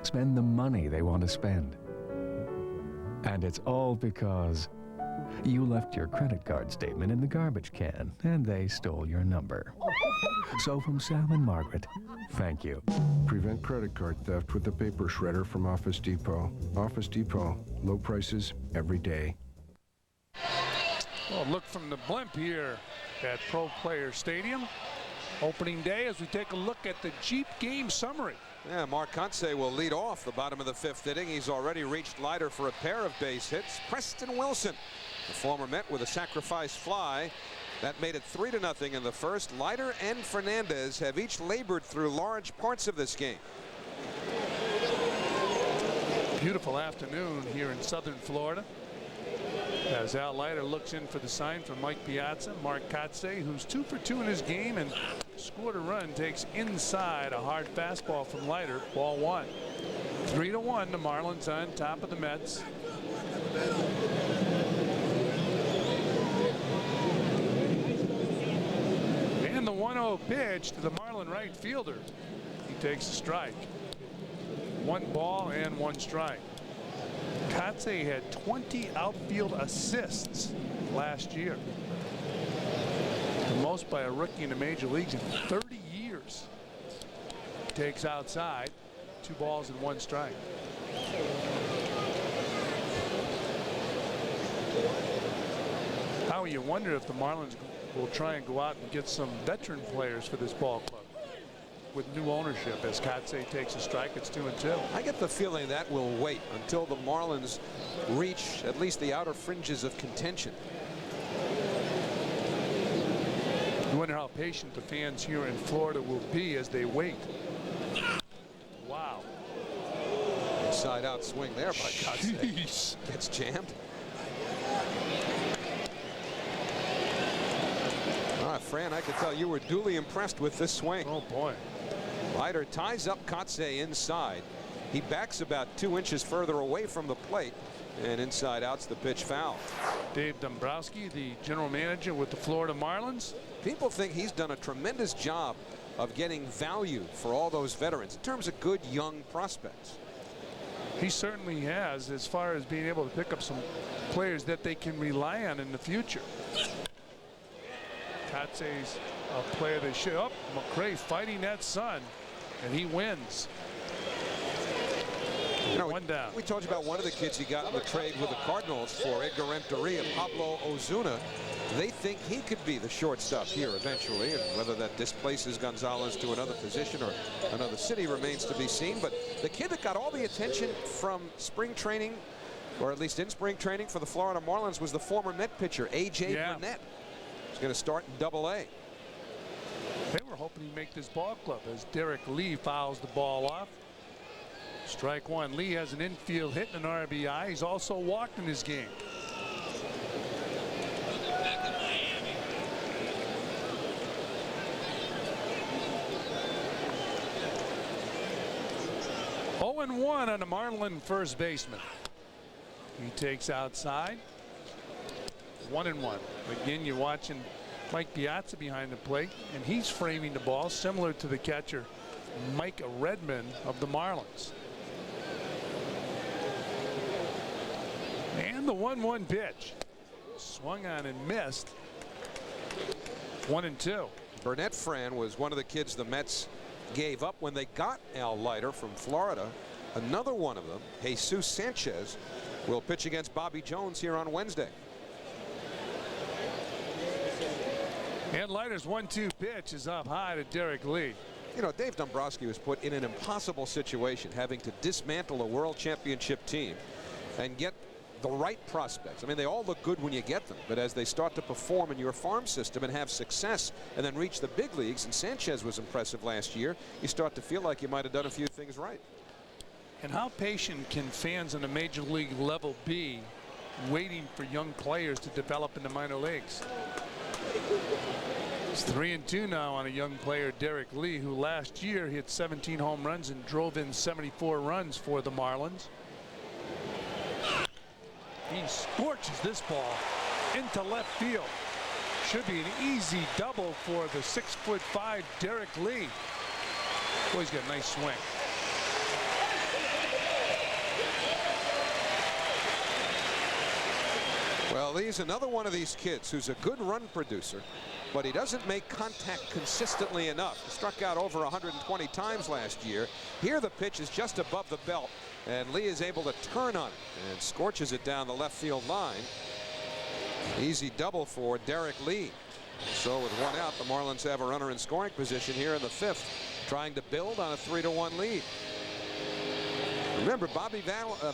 Spend the money they want to spend. And it's all because you left your credit card statement in the garbage can and they stole your number. So from Sam and Margaret, thank you. Prevent credit card theft with the paper shredder from Office Depot. Office Depot, low prices every day. Well, look from the blimp here at Pro Player Stadium. Opening day as we take a look at the Jeep game summary. Yeah, Mark Kontze will lead off the bottom of the 5th inning. He's already reached Leiter for a pair of base hits. Preston Wilson, the former Met, with a sacrifice fly. That made it 3-0 in the first. Leiter and Fernandez have each labored through large parts of this game. Beautiful afternoon here in southern Florida. As Al Leiter looks in for the sign from Mike Piazza. Mark Kotsay, who's 2 for 2 in his game and scored a run, takes inside a hard fastball from Leiter. Ball 1. 3-1. The Marlins on top of the Mets. And the 1-0 pitch to the Marlin right fielder. He takes a strike. 1 ball and 1 strike. Kotsay had 20 outfield assists last year. The most by a rookie in the major leagues in 30 years. Takes outside. 2 balls and 1 strike. How you wonder if the Marlins will try and go out and get some veteran players for this ball club with new ownership. As Kotsay takes a strike, it's 2-2. I get the feeling that will wait until the Marlins reach at least the outer fringes of contention. You wonder how patient the fans here in Florida will be as they wait. Wow. Inside out swing there by Kotsay. Gets jammed. Fran, I could tell you were duly impressed with this swing. Oh boy. Leiter ties up Kotsay inside. He backs about 2 inches further away from the plate, and inside out's the pitch foul. Dave Dombrowski, the general manager with the Florida Marlins. People think he's done a tremendous job of getting value for all those veterans in terms of good young prospects. He certainly has, as far as being able to pick up some players that they can rely on in the future. Kotsay's a player they should. Oh, McRae fighting that sun, and he wins. You know, 1 down. We told you about one of the kids he got in the trade with the Cardinals for Edgar Renteria, Pablo Ozuna. They think he could be the shortstop here eventually, and whether that displaces Gonzalez to another position or another city remains to be seen. But the kid that got all the attention from spring training, or at least in spring training for the Florida Marlins, was the former Met pitcher A.J. Burnett. He's going to start in Double-A. They were hoping he'd make this ball club as Derek Lee fouls the ball off. Strike 1. Lee has an infield hit and an RBI. He's also walked in his game. And 1 on the Marlin first baseman. He takes outside. 1-1. Again, you're watching Mike Piazza behind the plate, and he's framing the ball similar to the catcher Mike Redmond of the Marlins. And the 1-1 pitch. Swung on and missed. 1-2. Burnett, Fran, was one of the kids the Mets gave up when they got Al Leiter from Florida. Another one of them, Jesus Sanchez, will pitch against Bobby Jones here on Wednesday. And Leiter's 1-2 pitch is up high to Derek Lee. You know, Dave Dombrowski was put in an impossible situation, having to dismantle a world championship team and get the right prospects. I mean, they all look good when you get them, but as they start to perform in your farm system and have success and then reach the big leagues, and Sanchez was impressive last year, you start to feel like you might have done a few things right. And how patient can fans on the major league level be, waiting for young players to develop in the minor leagues? It's 3-2 now on a young player, Derek Lee, who last year hit 17 home runs and drove in 74 runs for the Marlins. He scorches this ball into left field. Should be an easy double for the 6'5" Derek Lee. Boy, he's got a nice swing. Well, Lee's another one of these kids who's a good run producer, but he doesn't make contact consistently enough. He struck out over 120 times last year. Here the pitch is just above the belt, and Lee is able to turn on it and scorches it down the left field line. Easy double for Derek Lee. So with one out, the Marlins have a runner in scoring position here in the 5th, trying to build on a 3-1 lead. Remember, Bobby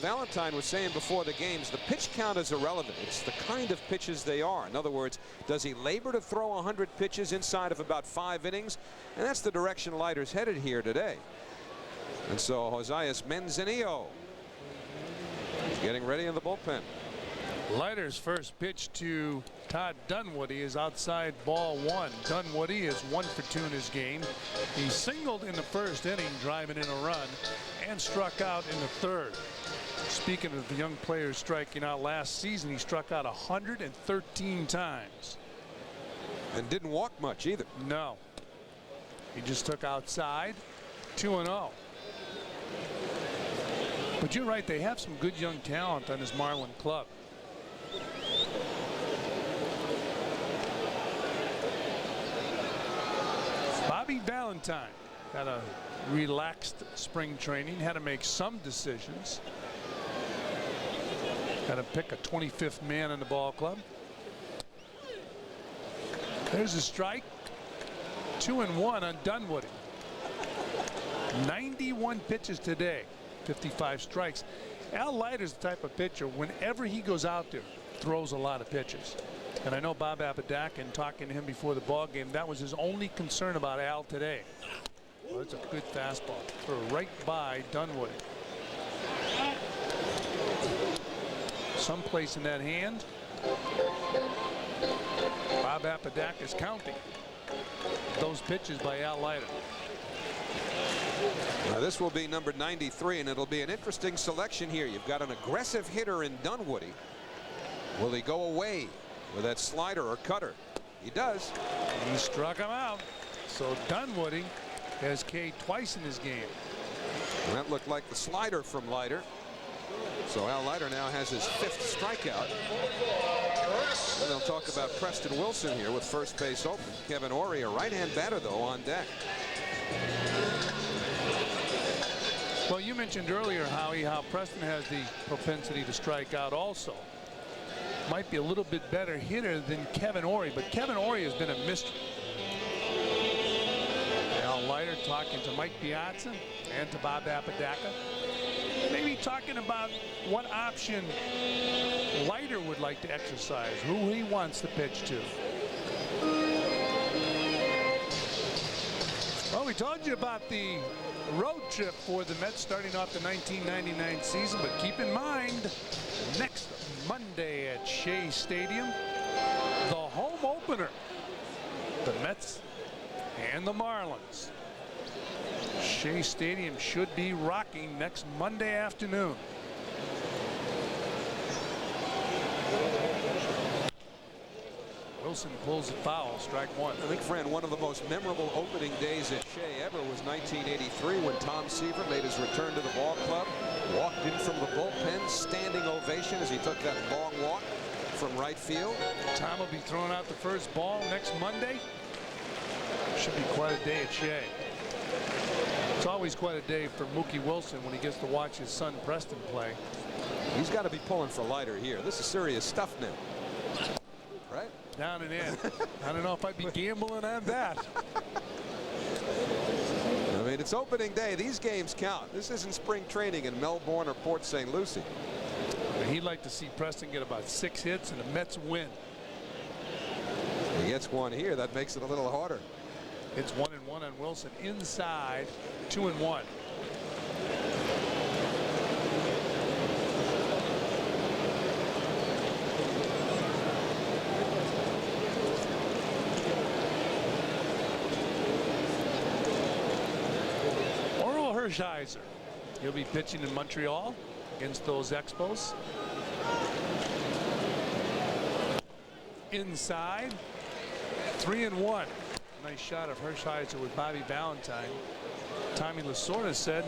Valentine was saying before the games, the pitch count is irrelevant. It's the kind of pitches they are. In other words, does he labor to throw 100 pitches inside of about 5 innings? And that's the direction Leiter's headed here today. And so Josias Manzanillo is getting ready in the bullpen. Leiter's first pitch to Todd Dunwoody is outside ball 1. Dunwoody is 1 for 2 in his game. He singled in the first inning, driving in a run, and struck out in the 3rd. Speaking of the young players striking out, last season he struck out 113 times. And didn't walk much either. No. He just took outside. 2-0. But you're right, they have some good young talent on this Marlin club. Bobby Valentine had a relaxed spring training, had to make some decisions. Had to pick a 25th man in the ball club. There's a strike. 2-1 on Dunwoody. 91 pitches today, 55 strikes. Al Leiter's the type of pitcher, whenever he goes out there, throws a lot of pitches. And I know Bob Apodakin, talking to him before the ball game, that was his only concern about Al today. Well, it's a good fastball. Throw right by Dunwoody. Someplace in that hand. Bob Apodakin is counting those pitches by Al Leiter. Now this will be number 93, and it'll be an interesting selection here. You've got an aggressive hitter in Dunwoody. Will he go away with that slider or cutter? He does. He struck him out. So Dunwoody has K'd twice in his game. And that looked like the slider from Leiter. So Al Leiter now has his 5th strikeout. And they'll talk about Preston Wilson here with first base open. Kevin Ory, a right-hand batter, though, on deck. Well, you mentioned earlier, Howie, how Preston has the propensity to strike out also. Might be a little bit better hitter than Kevin Ory, but Kevin Ory has been a mystery. Al Leiter talking to Mike Piazza and to Bob Apodakin. Maybe talking about what option Leiter would like to exercise, who he wants to pitch to. Well, we told you about the road trip for the Mets starting off the 1999 season, but keep in mind, next Monday at Shea Stadium, the home opener, the Mets and the Marlins. Shea Stadium should be rocking next Monday afternoon. Wilson pulls the foul, strike 1. I think, Fran, one of the most memorable opening days at Shea ever was 1983 when Tom Seaver made his return to the ball club, walked in from the bullpen, standing ovation as he took that long walk from right field. Tom will be throwing out the first ball next Monday. Should be quite a day at Shea. It's always quite a day for Mookie Wilson when he gets to watch his son Preston play. He's got to be pulling for Leiter here. This is serious stuff now. Right? Down and in. I don't know if I'd be gambling on that. I mean, it's opening day. These games count. This isn't spring training in Melbourne or Port St. Lucie. He'd like to see Preston get about 6 hits and the Mets win. He gets one here. That makes it a little harder. It's 1-1 on Wilson. Inside, 2-1. Hershiser. He'll be pitching in Montreal against those Expos. Inside, 3-1. Nice shot of Hershiser with Bobby Valentine. Tommy Lasorda said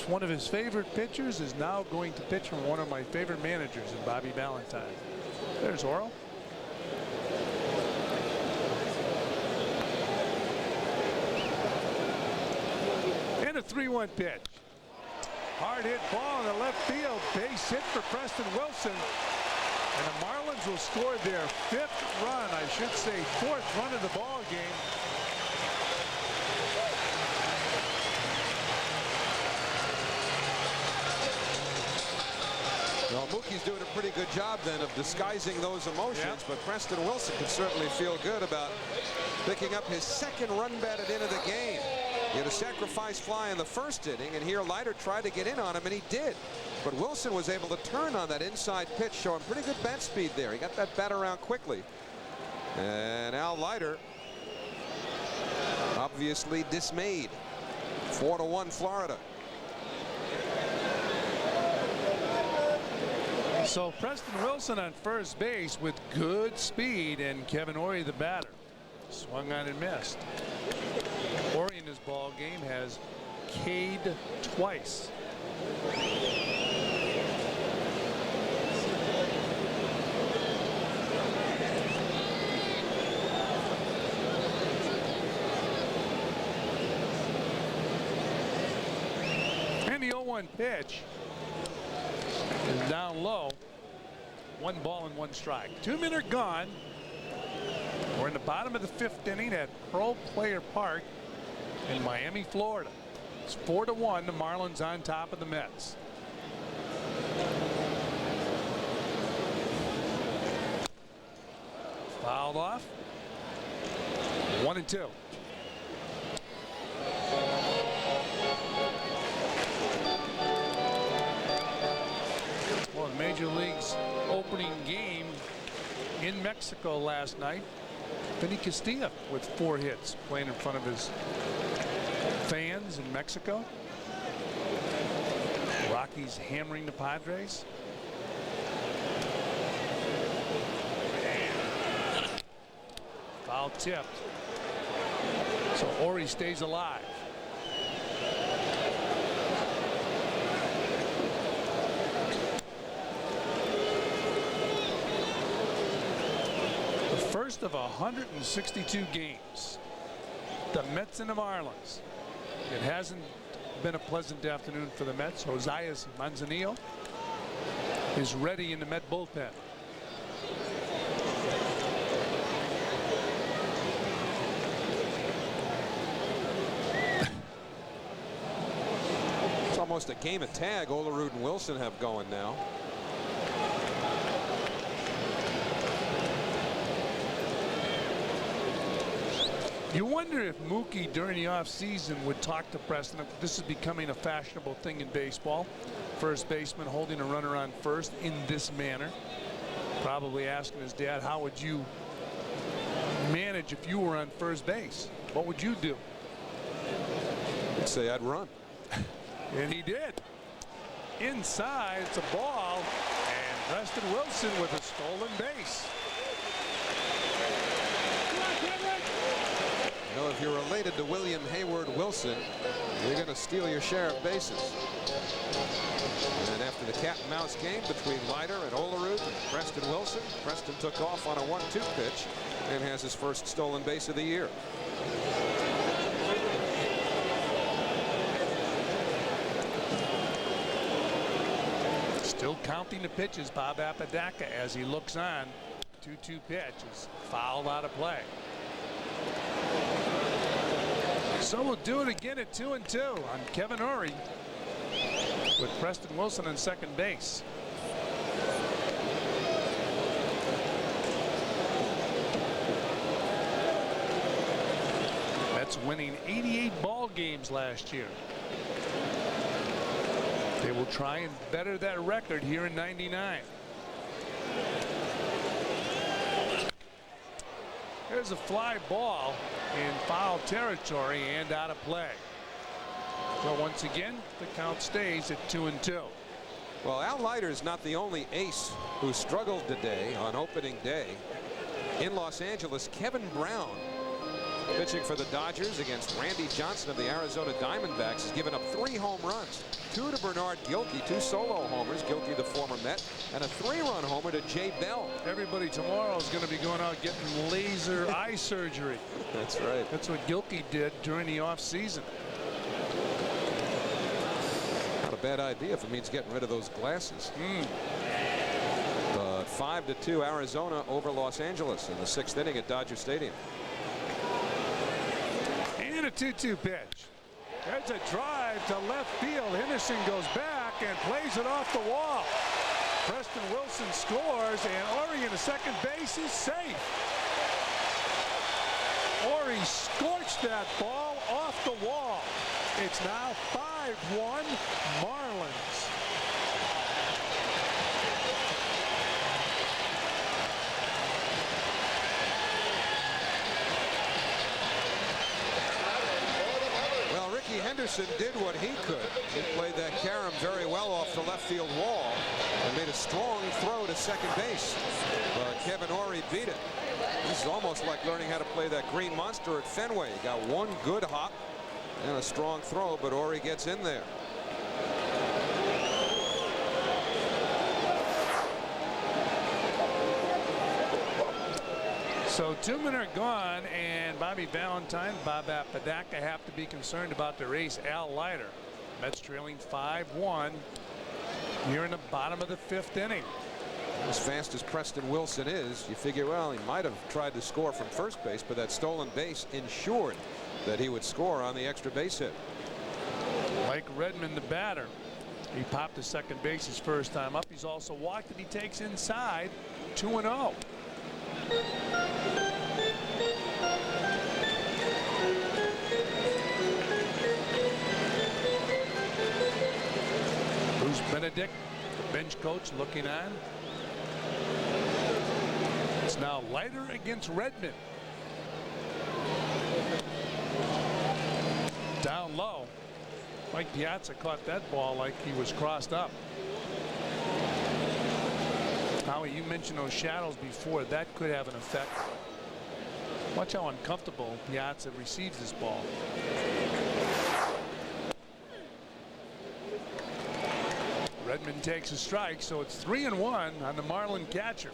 one of his favorite pitchers is now going to pitch for one of my favorite managers in Bobby Valentine. There's Oro. And a 3-1 pitch. Hard hit ball in the left field. Base hit for Preston Wilson. And the Marlins will score their 5th run, I should say 4th run of the ball game. Well, Mookie's doing a pretty good job then of disguising those emotions, but Preston Wilson can certainly feel good about picking up his 2nd run batted into the game. He had a sacrifice fly in the 1st inning, and here Leiter tried to get in on him, and he did. But Wilson was able to turn on that inside pitch, showing pretty good bat speed there. He got that bat around quickly. And Al Leiter obviously dismayed. 4-1 Florida. So Preston Wilson on first base with good speed, and Kevin Ory the batter. Swung on and missed. Ory in his ball game has K'd twice. And the 0-1 pitch is down low. 1 ball and 1 strike. 2 men are gone. We're in the bottom of the 5th inning at Pearl Player Park in Miami, Florida. It's 4-1. The Marlins on top of the Mets. Fouled off. 1-2. Well, the Major League's opening game in Mexico last night. Vinny Castilla with 4 hits, playing in front of his fans in Mexico. Rockies hammering the Padres. Foul tipped. So Ory stays alive. First of 162 games. The Mets and the Marlins. It hasn't been a pleasant afternoon for the Mets. Josias Manzanillo is ready in the Met bullpen. It's almost a game of tag Olerud and Wilson have going now. You wonder if Mookie during the offseason would talk to Preston. This is becoming a fashionable thing in baseball. First baseman holding a runner on first in this manner. Probably asking his dad, how would you manage if you were on first base? What would you do? I'd say I'd run. And he did. Inside, it's a ball. And Preston Wilson with a stolen base. Well, if you're related to William Hayward Wilson, you're going to steal your share of bases. And after the cat and mouse game between Leiter and Olerud and Preston Wilson, Preston took off on a 1-2 pitch and has his first stolen base of the year. Still counting the pitches, Bob Apodaca, as he looks on. 2-2 pitch is fouled out of play. So we'll do it again at 2-2 on Kevin Ory with Preston Wilson on second base. Mets winning 88 ball games last year. They will try and better that record here in '99. There's a fly ball in foul territory and out of play. So once again, the count stays at 2-2. Well, Al Leiter is not the only ace who struggled today on opening day. In Los Angeles, Kevin Brown, pitching for the Dodgers against Randy Johnson of the Arizona Diamondbacks, has given up 3 home runs. 2 to Bernard Gilkey, 2 solo homers, Gilkey the former Met, and a 3-run homer to Jay Bell. Everybody tomorrow is going to be going out getting laser eye surgery. That's right. That's what Gilkey did during the offseason. Not a bad idea if it means getting rid of those glasses. But 5-2 Arizona over Los Angeles in the 6th inning at Dodger Stadium. And a 2-2 pitch. There's a drive to left field. Henderson goes back and plays it off the wall. Preston Wilson scores, and Ory in the second base is safe. Ory scorched that ball off the wall. It's now 5-1 Marlins. Henderson did what he could. He played that carom very well off the left field wall and made a strong throw to second base. Kevin Ory beat it. This is almost like learning how to play that green monster at Fenway. He got one good hop and a strong throw, but Ory gets in there. So 2 men are gone, and Bobby Valentine, Bob Apodaca have to be concerned about their ace, Al Leiter. Mets trailing 5-1 here in the bottom of the 5th inning. As fast as Preston Wilson is, you figure, well, he might have tried to score from first base, but that stolen base ensured that he would score on the extra base hit. Mike Redmond, the batter. He popped to second base his first time up. He's also walked, and he takes inside 2-0. Bruce Benedict, the bench coach, looking on. It's now Leiter against Redmond. Down low. Mike Piazza caught that ball like he was crossed up. Howie, you mentioned those shadows before. That could have an effect. Watch how uncomfortable Piazza receives this ball. Redmond takes a strike, so it's 3-1 on the Marlin catcher.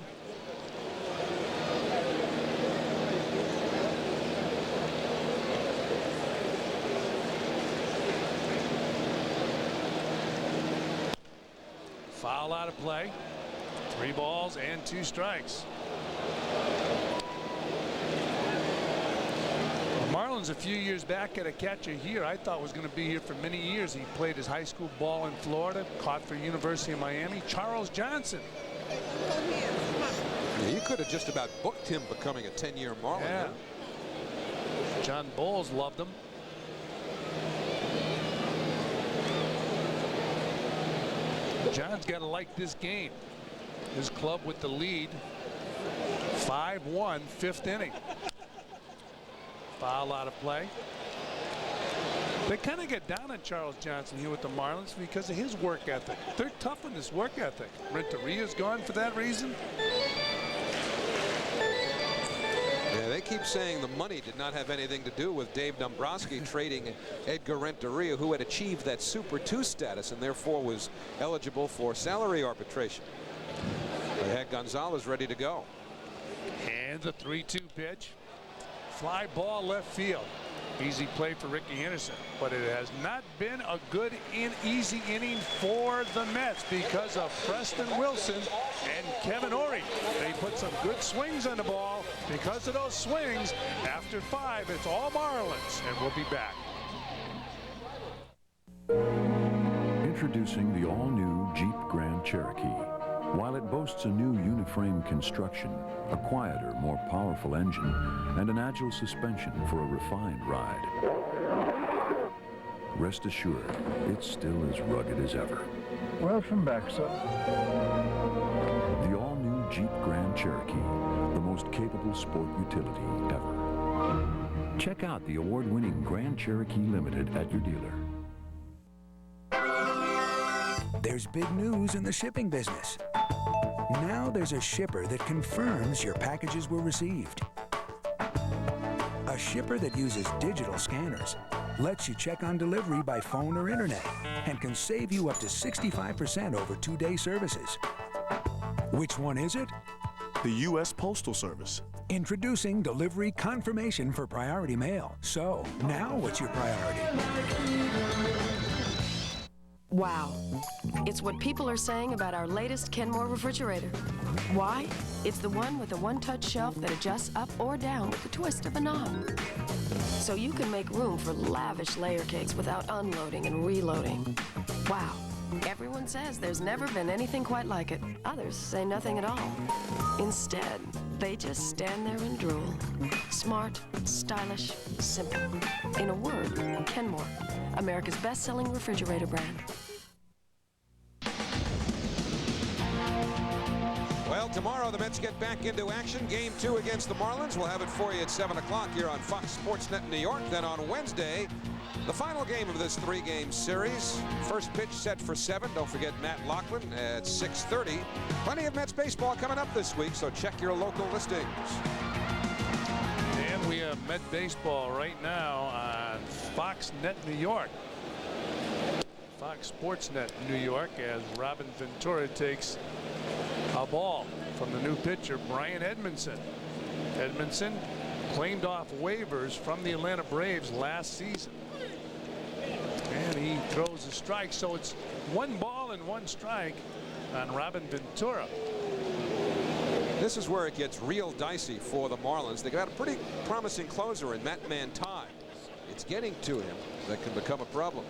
Foul out of play. 3 balls and 2 strikes. The Marlins a few years back had a catcher here I thought was going to be here for many years. He played his high school ball in Florida, caught for University of Miami. Charles Johnson. Yeah, you could have just about booked him becoming a 10-year Marlin. Yeah. Huh? John Bowles loved him. John's got to like this game. His club with the lead. 5-1, 5th inning. Foul out of play. They kind of get down on Charles Johnson here with the Marlins because of his work ethic. They're tough on this work ethic. Renteria's gone for that reason. Yeah, they keep saying the money did not have anything to do with Dave Dombrowski trading Edgar Renteria, who had achieved that Super 2 status and therefore was eligible for salary arbitration. They had Gonzalez ready to go. And the 3-2 pitch. Fly ball left field. Easy play for Ricky Henderson, but it has not been a good easy inning for the Mets because of Preston Wilson and Kevin Orie. They put some good swings on the ball. Because of those swings, after 5, it's all Marlins, and we'll be back. Introducing the all-new Jeep Grand Cherokee. While it boasts a new uniframe construction, a quieter, more powerful engine, and an agile suspension for a refined ride, rest assured, it's still as rugged as ever. Welcome back, sir. The all-new Jeep Grand Cherokee, the most capable sport utility ever. Check out the award-winning Grand Cherokee Limited at your dealer. There's big news in the shipping business. Now there's a shipper that confirms your packages were received. A shipper that uses digital scanners, lets you check on delivery by phone or internet, and can save you up to 65% over 2-day services. Which one is it? The U.S. Postal Service. Introducing delivery confirmation for priority mail. So, now what's your priority? Wow. It's what people are saying about our latest Kenmore refrigerator. Why? It's the one with a one-touch shelf that adjusts up or down with the twist of a knob. So you can make room for lavish layer cakes without unloading and reloading. Wow. Everyone says there's never been anything quite like it. Others say nothing at all. Instead, they just stand there and drool. Smart, stylish, simple. In a word, Kenmore, America's best-selling refrigerator brand. Well, tomorrow the Mets get back into action. Game 2 against the Marlins. We'll have it for you at 7 o'clock here on Fox Sports Net in New York. Then on Wednesday, the final game of this 3-game series. First pitch set for 7. Don't forget Matt Lachlan at 6:30. Plenty of Mets baseball coming up this week, so check your local listings. And we have Met baseball right now on Fox Net New York. Fox Sports Net New York as Robin Ventura takes a ball from the new pitcher Brian Edmondson. Edmondson claimed off waivers from the Atlanta Braves last season. And he throws a strike, so it's 1 ball and 1 strike on Robin Ventura. This is where it gets real dicey for the Marlins. They got a pretty promising closer in Matt Manti. It's getting to him that can become a problem.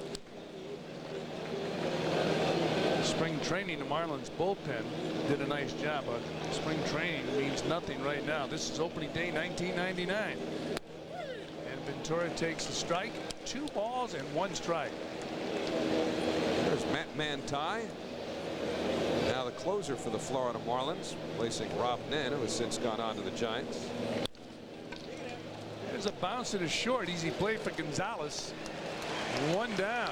Spring training, the Marlins bullpen did a nice job, but spring training means nothing right now. This is opening day 1999. And Ventura takes the strike. 2 balls and 1 strike. There's Matt Manti. Now the closer for the Florida Marlins, replacing Rob Nen, who has since gone on to the Giants. There's a bounce to the short. Easy play for Gonzalez. 1 down.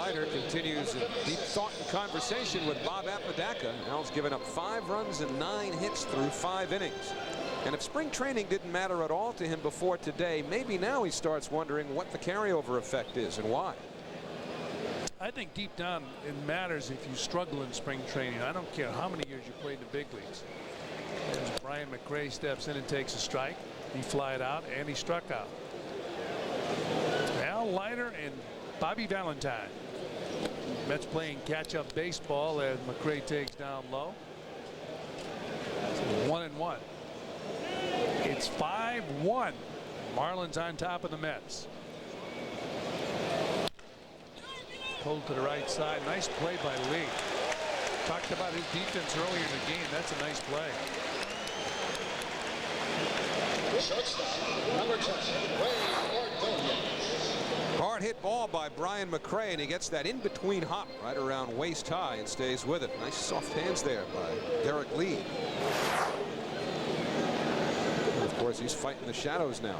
Leiter continues in deep thought and conversation with Bob Apodaca. Al's given up 5 runs and 9 hits through 5 innings. And if spring training didn't matter at all to him before today, maybe now he starts wondering what the carryover effect is and why. I think deep down it matters if you struggle in spring training. I don't care how many years you played in the big leagues. As Brian McRae steps in and takes a strike, he flied out and he struck out. Al Leiter and Bobby Valentine. Mets playing catch-up baseball as McRae takes down low. 1-1. It's 5-1. Marlins on top of the Mets. Pulled to the right side. Nice play by Lee. Talked about his defense earlier in the game. That's a nice play. Shortstop, number 10, Ray Ordonez. Hard hit ball by Brian McRae, and he gets that in between hop right around waist high and stays with it. Nice soft hands there by Derek Lee. And of course, he's fighting the shadows now.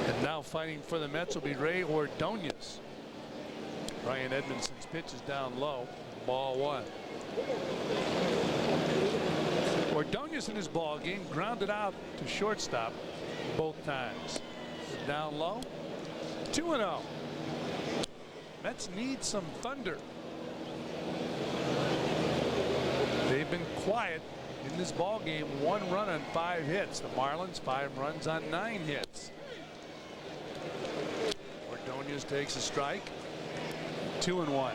And now fighting for the Mets will be Ray Ordonez. Brian Edmondson's pitch is down low. Ball 1. Ordonez in his ball game grounded out to shortstop both times. Down low. 2-0. Mets need some thunder. they've been quiet in this ball game. 1 run on 5 hits. The Marlins 5 runs on 9 hits. Ordonez takes a strike. 2-1.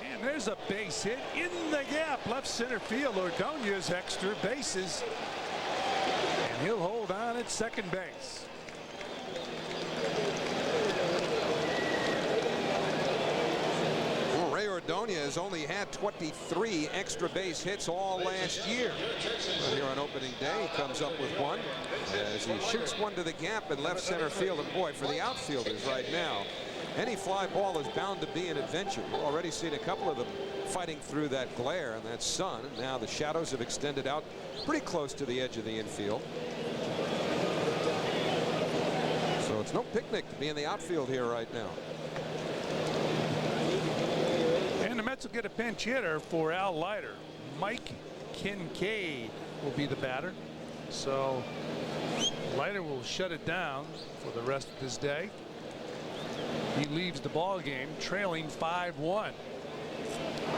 And there's a base hit in the gap, left center field. Ordonez extra bases, and he'll hold on at second base. Well, Ray Ordonez only had 23 extra base hits all last year. But here on opening day, he comes up with one as he shoots one to the gap in left center field. And boy, for the outfielders right now, any fly ball is bound to be an adventure. We've already seen a couple of them fighting through that glare and that sun. And now the shadows have extended out pretty close to the edge of the infield. So it's no picnic to be in the outfield here right now. And the Mets will get a pinch hitter for Al Leiter. Mike Kincaid will be the batter. So Leiter will shut it down for the rest of this day. He leaves the ball game trailing 5-1.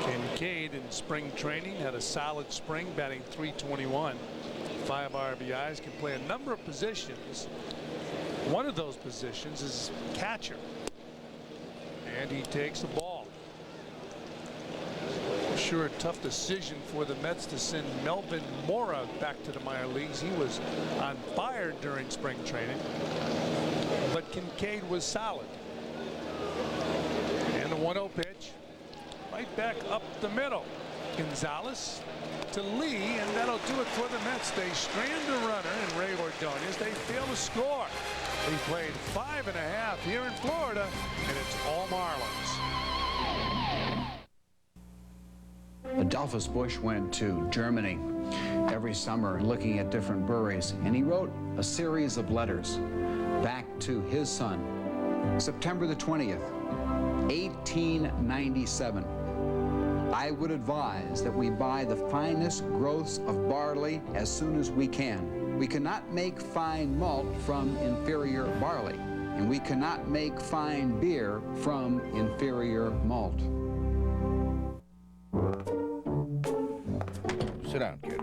Kincaid in spring training had a solid spring, batting .321, 5 RBIs, can play a number of positions. One of those positions is catcher, and he takes the ball. Sure, a tough decision for the Mets to send Melvin Mora back to the minor leagues. He was on fire during spring training, but Kincaid was solid. And the 1-0 pitch, right back up the middle. Gonzalez to Lee, and that'll do it for the Mets. They strand a runner in Ray Ordonez. They fail to score. They played 5.5 here in Florida, and it's all Marlins. Adolphus Busch went to Germany every summer looking at different breweries, and he wrote a series of letters back to his son. September the 20th, 1897. I would advise that we buy the finest growths of barley as soon as we can. We cannot make fine malt from inferior barley, and we cannot make fine beer from inferior malt. Sit down, kid.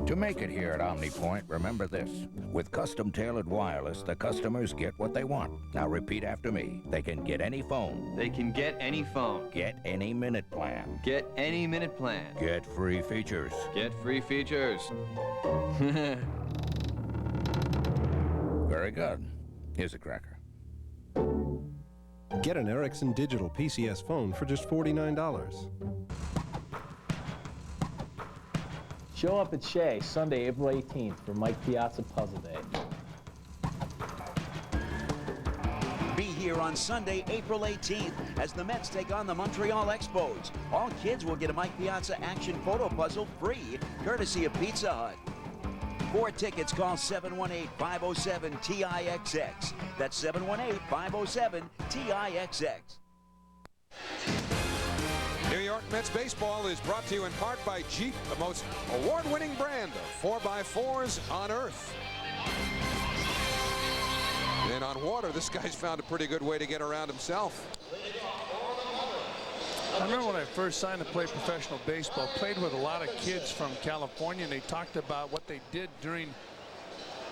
To make it here at OmniPoint, remember this. With custom-tailored wireless, the customers get what they want. Now repeat after me. They can get any phone. They can get any phone. Get any minute plan. Get any minute plan. Get free features. Get free features. Very good. Here's a cracker. Get an Ericsson digital PCS phone for just $49. Show up at Shea Sunday, April 18th for Mike Piazza Puzzle Day. Be here on Sunday, April 18th as the Mets take on the Montreal Expos. All kids will get a Mike Piazza action photo puzzle free, courtesy of Pizza Hut. For tickets, call 718-507-TIXX. That's 718-507-TIXX. New York Mets baseball is brought to you in part by Jeep, the most award-winning brand of 4x4s on earth. And on water, this guy's found a pretty good way to get around himself. I remember when I first signed to play professional baseball, played with a lot of kids from California, and they talked about what they did during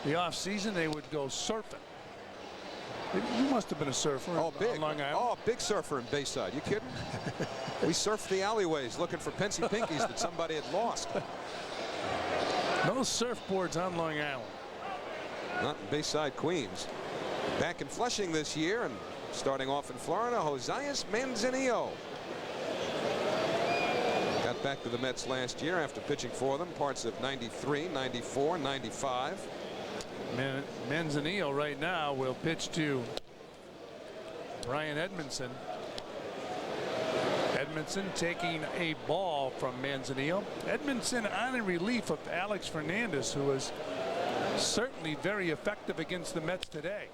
the off-season. They would go surfing. You must have been a surfer on Long Island. Oh, big surfer in Bayside. You kidding? We surfed the alleyways looking for Pensy Pinkies that somebody had lost. No surfboards on Long Island. Not in Bayside, Queens. Back in Flushing this year and starting off in Florida, Josias Manzanillo. Got back to the Mets last year after pitching for them parts of 93, 94, 95. Manzanillo right now will pitch to Brian Edmondson. Edmondson taking a ball from Manzanillo. Edmondson on in relief of Alex Fernandez, who was certainly very effective against the Mets today.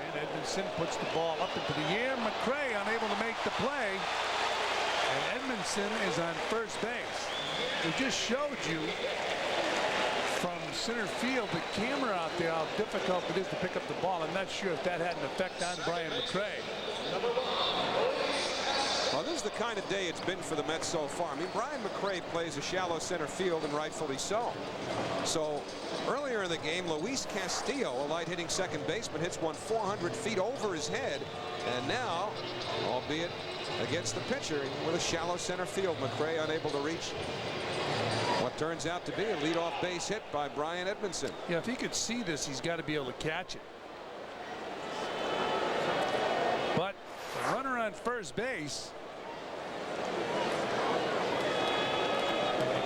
And Edmondson puts the ball up into the air. McRae unable to make the play. And Edmondson is on first base. We just showed you from center field. The camera out there, how difficult it is to pick up the ball. I'm not sure if that had an effect on Brian McRae. Well, this is the kind of day it's been for the Mets so far. I mean, Brian McRae plays a shallow center field, and rightfully so. So earlier in the game, Luis Castillo, a light-hitting second baseman, hits one 400 feet over his head. And now, albeit against the pitcher with a shallow center field, McRae unable to reach what turns out to be a leadoff base hit by Brian Edmondson. Yeah, if he could see this, he's got to be able to catch it. But the runner on first base, you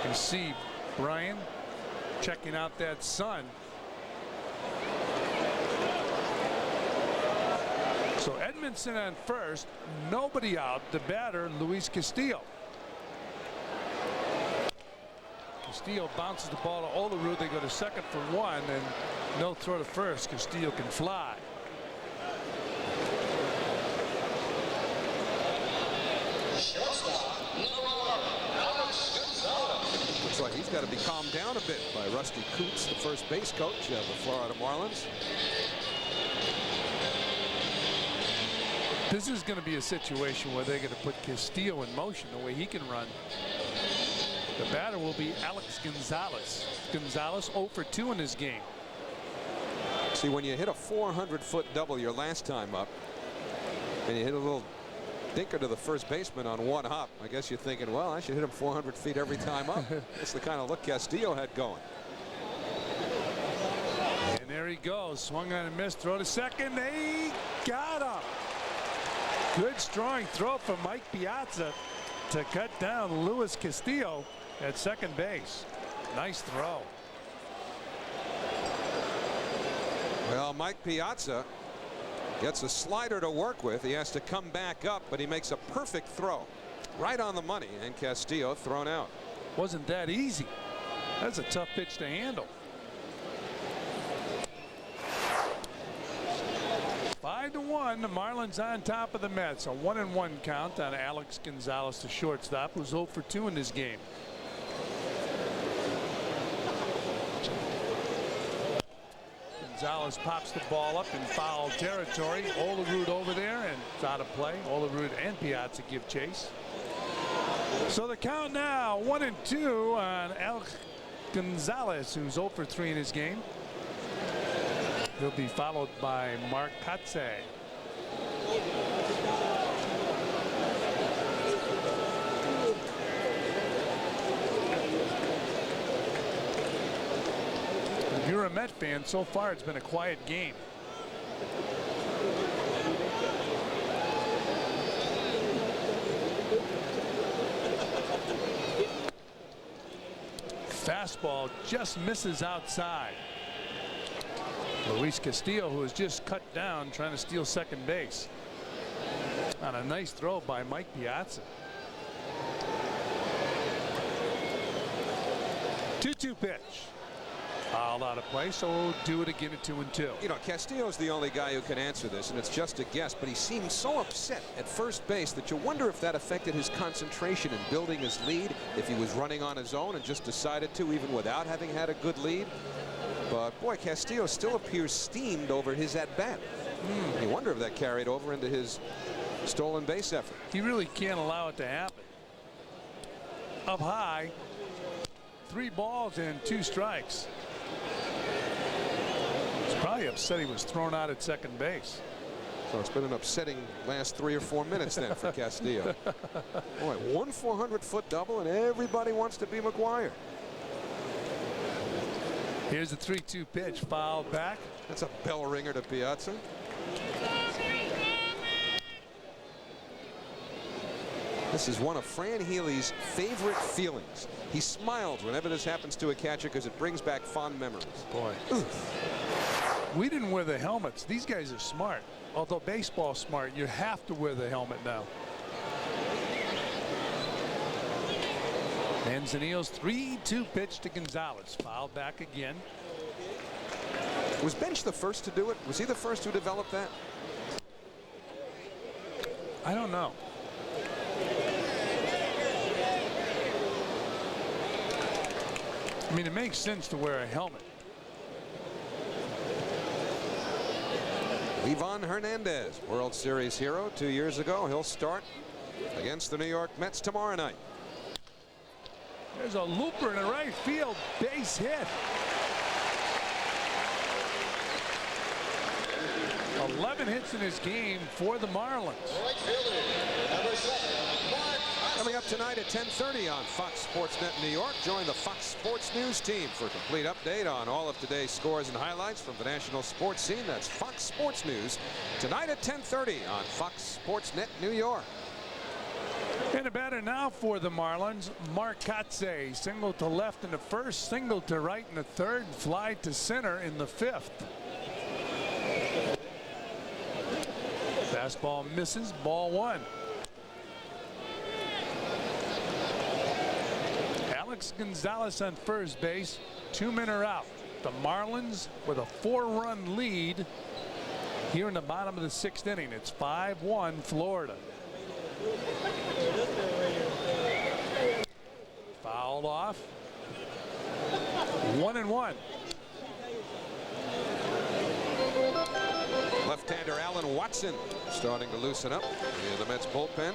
can see Brian checking out that sun. So Edmondson on first, nobody out. The batter, Luis Castillo. Castillo bounces the ball to Olerud. They go to second for one, and no throw to first. Castillo can fly. Looks like he's got to be calmed down a bit by Rusty Coots, the first base coach of the Florida Marlins. This is going to be a situation where they're going to put Castillo in motion the way he can run. The batter will be Alex Gonzalez. Gonzalez 0 for 2 in this game. See, when you hit a 400-foot double your last time up, and you hit a little dinker to the first baseman on one hop, I guess you're thinking, well, I should hit him 400 feet every time up. That's the kind of look Castillo had going. And there he goes. Swung on and missed. Throw to second. They got him. Good strong throw from Mike Piazza to cut down Luis Castillo at second base. Nice throw. Well, Mike Piazza gets a slider to work with. He has to come back up, but he makes a perfect throw right on the money, and Castillo thrown out. Wasn't that easy. That's a tough pitch to handle. 5-1, the Marlins on top of the Mets. A 1-1 count on Alex Gonzalez, the shortstop, who's 0 for 2 in this game. Gonzalez pops the ball up in foul territory. Olerud over there, and it's out of play. Olerud and Piazza give chase. So the count now 1-2 on Alex Gonzalez, who's 0 for 3 in his game. He'll be followed by Mark Kotze. If you're a Met fan, so far it's been a quiet game. Fastball just misses outside. Luis Castillo, who has just cut down trying to steal second base on a nice throw by Mike Piazza. 2-2 pitch. Fouled out of play, so we'll do it again at 2-2. You know, Castillo's the only guy who can answer this, and it's just a guess, but he seemed so upset at first base that you wonder if that affected his concentration in building his lead, if he was running on his own and just decided to, even without having had a good lead. But boy, Castillo still appears steamed over his at-bat. You wonder if that carried over into his stolen base effort. He really can't allow it to happen. Up high, 3 balls and 2 strikes. He's probably upset he was thrown out at second base. So it's been an upsetting last 3 or 4 minutes then for Castillo. Boy, 1 400-foot double, and everybody wants to be McGuire. Here's the 3-2 pitch, fouled back. That's a bell ringer to Piazza. This is one of Fran Healy's favorite feelings. He smiles whenever this happens to a catcher because it brings back fond memories. Boy. We didn't wear the helmets. These guys are smart. Although baseball's smart, you have to wear the helmet now. Manzanillo's 3-2 pitch to Gonzalez. Fouled back again. Was Bench the first to do it? Was he the first who developed that? I don't know. I mean, it makes sense to wear a helmet. Livan Hernandez, World Series hero 2 years ago. He'll start against the New York Mets tomorrow night. There's a looper in the right field, base hit. 11 hits in this game for the Marlins. Coming up tonight at 10:30 on Fox Sports Net New York. Join the Fox Sports News team for a complete update on all of today's scores and highlights from the national sports scene. That's Fox Sports News tonight at 10:30 on Fox Sports Net New York. And a batter now for the Marlins, Mark Kotsay. Single to left in the first, single to right in the third, fly to center in the fifth. Fastball misses, ball one. Alex Gonzalez on first base, 2 men are out. The Marlins with a 4-run lead here in the bottom of the 6th inning. It's 5-1 Florida. Fouled off. 1-1. Left-hander Alan Watson starting to loosen up in the Mets bullpen.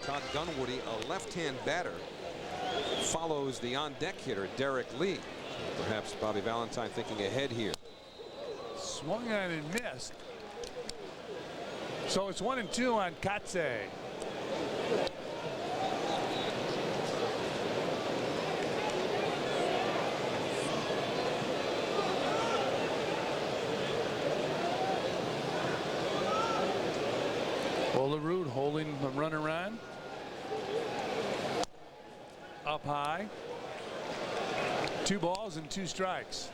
Todd Dunwoody, a left-hand batter, follows the on-deck hitter Derek Lee. Perhaps Bobby Valentine thinking ahead here. Swung on and missed. So it's 1-2 on Kotsay. Olerud holding the runner on. Up high. 2 balls and 2 strikes.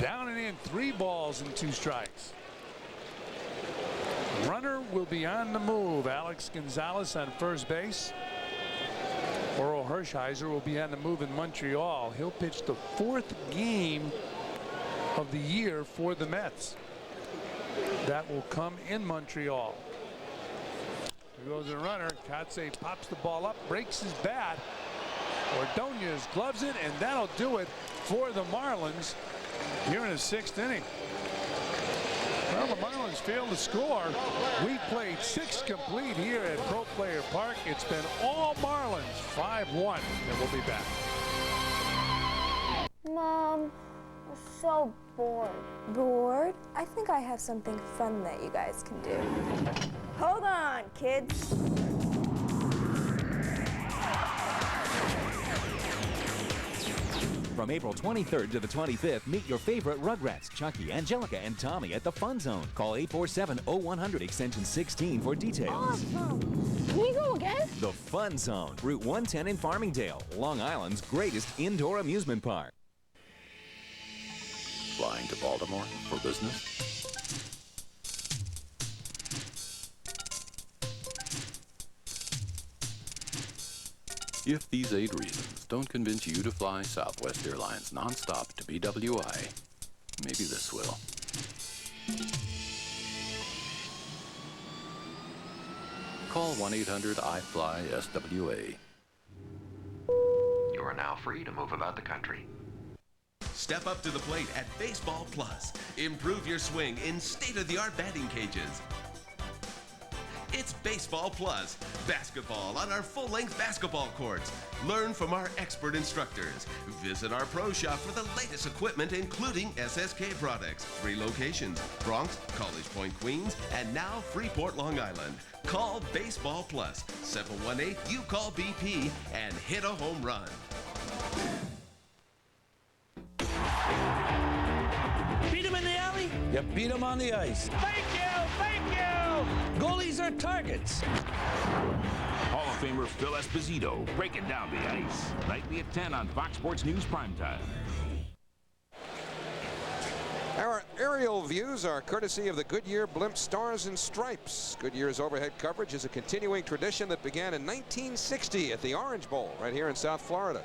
Down and in, 3 balls and 2 strikes. Runner will be on the move. Alex Gonzalez on first base. Oral Hershiser will be on the move in Montreal. He'll pitch the 4th game of the year for the Mets. That will come in Montreal. Here goes the runner. Kotsay pops the ball up, breaks his bat. Ordonez gloves it, and that'll do it for the Marlins here in the 6th inning. Well, the Marlins failed to score. We played 6 complete here at Pro Player Park. It's been all Marlins, 5-1, and we'll be back. Mom, I'm so bored. Bored? I think I have something fun that you guys can do. Hold on, kids. From April 23rd to the 25th, meet your favorite Rugrats, Chucky, Angelica, and Tommy at the Fun Zone. Call 847-0100 extension 16 for details. Awesome. Can we go again? The Fun Zone, Route 110 in Farmingdale, Long Island's greatest indoor amusement park. Flying to Baltimore for business? If these 8 reasons don't convince you to fly Southwest Airlines nonstop to BWI, maybe this will. Call 1-800-I-FLY-SWA. You are now free to move about the country. Step up to the plate at Baseball Plus. Improve your swing in state-of-the-art batting cages. It's Baseball Plus. Basketball on our full-length basketball courts. Learn from our expert instructors. Visit our pro shop for the latest equipment, including SSK products. 3 locations: Bronx, College Point, Queens, and now Freeport, Long Island. Call Baseball Plus. 718-YOU-CALL-BP and hit a home run. Beat him in the alley? You beat him on the ice. Thank you! Thank you! Goalies are targets. Hall of Famer Phil Esposito breaking down the ice. Nightly at 10 on Fox Sports News Primetime. Our aerial views are courtesy of the Goodyear Blimp Stars and Stripes. Goodyear's overhead coverage is a continuing tradition that began in 1960 at the Orange Bowl right here in South Florida.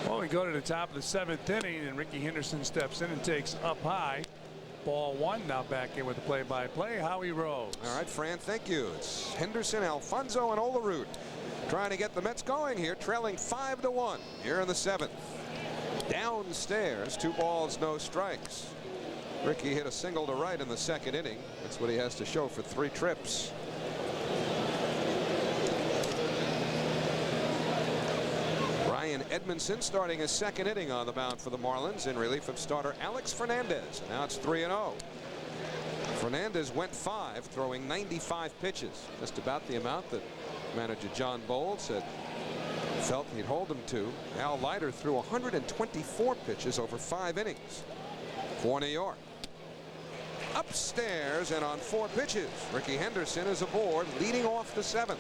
Well, we go to the top of the 7th inning, and Ricky Henderson steps in and takes up high. Ball 1. Now back in with the play-by-play, Howie Rose. All right, Fran, thank you. It's Henderson, Alfonso, and Olerud trying to get the Mets going here, trailing 5-1 here in the 7th. Downstairs, 2 balls, no strikes. Ricky hit a single to right in the 2nd inning. That's what he has to show for 3 trips. Brian Edmondson starting his 2nd inning on the mound for the Marlins in relief of starter Alex Fernandez. And now it's 3-0. Fernandez went 5, throwing 95 pitches, just about the amount that manager John Bowles had felt he'd hold him to. Al Leiter threw 124 pitches over 5 innings for New York. Upstairs and on 4 pitches, Ricky Henderson is aboard, leading off the 7th.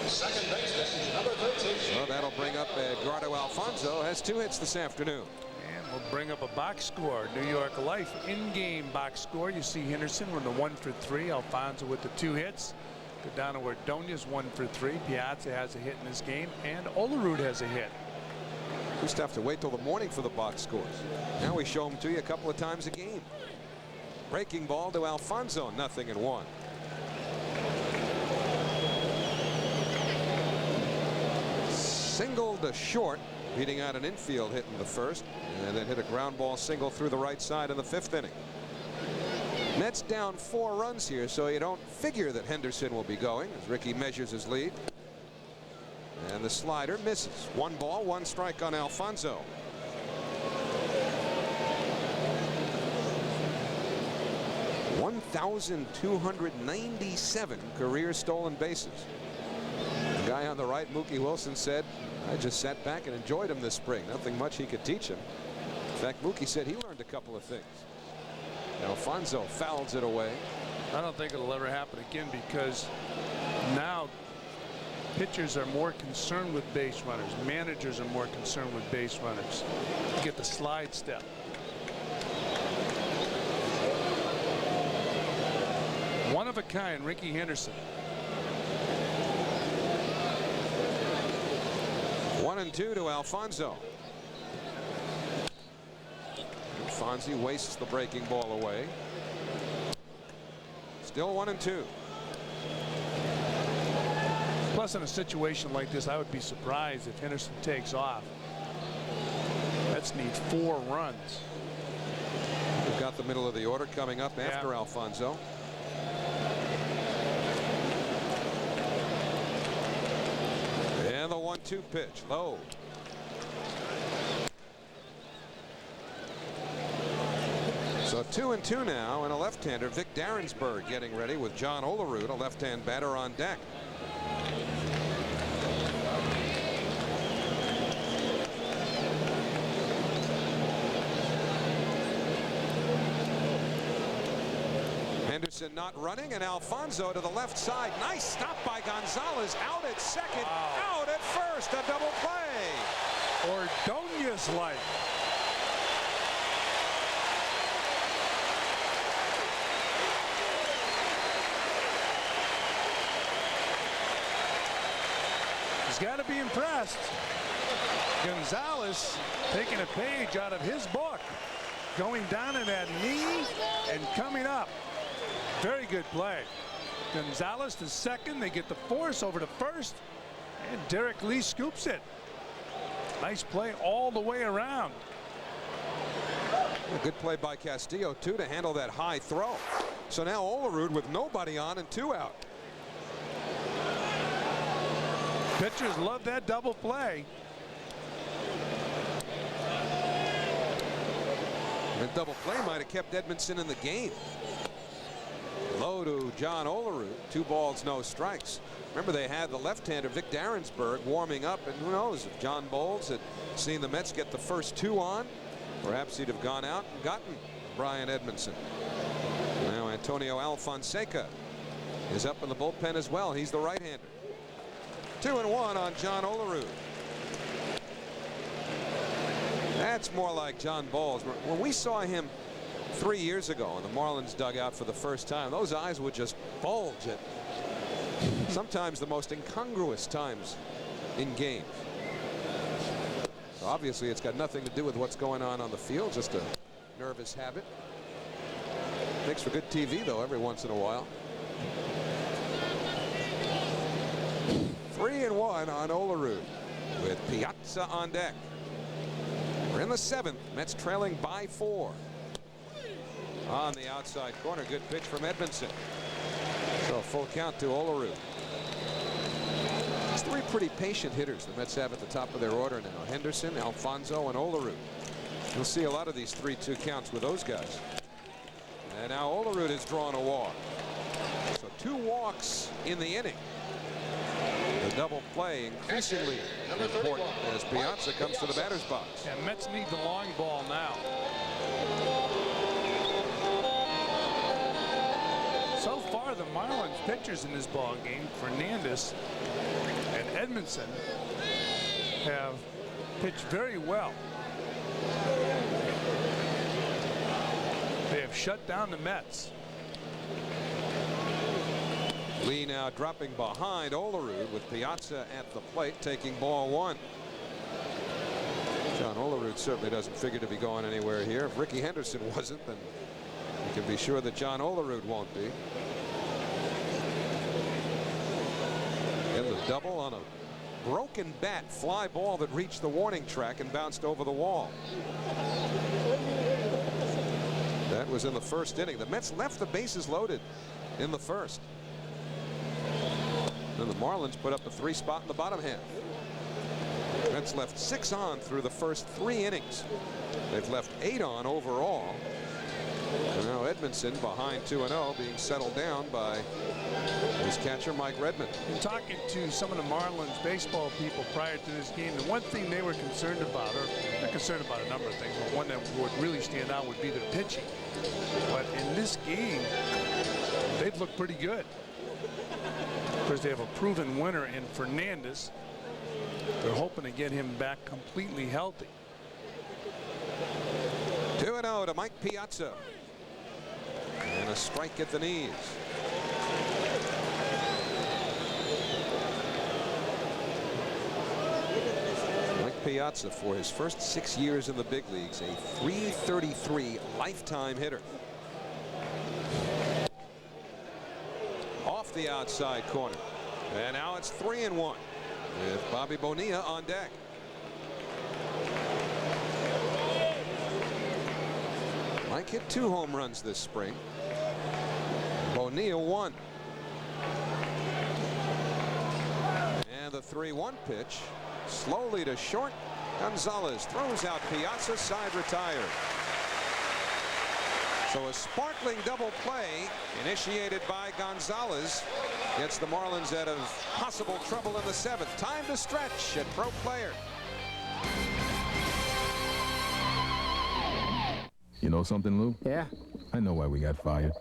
Second baseman, number 13. So that'll bring up Edgardo Alfonso, has 2 hits this afternoon. And we'll bring up a box score. New York Life in-game box score. You see Henderson with the 1 for 3. Alfonso with the 2 hits. Godano Ordonez 1 for 3. Piazza has a hit in this game, and Olerud has a hit. We used to have to wait till the morning for the box scores. Now we show them to you a couple of times a game. Breaking ball to Alfonso, 0-1. Single to short, beating out an infield hit in the 1st, and then hit a ground ball single through the right side in the 5th inning. Mets down 4 runs here, so you don't figure that Henderson will be going as Ricky measures his lead. And the slider misses. 1 ball, 1 strike on Alfonso. (1,297) career stolen bases. The guy on the right, Mookie Wilson, said, "I just sat back and enjoyed him this spring. Nothing much he could teach him." In fact, Mookie said he learned a couple of things. Alfonso fouls it away. I don't think it'll ever happen again, because now pitchers are more concerned with base runners. Managers are more concerned with base runners. You get the slide step. One of a kind, Ricky Henderson. 1-2 to Alfonso. Fonzie wastes the breaking ball away. Still 1-2. Plus, in a situation like this, I would be surprised if Henderson takes off. Mets need 4 runs. We've got the middle of the order coming up after Alfonso. And the 1-2 pitch, low. So 2-2 now, and a left-hander, Vic Darrensburg, getting ready with John Olerud, a left-hand batter, on deck. Henderson not running, and Alfonso to the left side. Nice stop by Gonzalez. Out at second, out at first, a double play. Ordonez-like. He's got to be impressed. Gonzalez taking a page out of his book, going down in that knee and coming up. Very good play. Gonzalez to second. They get the force over to first, and Derek Lee scoops it. Nice play all the way around. A good play by Castillo, too, to handle that high throw. So now Olerud with nobody on and 2 out. Pitchers love that double play. The double play might have kept Edmondson in the game. Low to John Olerud. 2 balls, no strikes. Remember, they had the left-hander Vic Darrensburg warming up, and who knows if John Bowles had seen the Mets get the first 2 on, perhaps he'd have gone out and gotten Brian Edmondson. Now Antonio Alfonseca is up in the bullpen as well. He's the right-hander. 2-1 on John Olerud. That's more like John Bowles. When we saw him 3 years ago in the Marlins dugout for the first time, those eyes would just bulge at sometimes the most incongruous times in games. So obviously, it's got nothing to do with what's going on the field, just a nervous habit. Makes for good TV, though, every once in a while. 3-1 on Olerud with Piazza on deck. We're in the 7th. Mets trailing by 4. On the outside corner, good pitch from Edmondson. So full count to Olerud. It's 3 pretty patient hitters the Mets have at the top of their order now. Henderson, Alfonso, and Olerud. You'll see a lot of these 3-2 counts with those guys. And now Olerud has drawn a walk. So 2 walks in the inning. The double play increasingly important as Piazza comes to the batter's box. And Mets need the long ball now. So far, the Marlins pitchers in this ball game, Fernandez and Edmondson, have pitched very well. They have shut down the Mets. Lee now dropping behind Olerud with Piazza at the plate, taking ball 1. John Olerud certainly doesn't figure to be going anywhere here. If Ricky Henderson wasn't, then you can be sure that John Olerud won't be. And the double on a broken bat fly ball that reached the warning track and bounced over the wall. That was in the 1st inning. The Mets left the bases loaded in the 1st. Then the Marlins put up a 3 spot in the bottom half. Mets left 6 on through the first 3 innings. They've left 8 on overall. And now Edmondson behind 2-0, being settled down by his catcher Mike Redmond. In talking to some of the Marlins baseball people prior to this game, the one thing they were concerned about, or they're concerned about a number of things, but one that would really stand out would be their pitching. But in this game, they've looked pretty good. Because they have a proven winner in Fernandez. They're hoping to get him back completely healthy. 2-0 to Mike Piazza. And a strike at the knees. Mike Piazza, for his first 6 years in the big leagues, a .333 lifetime hitter. Off the outside corner. And now it's 3-1 with Bobby Bonilla on deck. Mike hit 2 home runs this spring. Bonilla 1. And the 3-1 pitch slowly to short. Gonzalez throws out Piazza, side retired. So a sparkling double play initiated by Gonzalez gets the Marlins out of possible trouble in the 7th. Time to stretch at Pro Player. You know something, Lou? Yeah? I know why we got fired.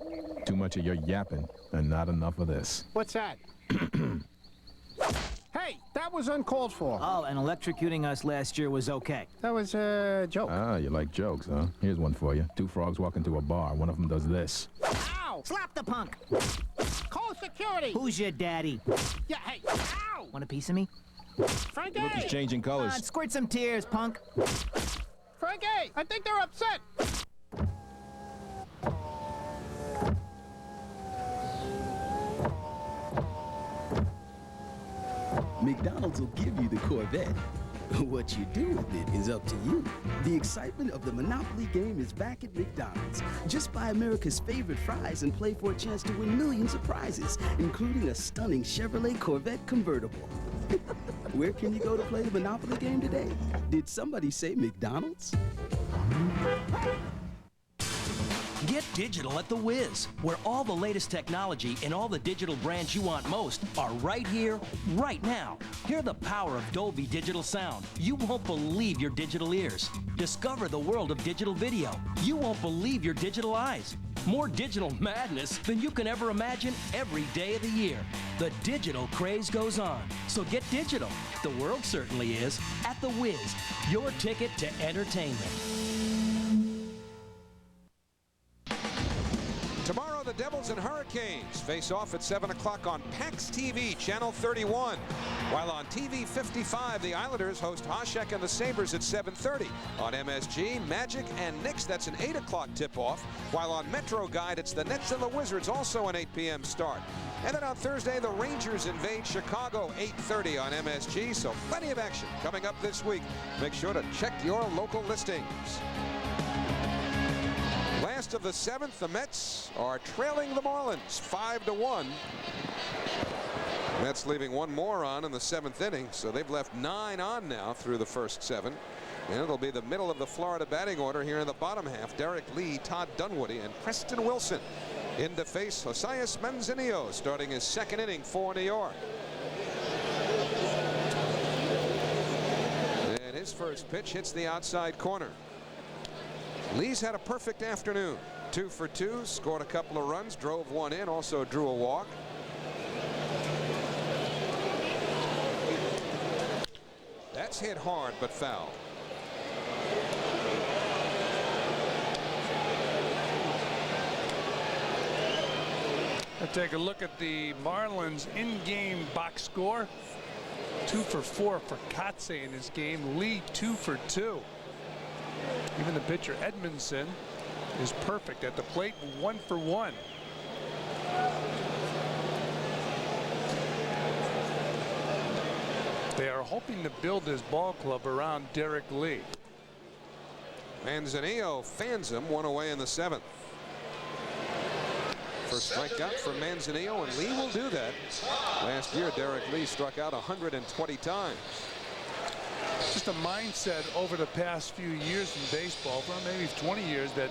Too much of your yapping and not enough of this. What's that? Hey, that was uncalled for. Oh, and electrocuting us last year was okay. That was a joke. Ah, you like jokes, huh? Here's one for you. 2 frogs walk into a bar. One of them does this. Ow! Slap the punk. Call security. Who's your daddy? Yeah, hey. Ow! Want a piece of me? Frankie! Look, he's changing colors. Come on, squirt some tears, punk. Frankie, I think they're upset. McDonald's will give you the Corvette. What you do with it is up to you. The excitement of the Monopoly game is back at McDonald's. Just buy America's favorite fries and play for a chance to win millions of prizes, including a stunning Chevrolet Corvette convertible. Where can you go to play the Monopoly game today? Did somebody say McDonald's? Get digital at The Wiz, where all the latest technology and all the digital brands you want most are right here, right now. Hear the power of Dolby Digital Sound. You won't believe your digital ears. Discover the world of digital video. You won't believe your digital eyes. More digital madness than you can ever imagine every day of the year. The digital craze goes on. So get digital. The world certainly is. At The Wiz, your ticket to entertainment. Tomorrow, the Devils Royals and Hurricanes face off at 7 o'clock on PAX TV, Channel 31. While on TV 55, the Islanders host Hasek and the Sabres at 7:30. On MSG, Magic and Knicks, that's an 8 o'clock tip-off. While on Metro Guide, it's the Nets and the Wizards, also an 8 p.m. start. And then on Thursday, the Rangers invade Chicago, 8:30 on MSG. So plenty of action coming up this week. Make sure to check your local listings. Last of the 7th, the Mets are trailing the Marlins 5-1. Mets leaving one more on in the 7th inning, so they've left 9 on now through the first 7. And it'll be the middle of the Florida batting order here in the bottom half. Derek Lee, Todd Dunwoody, and Preston Wilson in to face Josias Manzanillo, starting his 2nd inning for New York. And his first pitch hits the outside corner. Lee's had a perfect afternoon. 2 for 2, scored a couple of runs, drove one in, also drew a walk. That's hit hard but foul. Let's take a look at the Marlins in-game box score. 2 for 4 for Kotze in this game. Lee 2 for 2. Even the pitcher Edmondson is perfect at the plate, 1 for 1. They are hoping to build this ball club around Derek Lee. Manzanillo fans him, 1 away in the 7th. First strikeout for Manzanillo, and Lee will do that. Last year, Derek Lee struck out 120 times. Just a mindset over the past few years in baseball, well, maybe 20 years, that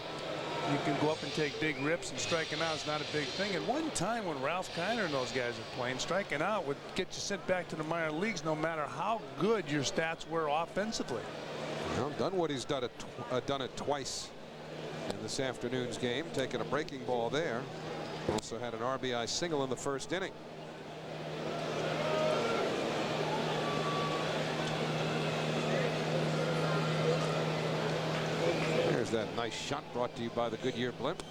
you can go up and take big rips, and striking out is not a big thing. At one time when Ralph Kiner and those guys were playing, striking out would get you sent back to the minor leagues no matter how good your stats were offensively. Well, Dunwoody's done it twice in this afternoon's game, taking a breaking ball there. Also had an RBI single in the first inning. There's that nice shot brought to you by the Goodyear blimp.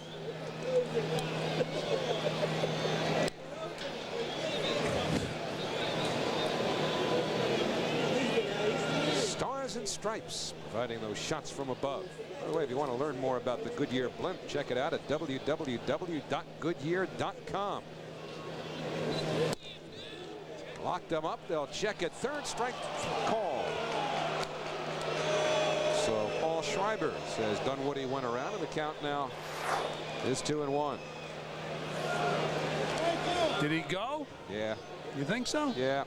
Stars and stripes providing those shots from above. By the way, if you want to learn more about the Goodyear blimp, check it out at www.goodyear.com. Locked them up. They'll check it. 3rd strike call. So Paul Schreiber says Dunwoody went around, and the count now is 2-1. Did he go? Yeah. You think so? Yeah.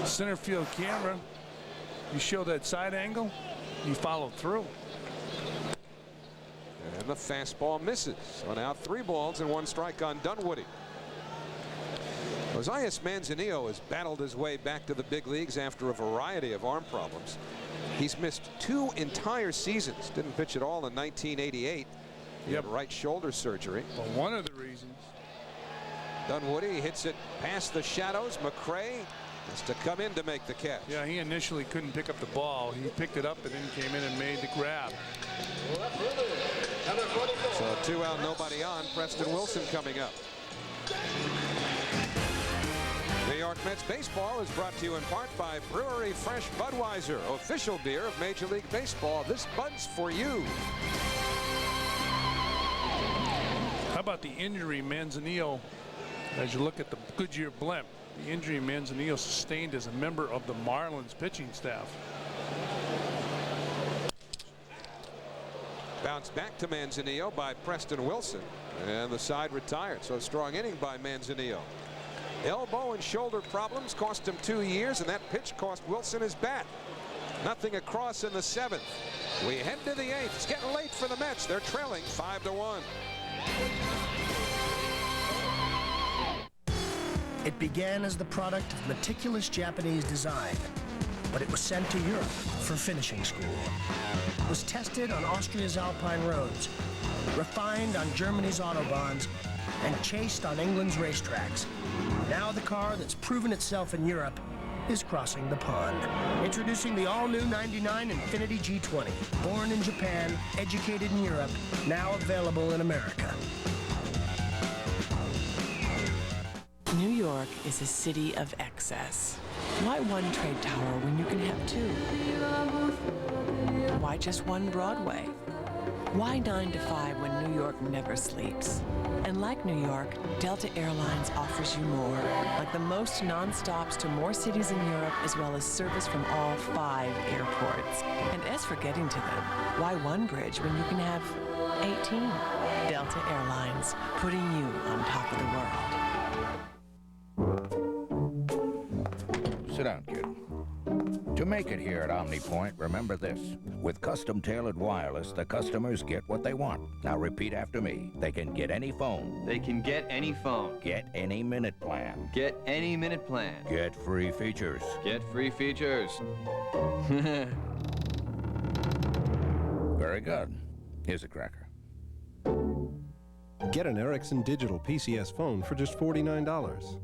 Center field camera. You show that side angle. He followed through. And the fastball misses. So now 3 balls and 1 strike on Dunwoody. Josias Manzanillo has battled his way back to the big leagues after a variety of arm problems. He's missed 2 entire seasons. Didn't pitch at all in 1988. He had right shoulder surgery. Well, one of the reasons. Dunwoody hits it past the shadows. McRae has to come in to make the catch. Yeah, he initially couldn't pick up the ball. He picked it up and then came in and made the grab. So 2 out, nobody on. Preston Wilson coming up. New York Mets baseball is brought to you in part by Brewery Fresh Budweiser, official beer of Major League Baseball. This Bud's for you. How about the injury Manzanillo, as you look at the Goodyear blimp, the injury Manzanillo sustained as a member of the Marlins pitching staff. Bounce back to Manzanillo by Preston Wilson, and the side retired. So a strong inning by Manzanillo. Elbow and shoulder problems cost him 2 years, and that pitch cost Wilson his bat. Nothing across in the 7th. We head to the 8th. It's getting late for the Mets. They're trailing 5-1. It began as the product of meticulous Japanese design, but it was sent to Europe for finishing school. It was tested on Austria's Alpine roads, refined on Germany's autobahns, and chased on England's racetracks. Now the car that's proven itself in Europe is crossing the pond. Introducing the all-new 99 Infiniti G20. Born in Japan, educated in Europe, now available in America. York is a city of excess. Why one trade tower when you can have two? Why just one Broadway? Why 9 to 5 when New York never sleeps? And like New York, Delta Airlines offers you more, like the most non-stops to more cities in Europe, as well as service from all 5 airports. And as for getting to them, why one bridge when you can have 18? Delta Airlines, putting you on top of the world. Sit down, kid. To make it here at OmniPoint, remember this. With custom-tailored wireless, the customers get what they want. Now repeat after me. They can get any phone. They can get any phone. Get any minute plan. Get any minute plan. Get free features. Get free features. Very good. Here's a cracker. Get an Ericsson Digital PCS phone for just $49.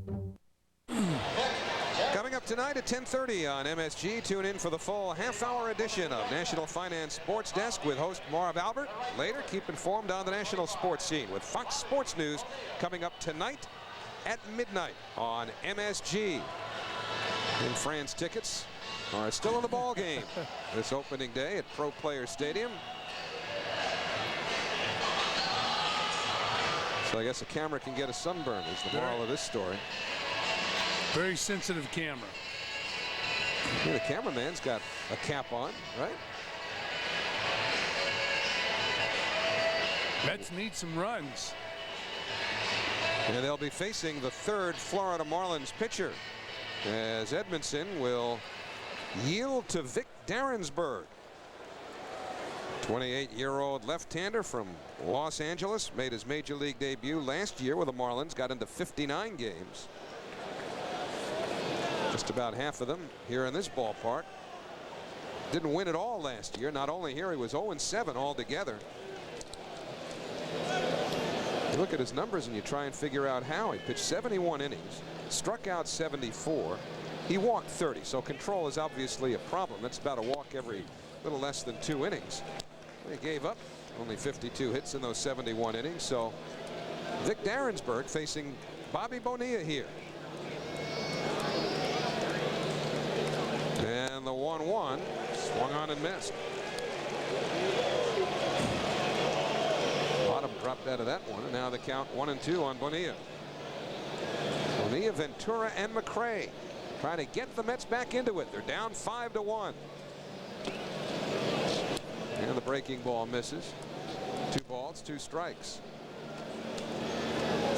Coming up tonight at 10:30 on MSG, tune in for the full half-hour edition of National Finance Sports Desk with host Marv Albert. Later, keep informed on the national sports scene with Fox Sports News coming up tonight at midnight on MSG. And France tickets are still in the ball game this opening day at Pro Player Stadium. So I guess a camera can get a sunburn is the moral of this story. Very sensitive camera. Yeah, the cameraman's got a cap on, right? Mets need some runs. And they'll be facing the third Florida Marlins pitcher as Edmondson will yield to Vic Darrensburg. 28-year-old left-hander from Los Angeles made his major league debut last year with the Marlins, got into 59 games. Just about half of them here in this ballpark. Didn't win it all last year. Not only here, he was 0-7 altogether. You look at his numbers and you try and figure out how. He pitched 71 innings, struck out 74. He walked 30, so control is obviously a problem. That's about a walk every little less than 2 innings. He gave up only 52 hits in those 71 innings. So Vic Darrensburg facing Bobby Bonilla here. And the 1-1 swung on and missed. Bottom dropped out of that one, and now the count 1-2 on Bonilla. Bonilla, Ventura, and McRae trying to get the Mets back into it. They're down 5-1. And the breaking ball misses. 2 balls, 2 strikes.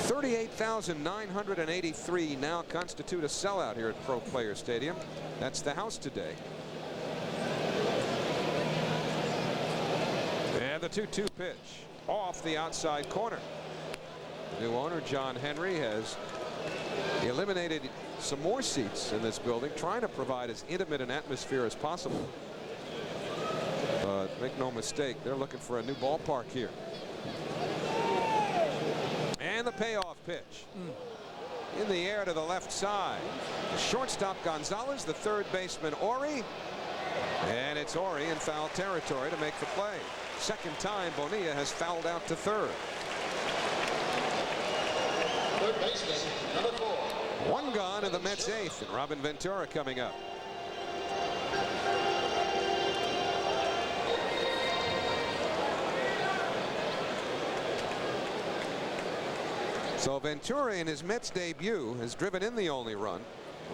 38,983 now constitute a sellout here at Pro Player Stadium. That's the house today. And the 2-2 pitch off the outside corner. The new owner, John Henry, has eliminated some more seats in this building, trying to provide as intimate an atmosphere as possible. But make no mistake, they're looking for a new ballpark here. And the payoff pitch. In the air to the left side. The shortstop Gonzalez, the third baseman Ori. And it's Ori in foul territory to make the play. Second time Bonilla has fouled out to third. Third baseman, number 4. 1 gone in the Mets' 8th, and Robin Ventura coming up. So Ventura in his Mets debut has driven in the only run,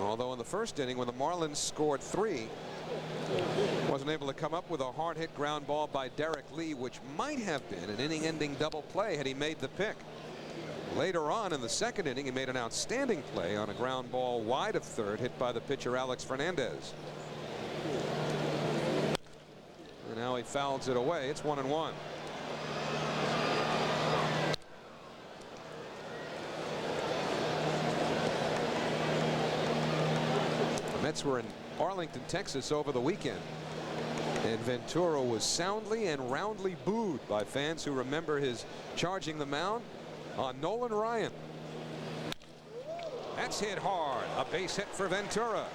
although in the first inning when the Marlins scored 3, wasn't able to come up with a hard hit ground ball by Derek Lee, which might have been an inning ending double play had he made the pick. Later on in the second inning, he made an outstanding play on a ground ball wide of third hit by the pitcher Alex Fernandez. And now he fouls it away. It's 1-1. The Mets were in Arlington, Texas over the weekend, and Ventura was soundly and roundly booed by fans who remember his charging the mound on Nolan Ryan. That's hit hard. A base hit for Ventura.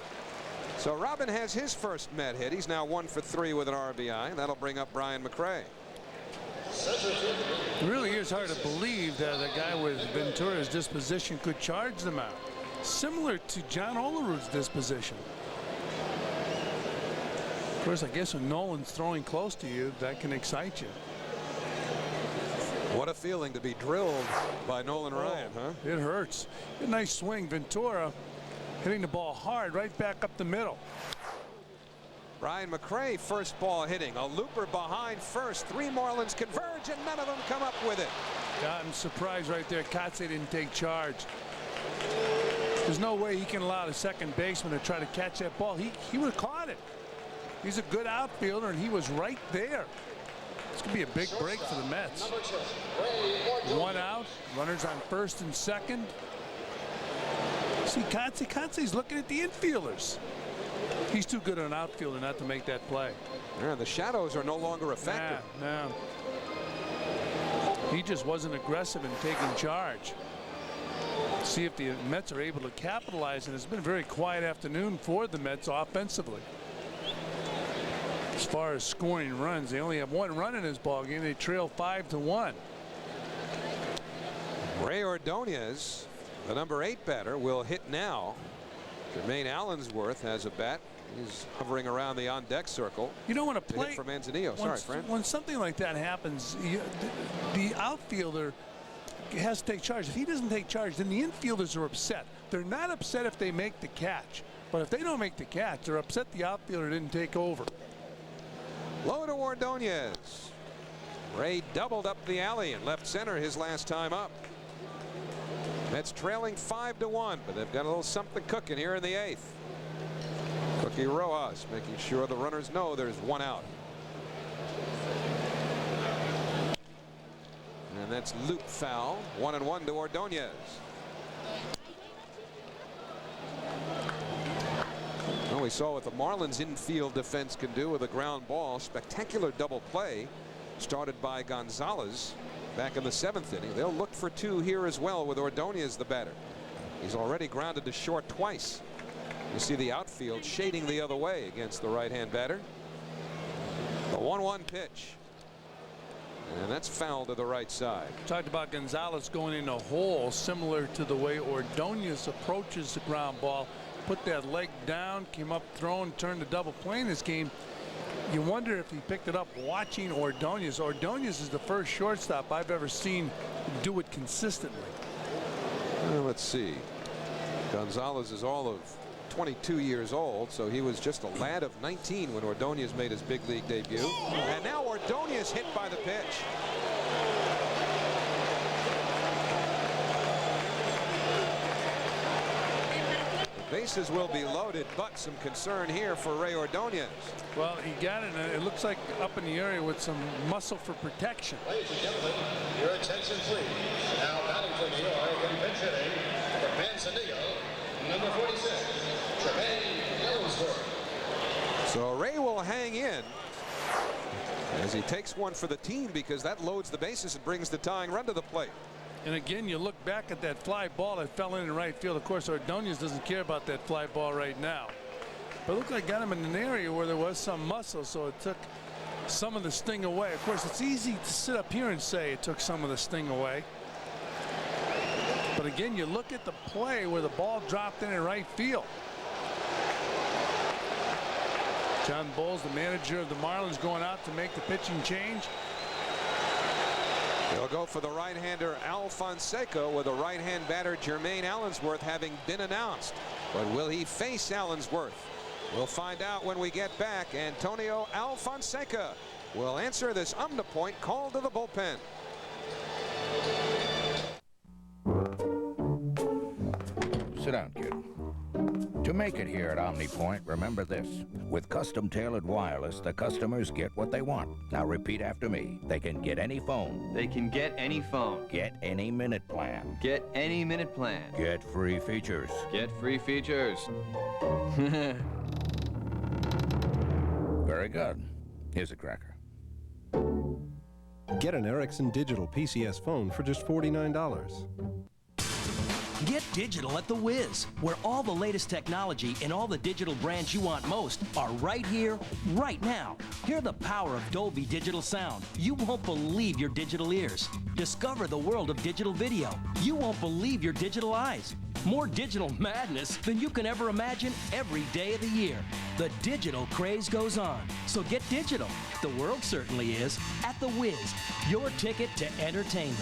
So Robin has his first Met hit. He's now 1 for 3 with an RBI. That'll bring up Brian McRae. It really is hard to believe that a guy with Ventura's disposition could charge the mound. similar to John Olerud's disposition. Of course, I guess when Nolan's throwing close to you, that can excite you. What a feeling to be drilled by Nolan Ryan, huh? It hurts. A nice swing. Ventura hitting the ball hard right back up the middle. Ryan McRae, first ball hitting. A looper behind first. 3 Marlins converge, and none of them come up with it. Yeah, I'm surprised right there. Kotze didn't take charge. There's no way he can allow the second baseman to try to catch that ball. He would have caught it. He's a good outfielder, and he was right there. This could be a big break for the Mets. 1 out. Runners on first and second. See, Kotze's looking at the infielders. He's too good an outfielder not to make that play. Yeah, the shadows are no longer effective. No. He just wasn't aggressive in taking charge. See if the Mets are able to capitalize, and it's been a very quiet afternoon for the Mets offensively. As far as scoring runs, they only have 1 run in this ball game. They trail 5-1. Ray Ordonez, the number 8 batter, will hit now. Jermaine Allensworth has a bat. He's hovering around the on-deck circle. You don't want to play hit for Manzanillo. Sorry, Fran. When something like that happens, the outfielder has to take charge. If he doesn't take charge, then the infielders are upset. They're not upset if they make the catch, but if they don't make the catch, they're upset the outfielder didn't take over. Low to Ordonez. Ray doubled up the alley and left center his last time up. Mets trailing 5-1, but they've got a little something cooking here in the 8th. Cookie Rojas making sure the runners know there's 1 out. And that's loop foul. 1-1 to Ordonez. Well, we saw what the Marlins infield defense can do with a ground ball. Spectacular double play started by Gonzalez back in the 7th inning. They'll look for 2 here as well with Ordonez the batter. He's already grounded to short twice. You see the outfield shading the other way against the right-hand batter. The 1-1 pitch. And that's foul to the right side. Talked about Gonzalez going in a hole similar to the way Ordonez approaches the ground ball. Put that leg down, came up throwing, turned to double play in this game. You wonder if he picked it up watching Ordonez. Ordonez is the first shortstop I've ever seen do it consistently. Well, let's see. Gonzalez is all of 22 years old, so he was just a lad of 19 when Ordonez made his big league debut. And now Ordonez hit by the pitch. The bases will be loaded, but some concern here for Ray Ordonez. Well, he got it, and it looks like up in the area with some muscle for protection. Ladies and gentlemen, your attention please. Now batting for New York and pinch hitting for Manzanillo, number 46, Jermaine Allensworth. So Ray will hang in as he takes one for the team, because that loads the bases and brings the tying run to the plate. And again, you look back at that fly ball that fell in right field. Of course, Ordonez doesn't care about that fly ball right now. But it looked like got him in an area where there was some muscle, so it took some of the sting away. Of course, it's easy to sit up here and say it took some of the sting away. But again, you look at the play where the ball dropped in right field. John Bowles, the manager of the Marlins, going out to make the pitching change. They'll go for the right-hander Al Fonseca, with the right-hand batter Jermaine Allensworth having been announced. But will he face Allensworth? We'll find out when we get back. Antonio Alfonseca will answer this omnipoint call to the bullpen. Sit down, kid. To make it here at OmniPoint, remember this. With custom-tailored wireless, the customers get what they want. Now repeat after me. They can get any phone. They can get any phone. Get any minute plan. Get any minute plan. Get free features. Get free features. Very good. Here's a cracker. Get an Ericsson Digital PCS phone for just $49. Get digital at The Wiz, where all the latest technology and all the digital brands you want most are right here, right now. Hear the power of Dolby Digital Sound. You won't believe your digital ears. Discover the world of digital video. You won't believe your digital eyes. More digital madness than you can ever imagine every day of the year. The digital craze goes on, so get digital. The world certainly is at The Wiz, your ticket to entertainment.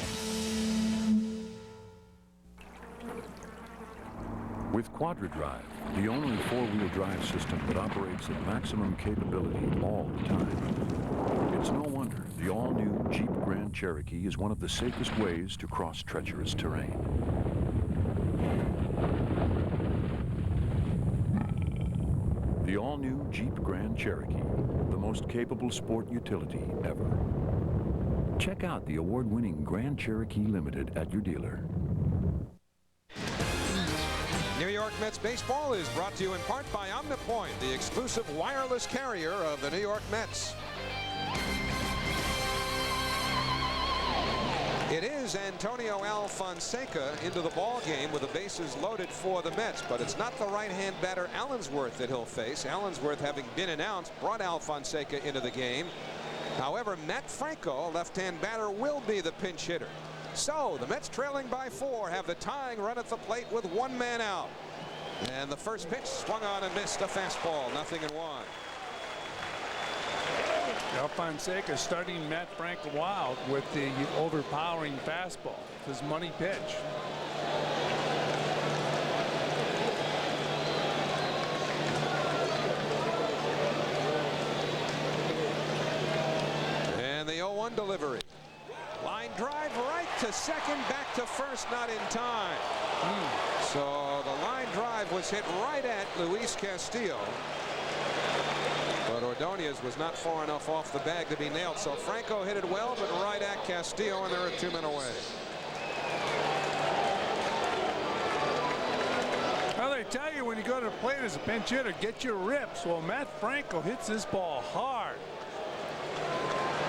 With QuadraDrive, the only four-wheel drive system that operates at maximum capability all the time, it's no wonder the all-new Jeep Grand Cherokee is one of the safest ways to cross treacherous terrain. The all-new Jeep Grand Cherokee, the most capable sport utility ever. Check out the award-winning Grand Cherokee Limited at your dealer. New York Mets baseball is brought to you in part by Omnipoint, the exclusive wireless carrier of the New York Mets. It is Antonio Alfonseca into the ball game with the bases loaded for the Mets, but it's not the right-hand batter Allensworth that he'll face. Allensworth, having been announced, brought Alfonseca into the game. However, Matt Franco, left-hand batter, will be the pinch hitter. So the Mets, trailing by 4, have the tying run at the plate with one man out. And the first pitch swung on and missed, a fastball, 0-1. Alfonseca starting Matt Franco out with the overpowering fastball, his money pitch. And the 0-1 delivery. Line drive right to second, back to first, not in time. So the line drive was hit right at Luis Castillo. But Ordonez was not far enough off the bag to be nailed. So Franco hit it well, but right at Castillo, and there are 2 men away. Well, they tell you when you go to the plate as a pinch hitter, get your rips. Well, Matt Franco hits this ball hard,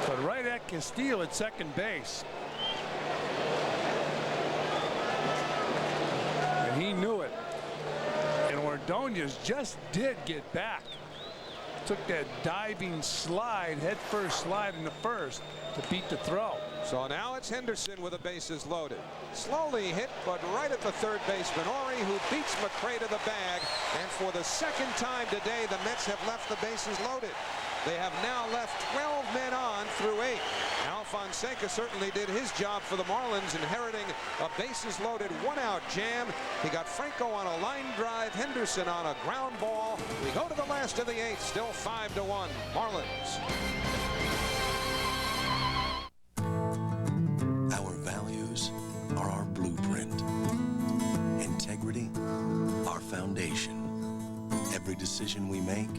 but right at Castillo at second base. And he knew it. And Ordonez just did get back. Took that diving slide, head first slide in the first to beat the throw. So now it's Henderson with the bases loaded. Slowly hit, but right at the third baseman, Ori, who beats McRae to the bag. And for the second time today, the Mets have left the bases loaded. They have now left 12 men on through 8. Alfonseca certainly did his job for the Marlins, inheriting a bases-loaded one-out jam. He got Franco on a line drive, Henderson on a ground ball. We go to the last of the 8th, still 5-1, Marlins. Our values are our blueprint. Integrity, our foundation. Every decision we make,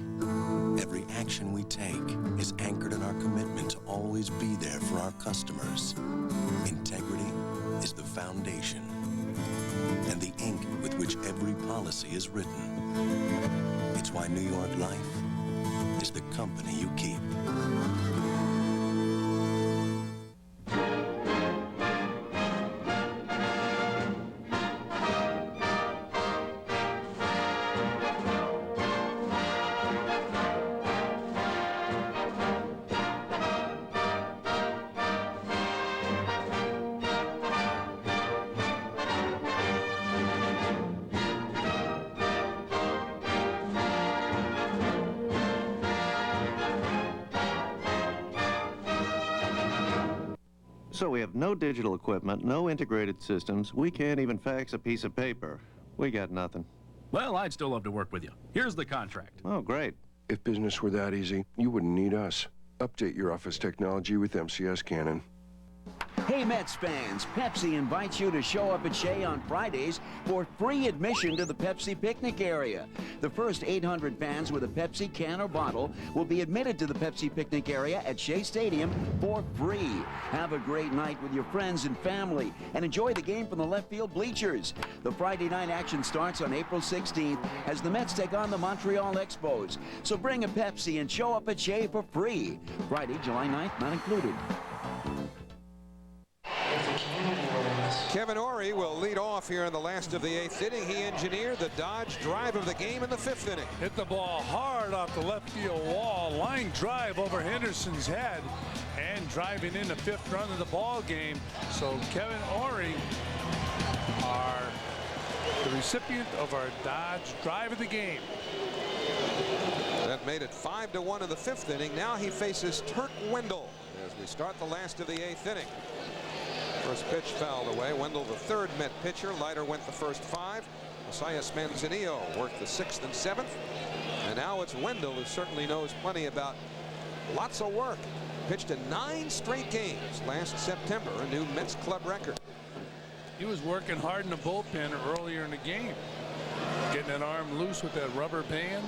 every action we take is anchored in our commitment to always be there for our customers. Integrity is the foundation and the ink with which every policy is written. It's why New York Life is the company you keep. So we have no digital equipment, no integrated systems. We can't even fax a piece of paper. We got nothing. Well, I'd still love to work with you. Here's the contract. Oh, great. If business were that easy, you wouldn't need us. Update your office technology with MCS Canon. Hey Mets fans, Pepsi invites you to show up at Shea on Fridays for free admission to the Pepsi picnic area. The first 800 fans with a Pepsi can or bottle will be admitted to the Pepsi picnic area at Shea Stadium for free. Have a great night with your friends and family and enjoy the game from the left field bleachers. The Friday night action starts on April 16th as the Mets take on the Montreal Expos. So bring a Pepsi and show up at Shea for free. Friday, July 9th, not included. Kevin Ori will lead off here in the last of the 8th inning. He engineered the Dodge drive of the game in the 5th inning. Hit the ball hard off the left field wall. Line drive over Henderson's head and driving in the 5th run of the ball game. So Kevin Ori, the recipient of our Dodge Drive of the Game. That made it 5-1 in the 5th inning. Now he faces Turk Wendell as we start the last of the 8th inning. First pitch fouled away. Wendell, the third Met pitcher. Leiter went the first 5. Messias Manzanillo worked the 6th and 7th. And now it's Wendell, who certainly knows plenty about lots of work. Pitched in 9 straight games last September, a new Mets club record. He was working hard in the bullpen earlier in the game, getting that arm loose with that rubber band.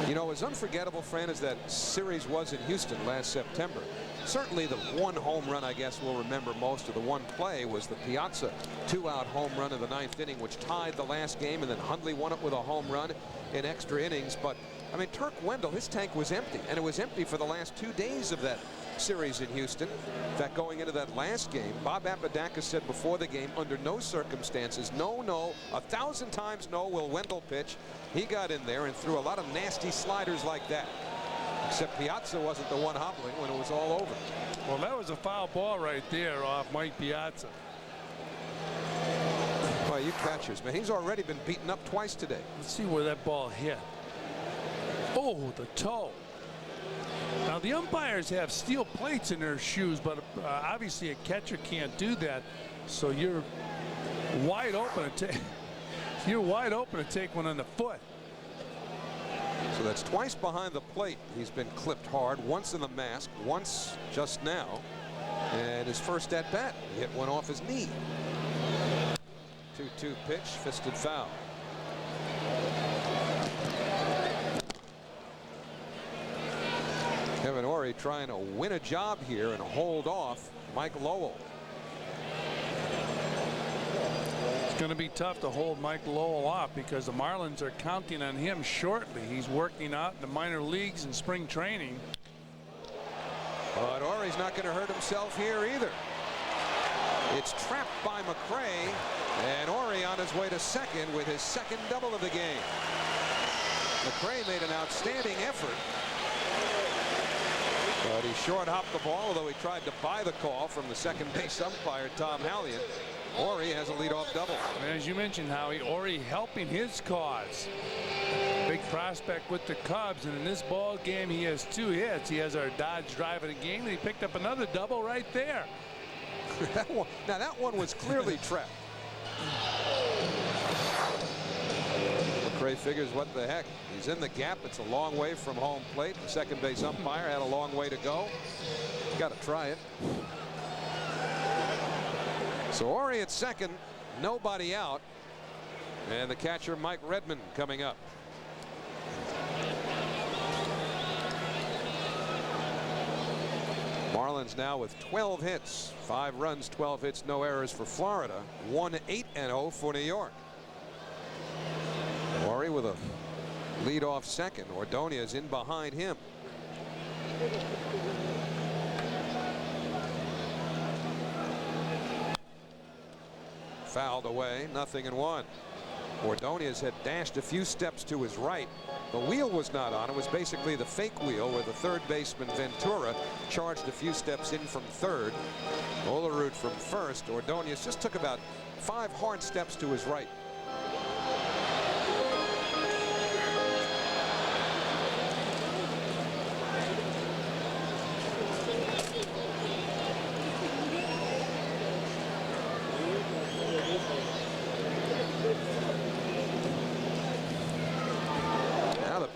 You know, as unforgettable, Fran, as that series was in Houston last September, certainly the one home run I guess we'll remember most of the one play was the Piazza 2-out home run in the 9th inning, which tied the last game, and then Hundley won it with a home run in extra innings. But I mean, Turk Wendell, his tank was empty, and it was empty for the last 2 days of that series in Houston. In fact, going into that last game, Bob Apodaca said before the game, under no circumstances, no, 1,000 times no will Wendell pitch. He got in there and threw a lot of nasty sliders like that. Except Piazza wasn't the one hobbling when it was all over. Well, that was a foul ball right there off Mike Piazza. Well, you catchers, man, he's already been beaten up twice today. Let's see where that ball hit. Oh, the toe. Now the umpires have steel plates in their shoes, but obviously a catcher can't do that. So you're wide open to take one on the foot. So that's twice behind the plate. He's been clipped hard, once in the mask, once just now, and his first at bat, he hit one off his knee. 2-2 pitch, fisted foul. Kevin Ory trying to win a job here and hold off Mike Lowell. It's going to be tough to hold Mike Lowell off because the Marlins are counting on him shortly. He's working out in the minor leagues and spring training. But Ory's not going to hurt himself here either. It's trapped by McRae, and Ory on his way to second with his second double of the game. McRae made an outstanding effort. But he short hopped the ball, although he tried to buy the call from the second base umpire, Tom Hallion. Ory has a leadoff double. And as you mentioned, Howie, Ory helping his cause. Big prospect with the Cubs, and in this ball game he has 2 hits. He has our Dodge Drive of the game, and he picked up another double right there. Now that one was clearly trapped. McRae figures, what the heck, he's in the gap. It's a long way from home plate. The second base umpire had a long way to go. Got to try it. So Ory at second, nobody out, and the catcher Mike Redmond coming up. Marlins now with 12 hits, 5 runs, 12 hits, no errors for Florida. 1-8-0 for New York. Ory with a leadoff second. Ordonez in behind him. Fouled away, 0-1. Ordonez had dashed a few steps to his right. The wheel was not on. It was basically the fake wheel where the third baseman Ventura charged a few steps in from third. Olerud from first. Ordonez just took about 5 hard steps to his right.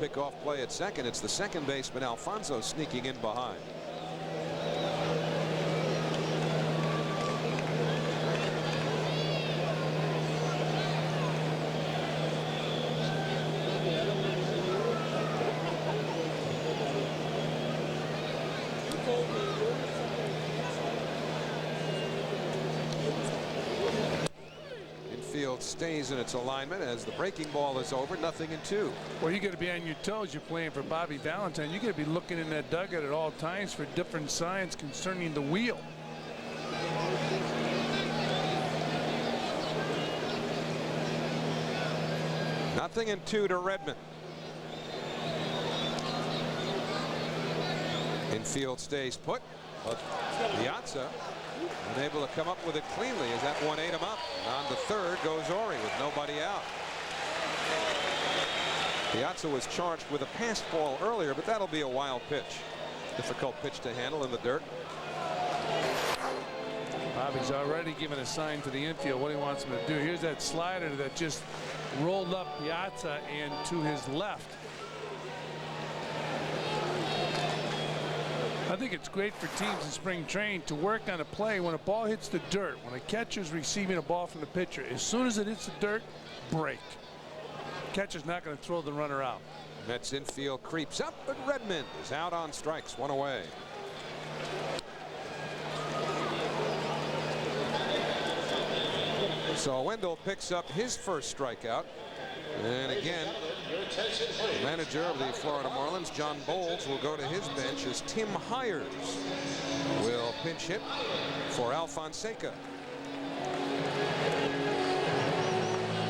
Pickoff play at second. It's the second baseman Alfonso sneaking in behind. Stays in its alignment as the breaking ball is over. 0-2. Well, you got to be on your toes. You're playing for Bobby Valentine. You got to be looking in that dugout at all times for different signs concerning the wheel. Nothing in 2 to Redmond. Infield stays put. Piazza Unable to come up with it cleanly as that one ate him up. On to third goes Ori with nobody out. Piazza was charged with a pass ball earlier, but that'll be a wild pitch. Difficult pitch to handle in the dirt. Bobby's already given a sign to the infield what he wants him to do. Here's that slider that just rolled up Piazza and to his left. I think it's great for teams in spring training to work on a play when a ball hits the dirt. When a catcher's receiving a ball from the pitcher, as soon as it hits the dirt, break. Catcher's not going to throw the runner out. Mets infield creeps up, but Redmond is out on strikes, one away. So Wendell picks up his first strikeout. And again, the manager of the Florida Marlins, John Bowles, will go to his bench as Tim Hires will pinch hit for Al Fonseca.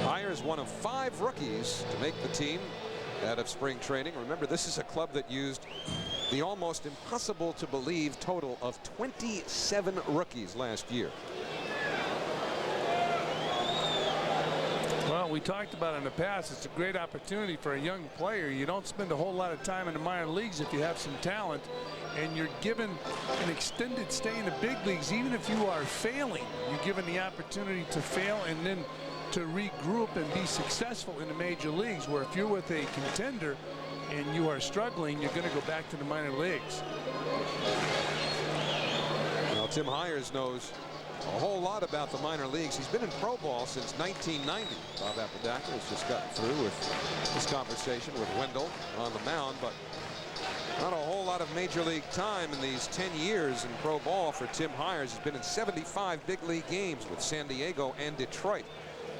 Hires one of 5 rookies to make the team out of spring training. Remember, this is a club that used the almost impossible to believe total of 27 rookies last year. Well, we talked about it in the past. It's a great opportunity for a young player. You don't spend a whole lot of time in the minor leagues if you have some talent, and you're given an extended stay in the big leagues. Even if you are failing, you're given the opportunity to fail and then to regroup and be successful in the major leagues, where if you're with a contender and you are struggling, you're going to go back to the minor leagues. Well, Tim Hires knows a whole lot about the minor leagues. He's been in pro ball since 1990. Bob Apodaca has just gotten through with this conversation with Wendell on the mound, but not a whole lot of major league time in these 10 years in pro ball for Tim Hires. He's been in 75 big league games with San Diego and Detroit.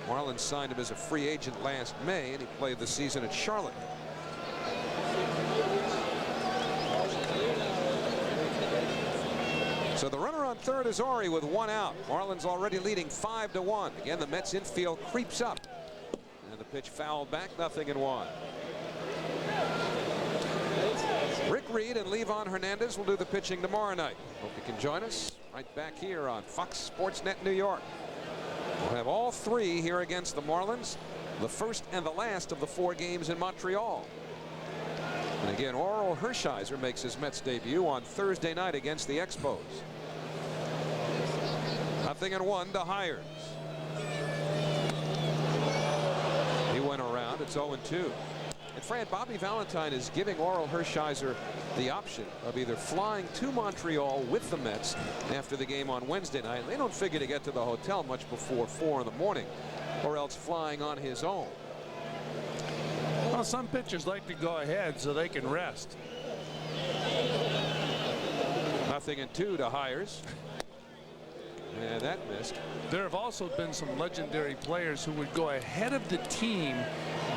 Marlins signed him as a free agent last May, and he played the season at Charlotte. So the runner on third is Ori with 1 out. Marlins already leading 5-1. Again, the Mets infield creeps up. And the pitch fouled back, 0-1. Rick Reed and Levon Hernandez will do the pitching tomorrow night. Hope you can join us right back here on Fox Sportsnet New York. We'll have all 3 here against the Marlins, the first and the last of the 4 games in Montreal. And again, Orel Hershiser makes his Mets debut on Thursday night against the Expos. 0-1 to Hires. He went around. It's 0-2. And Fran, Bobby Valentine is giving Orel Hershiser the option of either flying to Montreal with the Mets after the game on Wednesday night. They don't figure to get to the hotel much before 4 in the morning, or else flying on his own. Well, some pitchers like to go ahead so they can rest. 0-2 to Hires. And that missed. There have also been some legendary players who would go ahead of the team,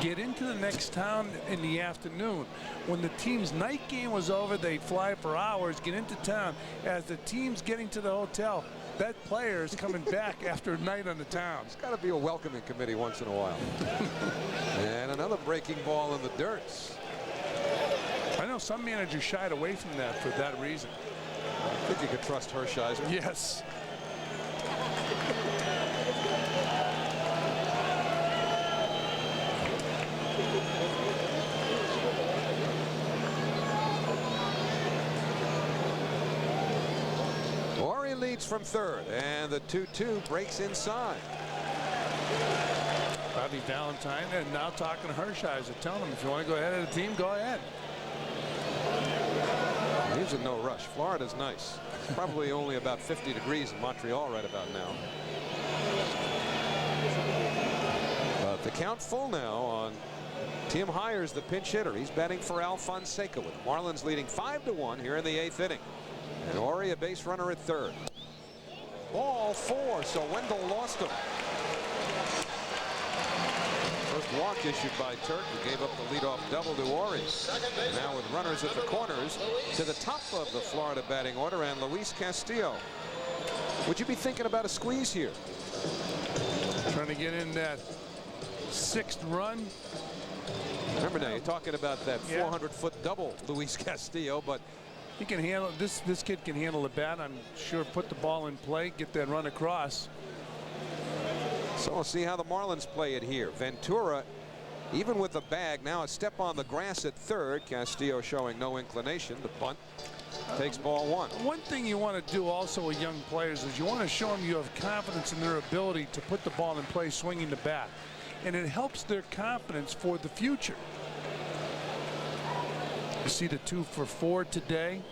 get into the next town in the afternoon. When the team's night game was over, they'd fly for hours, get into town. As the team's getting to the hotel, that player is coming back after a night on the town. It's got to be a welcoming committee once in a while. And another breaking ball in the dirt. I know some managers shied away from that for that reason. I think you could trust Hershiser. Yes. Ori leads from third, and the 2-2 breaks inside. Bobby Valentine and now talking to Hershiser, telling him if you want to go ahead of the team, go ahead. He's in no rush. Florida's nice. Probably only about 50 degrees in Montreal right about now. But the count full now on Tim Hires, the pinch hitter. He's batting for Al Fonseca with the Marlins leading 5-1 here in the 8th inning. And Ori a base runner at third. Ball 4, so Wendell lost him. First walk issued by Turk, who gave up the leadoff double to Ori. And now with runners at the corners, to the top of the Florida batting order, and Luis Castillo. Would you be thinking about a squeeze here? Trying to get in that 6th run. Remember now, you're talking about that 400-foot double, Luis Castillo, but He can handle this. This kid can handle the bat. I'm sure. Put the ball in play, get that run across. So we'll see how the Marlins play it here. Ventura, even with the bag, now a step on the grass at third. Castillo showing no inclination. The bunt takes ball one. One thing you want to do also with young players is you want to show them you have confidence in their ability to put the ball in play swinging the bat. And it helps their confidence for the future. You see the 2 for 4 today.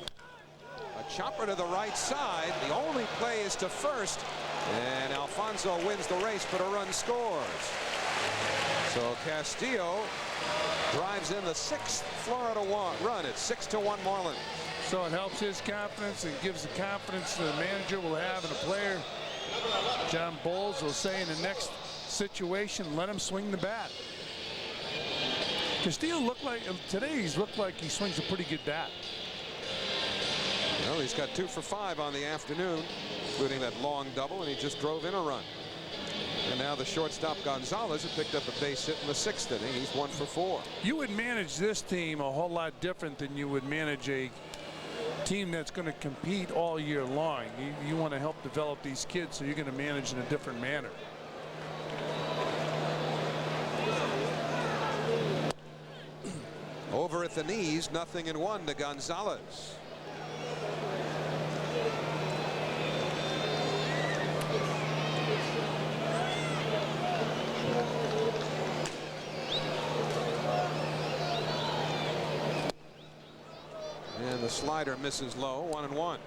A chopper to the right side. The only play is to first. And Alfonso wins the race, but a run scores. So Castillo drives in the 6th Florida run. It's 6-1 Marlins. So it helps his confidence and gives the confidence the manager will have in a player. John Bowles will say in the next situation, let him swing the bat. Castillo looked like today he's looked like he swings a pretty good bat. Well, he's got 2 for 5 on the afternoon, including that long double, and he just drove in a run. And now the shortstop Gonzalez had picked up a base hit in the 6th inning. He's 1 for 4. You would manage this team a whole lot different than you would manage a team that's going to compete all year long. You want to help develop these kids, so you're going to manage in a different manner. Over at the knees, 0-1 to Gonzalez. And the slider misses low, 1-1.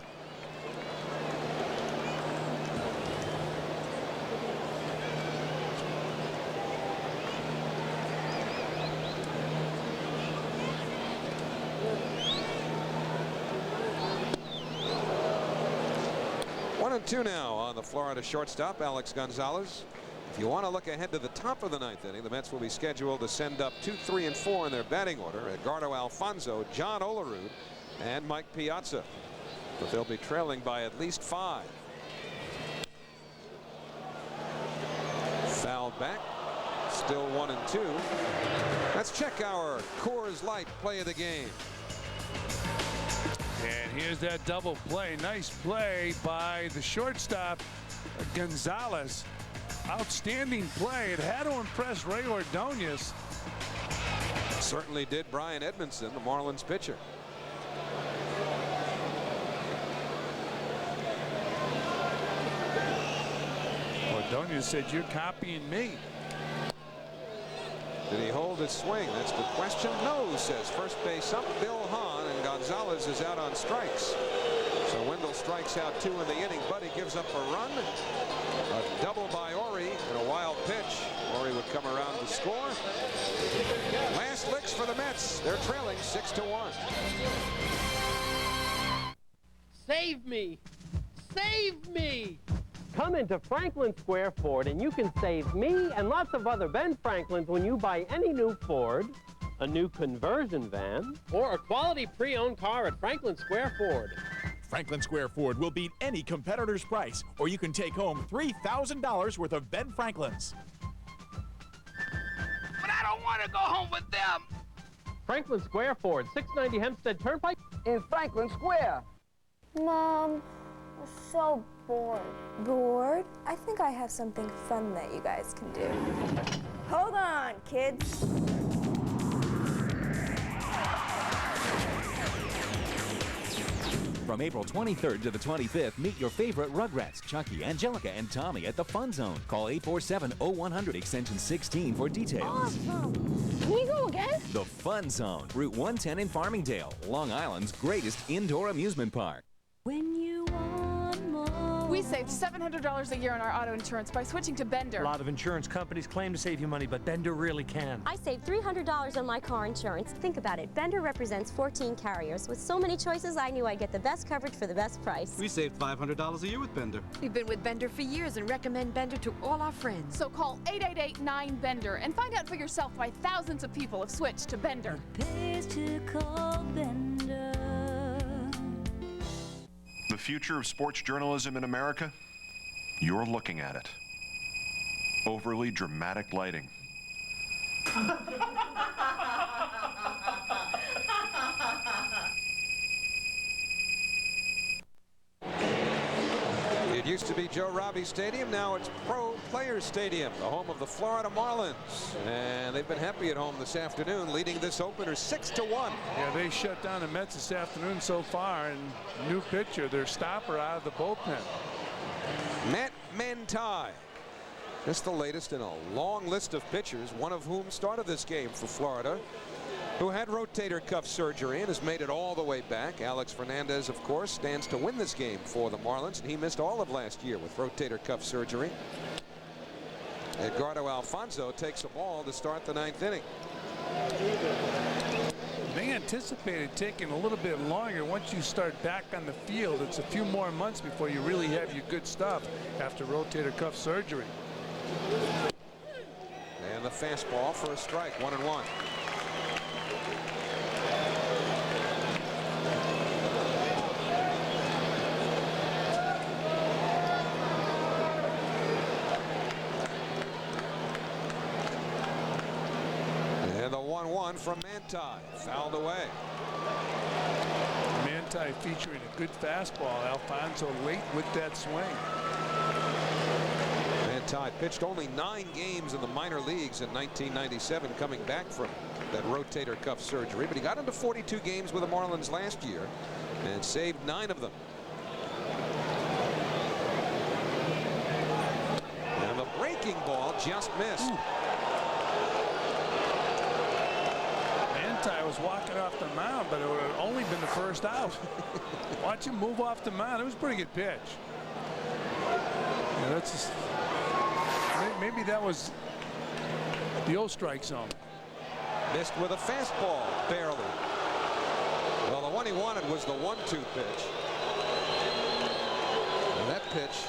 One and two now on the Florida shortstop, Alex Gonzalez. If you want to look ahead to the top of the 9th inning, the Mets will be scheduled to send up 2, 3, and 4 in their batting order. Edgardo Alfonso, John Olerud, and Mike Piazza. But they'll be trailing by at least 5. Fouled back. Still 1 and 2. Let's check our Coors Light play of the game. And here's that double play. Nice play by the shortstop, Gonzalez. Outstanding play. It had to impress Ray Ordonez. Certainly did Brian Edmondson, the Marlins pitcher. Ordonez said, "You're copying me." Did he hold his swing? That's the question. No, says first base up Bill Hahn, and Gonzalez is out on strikes. So Wendell strikes out 2 in the inning. Buddy gives up a run. A double by Ori and a wild pitch. Ori would come around to score. Last licks for the Mets. They're trailing 6-1. Save me! Save me! Come into Franklin Square Ford and you can save me and lots of other Ben Franklins when you buy any new Ford, a new conversion van, or a quality pre-owned car at Franklin Square Ford. Franklin Square Ford will beat any competitor's price, or you can take home $3,000 worth of Ben Franklins. But I don't want to go home with them! Franklin Square Ford, 690 Hempstead Turnpike in Franklin Square. Mom, I'm so bored. Bored? I think I have something fun that you guys can do. Hold on, kids. From April 23rd to the 25th, meet your favorite Rugrats, Chucky, Angelica, and Tommy at the Fun Zone. Call 847-0100 extension 16 for details. Awesome. Can we go again? The Fun Zone, Route 110 in Farmingdale, Long Island's greatest indoor amusement park. When you want more. We saved $700 a year on our auto insurance by switching to Bender. A lot of insurance companies claim to save you money, but Bender really can. I saved $300 on my car insurance. Think about it. Bender represents 14 carriers. With so many choices, I knew I'd get the best coverage for the best price. We saved $500 a year with Bender. We've been with Bender for years and recommend Bender to all our friends. So call 888-9-BENDER and find out for yourself why thousands of people have switched to Bender. Pays to call Bender. The future of sports journalism in America? You're looking at it. Overly dramatic lighting. used to be Joe Robbie Stadium. Now it's Pro Players Stadium, the home of the Florida Marlins. And they've been happy at home this afternoon, leading this opener 6-1. Yeah, they shut down the Mets this afternoon so far. And new pitcher, their stopper out of the bullpen. Matt Manti. Just the latest in a long list of pitchers, one of whom started this game for Florida, who had rotator cuff surgery and has made it all the way back. Alex Fernandez, of course, stands to win this game for the Marlins, and he missed all of last year with rotator cuff surgery. Edgardo Alfonzo takes a ball to start the 9th inning. They anticipated taking a little bit longer. Once you start back on the field, it's a few more months before you really have your good stuff after rotator cuff surgery. And the fastball for a strike, 1-1. And the 1-1 from Manti, fouled away. Manti featuring a good fastball. Alfonso late with that swing. Manti pitched only 9 games in the minor leagues in 1997, coming back from that rotator cuff surgery, but he got into 42 games with the Marlins last year and saved 9 of them. And the breaking ball just missed. Manti was walking off the mound, but it would have only been the first out. Watch him move off the mound. It was a pretty good pitch. Yeah, that's just, maybe that was the old strike zone. Missed with a fastball, barely. Well, the one he wanted was the 1-2 pitch. And that pitch,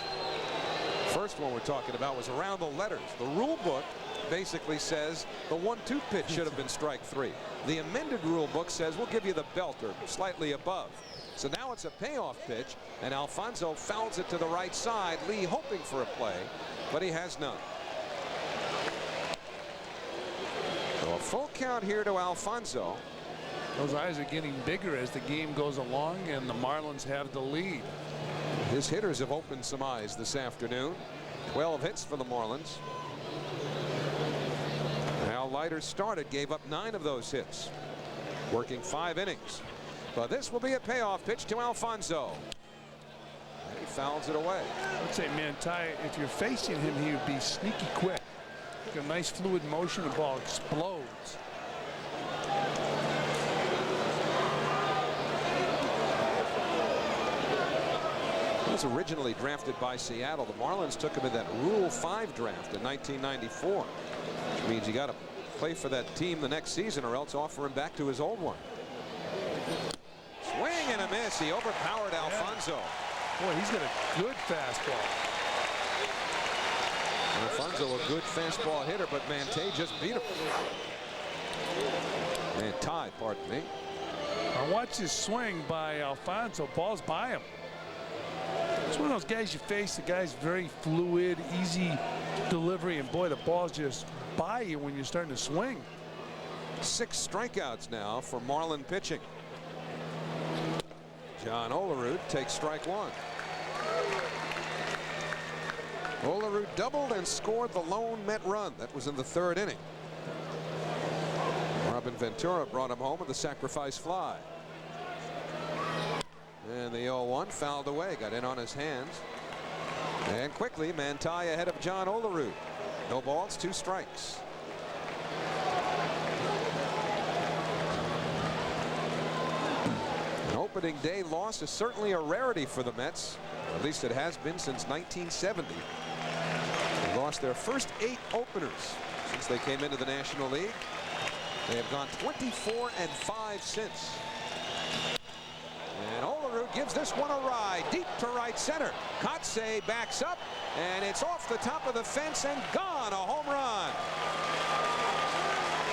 first one we're talking about, was around the letters. The rule book basically says the 1-2 pitch should have been strike 3. The amended rule book says we'll give you the belt or slightly above. So now it's a payoff pitch, and Alfonso fouls it to the right side. Lee hoping for a play, but he has none. So a full count here to Alfonso. Those eyes are getting bigger as the game goes along, and the Marlins have the lead. His hitters have opened some eyes this afternoon. 12 hits for the Marlins. Leiter started, gave up 9 of those hits, working 5 innings. But this will be a payoff pitch to Alfonso. And he fouls it away. I would say Manti, if you're facing him, he would be sneaky quick. A nice fluid motion, the ball explodes. He was originally drafted by Seattle. The Marlins took him in that Rule 5 draft in 1994, which means you got to play for that team the next season or else offer him back to his old one. Swing and a miss. He overpowered Alfonso. Boy, he's got a good fastball. Alfonso a good fastball hitter, but Manti just beat him. Manti, pardon me. Now watch this swing by Alfonso. Ball's by him. It's one of those guys you face. The guy's very fluid, easy delivery, and boy, the ball's just by you when you're starting to swing. 6 strikeouts now for Marlin pitching. John Olerud takes strike 1. Olerud doubled and scored the lone Met run. That was in the 3rd inning. Robin Ventura brought him home with a sacrifice fly. And the 0-1 fouled away, got in on his hands. And quickly, Manti ahead of John Olerud. No balls, 2 strikes. An opening day loss is certainly a rarity for the Mets. At least it has been since 1970. They lost their first 8 openers since they came into the National League. They have gone 24-5 since. And Olerud gives this one a ride deep to right center. Kotze backs up, and it's off the top of the fence and gone. A home run.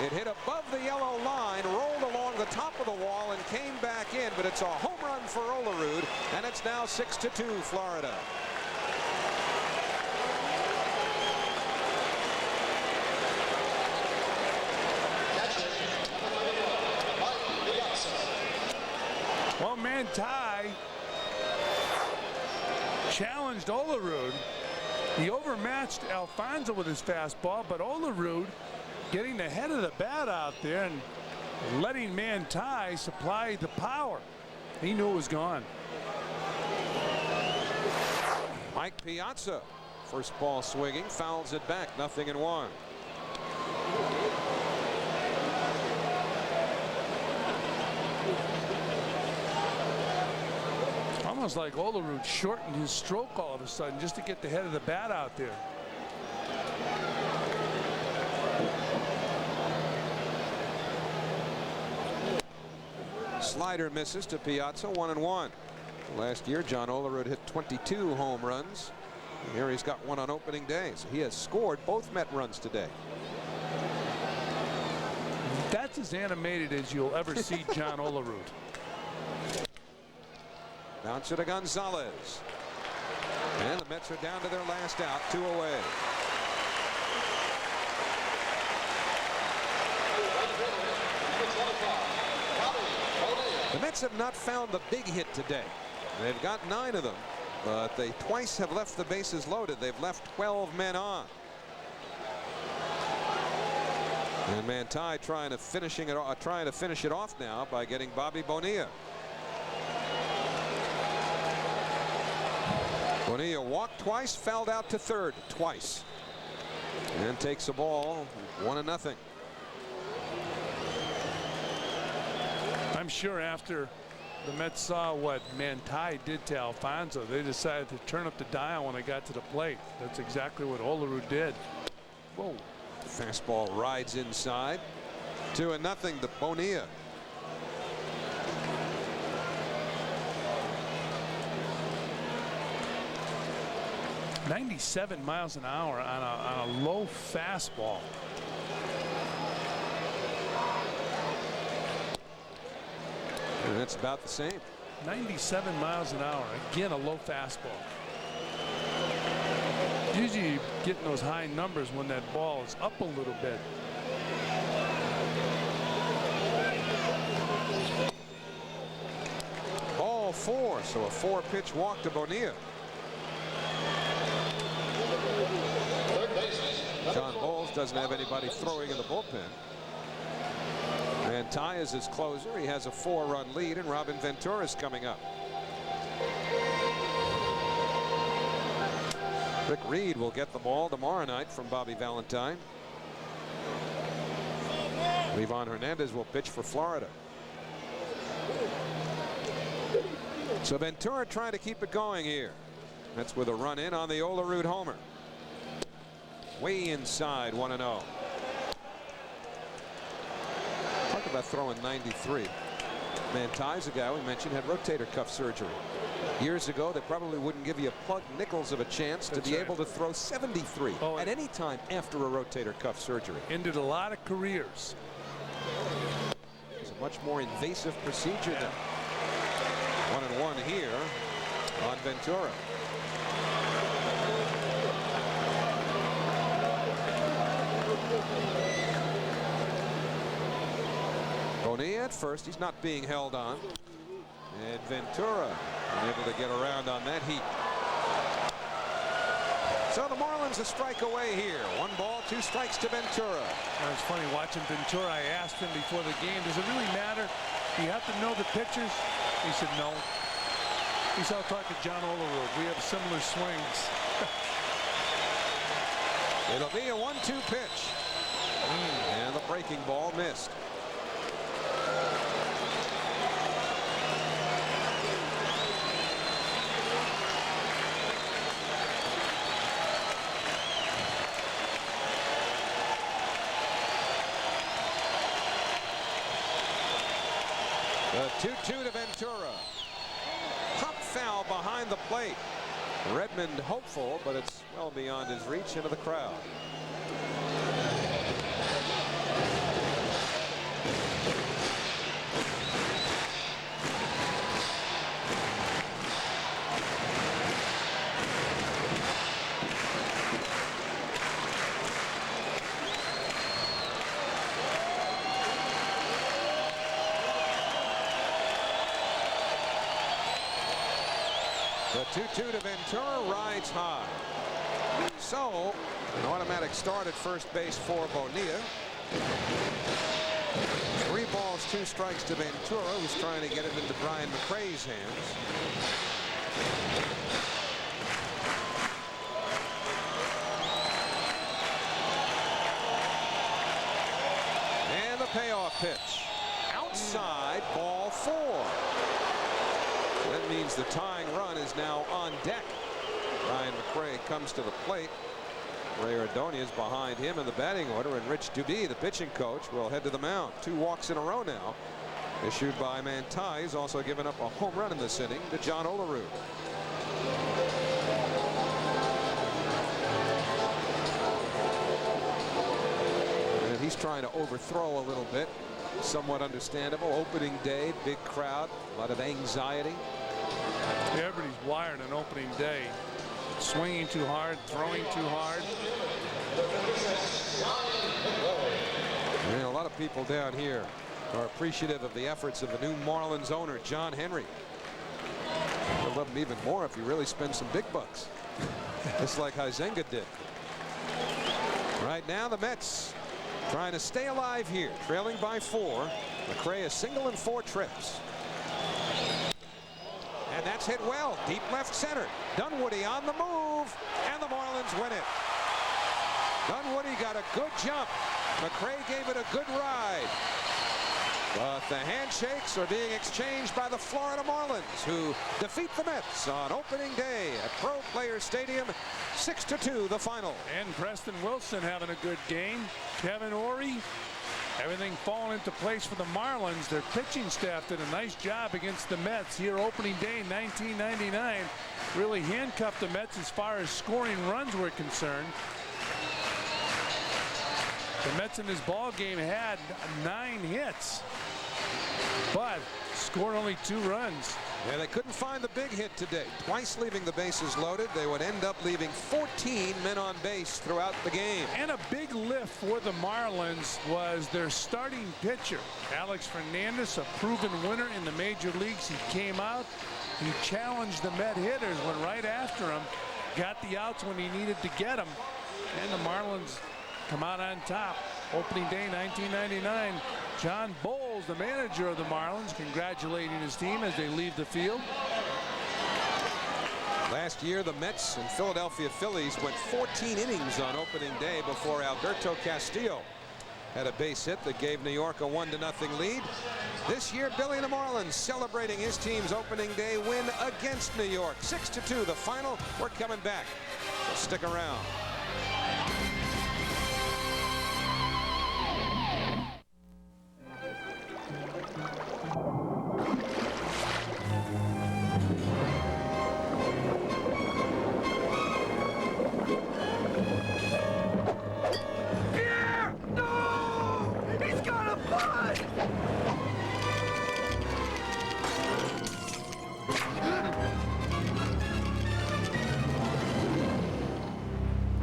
It hit above the yellow line, rolled along the top of the wall, and came back in. But it's a home run for Olerud, and it's now 6-2 Florida. Well, Manti challenged Olerud. He overmatched Alfonso with his fastball, but Olerud getting the head of the bat out there and letting Manti supply the power. He knew it was gone. Mike Piazza, first ball swinging, fouls it back, 0-1. Almost like Olerud shortened his stroke all of a sudden just to get the head of the bat out there. Slider misses to Piazza, 1-1. Last year, John Olerud hit 22 home runs. Here he's got one on opening day. So he has scored both Met runs today. That's as animated as you'll ever see John Olerud. Bounce it to Gonzalez. And the Mets are down to their last out, 2 away. The Mets have not found the big hit today. They've got 9 of them, but they twice have left the bases loaded. They've left 12 men on. And Manti trying to finish it off now by getting Bobby Bonilla. Bonilla walked twice, fouled out to third twice, and takes the ball 1-0. I'm sure after the Mets saw what Manti did to Alfonso, they decided to turn up the dial when they got to the plate. That's exactly what Olerud did. Whoa. Fastball rides inside. 2-0 to Bonilla. .97 miles an hour on a low fastball. And that's about the same. 97 miles an hour. Again, a low fastball. Usually you're getting those high numbers when that ball is up a little bit. Ball 4, so a 4-pitch walk to Bonilla. John Bowles doesn't have anybody throwing in the bullpen. Manti is his closer. He has a 4-run lead, and Robin Ventura is coming up. Rick Reed will get the ball tomorrow night from Bobby Valentine. Livan Hernandez will pitch for Florida. So Ventura trying to keep it going here. That's with a run in on the Olerud homer. Way inside, 1-0. Talk about throwing 93. Manti's a guy we mentioned had rotator cuff surgery. Years ago, they probably wouldn't give you a plug nickels of a chance to be able to throw 73 at any time after a rotator cuff surgery. Ended a lot of careers. It's a much more invasive procedure than 1-1 here on Ventura. Bonilla at first. He's not being held on. And Ventura able to get around on that heat. So the Marlins a strike away here. 1 ball, 2 strikes to Ventura. It was funny watching Ventura. I asked him before the game, does it really matter? Do you have to know the pitchers? He said no. He said, I'll talk to John Olerud. We have similar swings. It'll be a 1-2 pitch. And the breaking ball missed. The 2-2 to Ventura. Pop foul behind the plate. Redmond hopeful, but it's well beyond his reach into the crowd. The 2-2 to Ventura, rides high. So, an automatic start at first base for Bonilla. 3 balls, 2 strikes to Ventura, who's trying to get it into Brian McRae's hands. And the payoff pitch. Outside, ball 4. That means the tying run is now on deck. Brian McRae comes to the plate. Ray Ordonez behind him in the batting order, and Rich Duby, the pitching coach, will head to the mound. 2 walks in a row now, issued by Manti. He's also given up a home run in this inning to John Olerud. And he's trying to overthrow a little bit. Somewhat understandable. Opening day, big crowd, a lot of anxiety. Everybody's wired on opening day. Swinging too hard, throwing too hard. And a lot of people down here are appreciative of the efforts of the new Marlins owner, John Henry. I'd love him even more if he really spends some big bucks, just like Huizenga did. Right now, the Mets trying to stay alive here, trailing by 4. McRae a single and 4 trips. And that's hit well, deep left center. Dunwoody on the move, and the Marlins win it. Dunwoody got a good jump. McRae gave it a good ride. But the handshakes are being exchanged by the Florida Marlins, who defeat the Mets on opening day at Pro Players Stadium. 6-2 the final. And Preston Wilson having a good game. Kevin Orie, everything falling into place for the Marlins. Their pitching staff did a nice job against the Mets here opening day 1999. Really handcuffed the Mets as far as scoring runs were concerned. The Mets in this ball game had 9 hits, but scored only 2 runs. Yeah, they couldn't find the big hit today. Twice leaving the bases loaded. They would end up leaving 14 men on base throughout the game. And a big lift for the Marlins was their starting pitcher, Alex Fernandez, a proven winner in the major leagues. He came out, he challenged the Met hitters, went right after him, got the outs when he needed to get them, and the Marlins come out on top. Opening day 1999. John Bowles, the manager of the Marlins, congratulating his team as they leave the field. Last year, the Mets and Philadelphia Phillies went 14 innings on opening day before Alberto Castillo had a base hit that gave New York a 1-0 lead. This year, Billy and the Marlins celebrating his team's opening day win against New York. 6-2 the final. We're coming back, so stick around.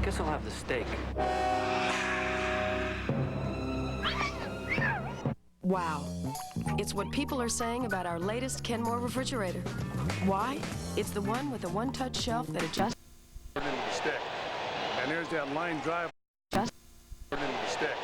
Guess I'll have the steak. Wow. It's what people are saying about our latest Kenmore refrigerator. Why? It's the one with the one-touch shelf that adjusts into the stick. And there's that line drive into the stick.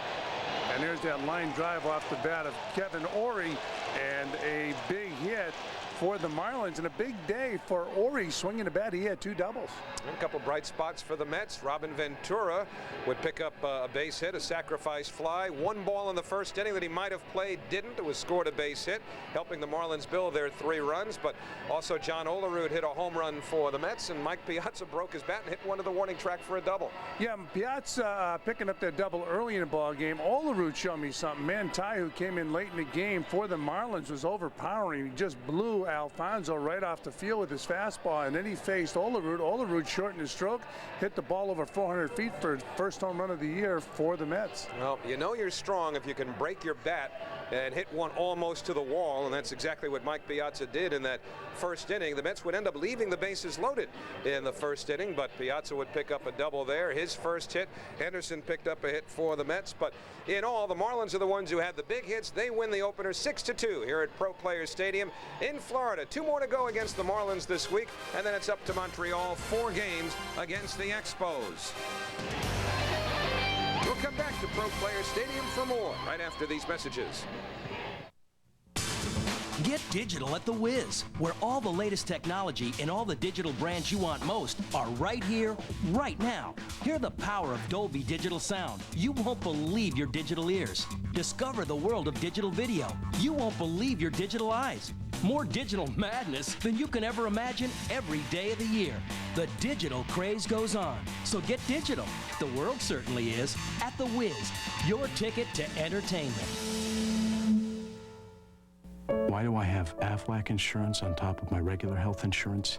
And there's that line drive off the bat of Kevin Orie, and a big hit for the Marlins, and a big day for Orie swinging the bat. He had 2 doubles. And a couple bright spots for the Mets. Robin Ventura would pick up a base hit, a sacrifice fly. 1 ball in the first inning that he might have played, didn't. It was scored a base hit, helping the Marlins build their 3 runs. But also John Olerud hit a home run for the Mets, and Mike Piazza broke his bat and hit one of the warning track for a double. Yeah, Piazza picking up that double early in the ball game. Olerud showed me something. Manti, who came in late in the game for the Marlins, was overpowering. He just blew Alfonso right off the field with his fastball, and then he faced Olerud. Olerud shortened his stroke, hit the ball over 400 feet for his first home run of the year for the Mets. Well, you know you're strong if you can break your bat and hit one almost to the wall, and that's exactly what Mike Piazza did in that first inning. The Mets would end up leaving the bases loaded in the first inning, but Piazza would pick up a double there. His first hit. Henderson picked up a hit for the Mets, but in all, the Marlins are the ones who had the big hits. They win the opener 6-2 here at Pro Players Stadium in Florida. Florida. 2 more to go against the Marlins this week, and then it's up to Montreal. 4 games against the Expos. We'll come back to Pro Player Stadium for more right after these messages. Get digital at The Wiz, where all the latest technology and all the digital brands you want most are right here, right now. Hear the power of Dolby Digital Sound. You won't believe your digital ears. Discover the world of digital video. You won't believe your digital eyes. More digital madness than you can ever imagine every day of the year. The digital craze goes on, so get digital. The world certainly is at The Wiz, your ticket to entertainment. Why do I have Aflac insurance on top of my regular health insurance?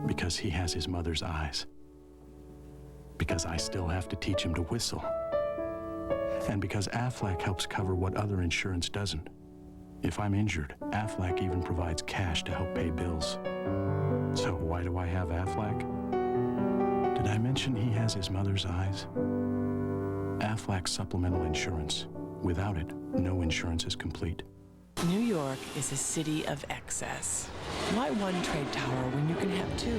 Because he has his mother's eyes. Because I still have to teach him to whistle. And because Aflac helps cover what other insurance doesn't. If I'm injured, Aflac even provides cash to help pay bills. So why do I have Aflac? Did I mention he has his mother's eyes? Aflac supplemental insurance. Without it, no insurance is complete. New York is a city of excess. Why one trade tower when you can have 2?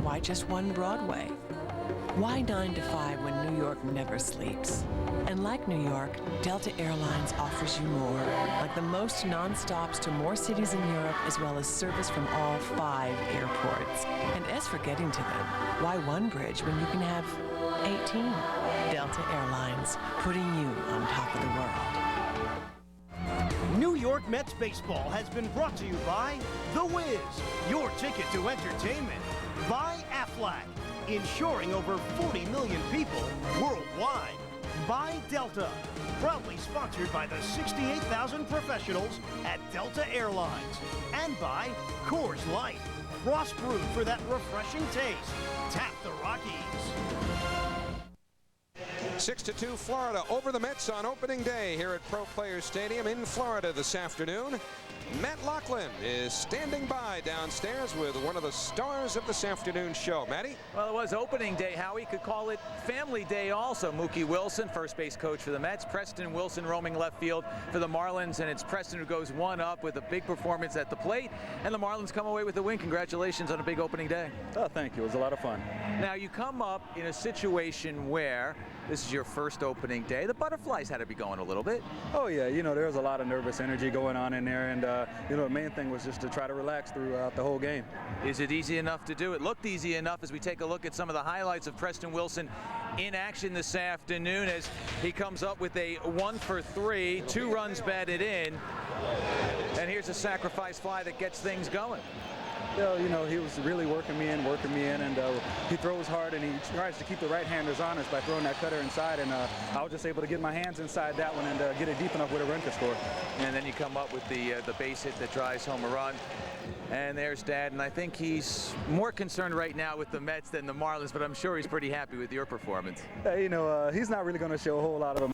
Why just one Broadway? Why 9 to 5 when New York never sleeps? And like New York, Delta Airlines offers you more, like the most non-stops to more cities in Europe, as well as service from all 5 airports. And as for getting to them, why one bridge when you can have 18? Delta Airlines, putting you on top of the world. New York Mets baseball has been brought to you by The Wiz, your ticket to entertainment. By Aflac, insuring over 40 million people worldwide. By Delta, proudly sponsored by the 68,000 professionals at Delta Airlines. And by Coors Light, cross-brewed for that refreshing taste. Tap the Rockies. 6-2 Florida over the Mets on opening day here at Pro Player Stadium in Florida this afternoon. Matt Lachlan is standing by downstairs with one of the stars of this afternoon's show. Matty? Well, it was opening day, Howie. Could call it family day also. Mookie Wilson, first base coach for the Mets. Preston Wilson roaming left field for the Marlins. And it's Preston who goes 1 up with a big performance at the plate. And the Marlins come away with a win. Congratulations on a big opening day. Oh, thank you. It was a lot of fun. Now, you come up in a situation where this is your first opening day. The butterflies had to be going a little bit. Oh, yeah. You know, there was a lot of nervous energy going on in there. And, you know, the main thing was just to try to relax throughout the whole game. Is it easy enough to do? It looked easy enough as we take a look at some of the highlights of Preston Wilson in action this afternoon as he comes up with a 1 for 3, 2 runs batted in. And here's a sacrifice fly that gets things going. Well, you know, he was really working me in, and he throws hard, and he tries to keep the right-handers honest by throwing that cutter inside, and I was just able to get my hands inside that one and get it deep enough where the run could score. And then you come up with the base hit that drives home a run. And there's Dad, and I think he's more concerned right now with the Mets than the Marlins, but I'm sure he's pretty happy with your performance. You know, he's not really going to show a whole lot of them.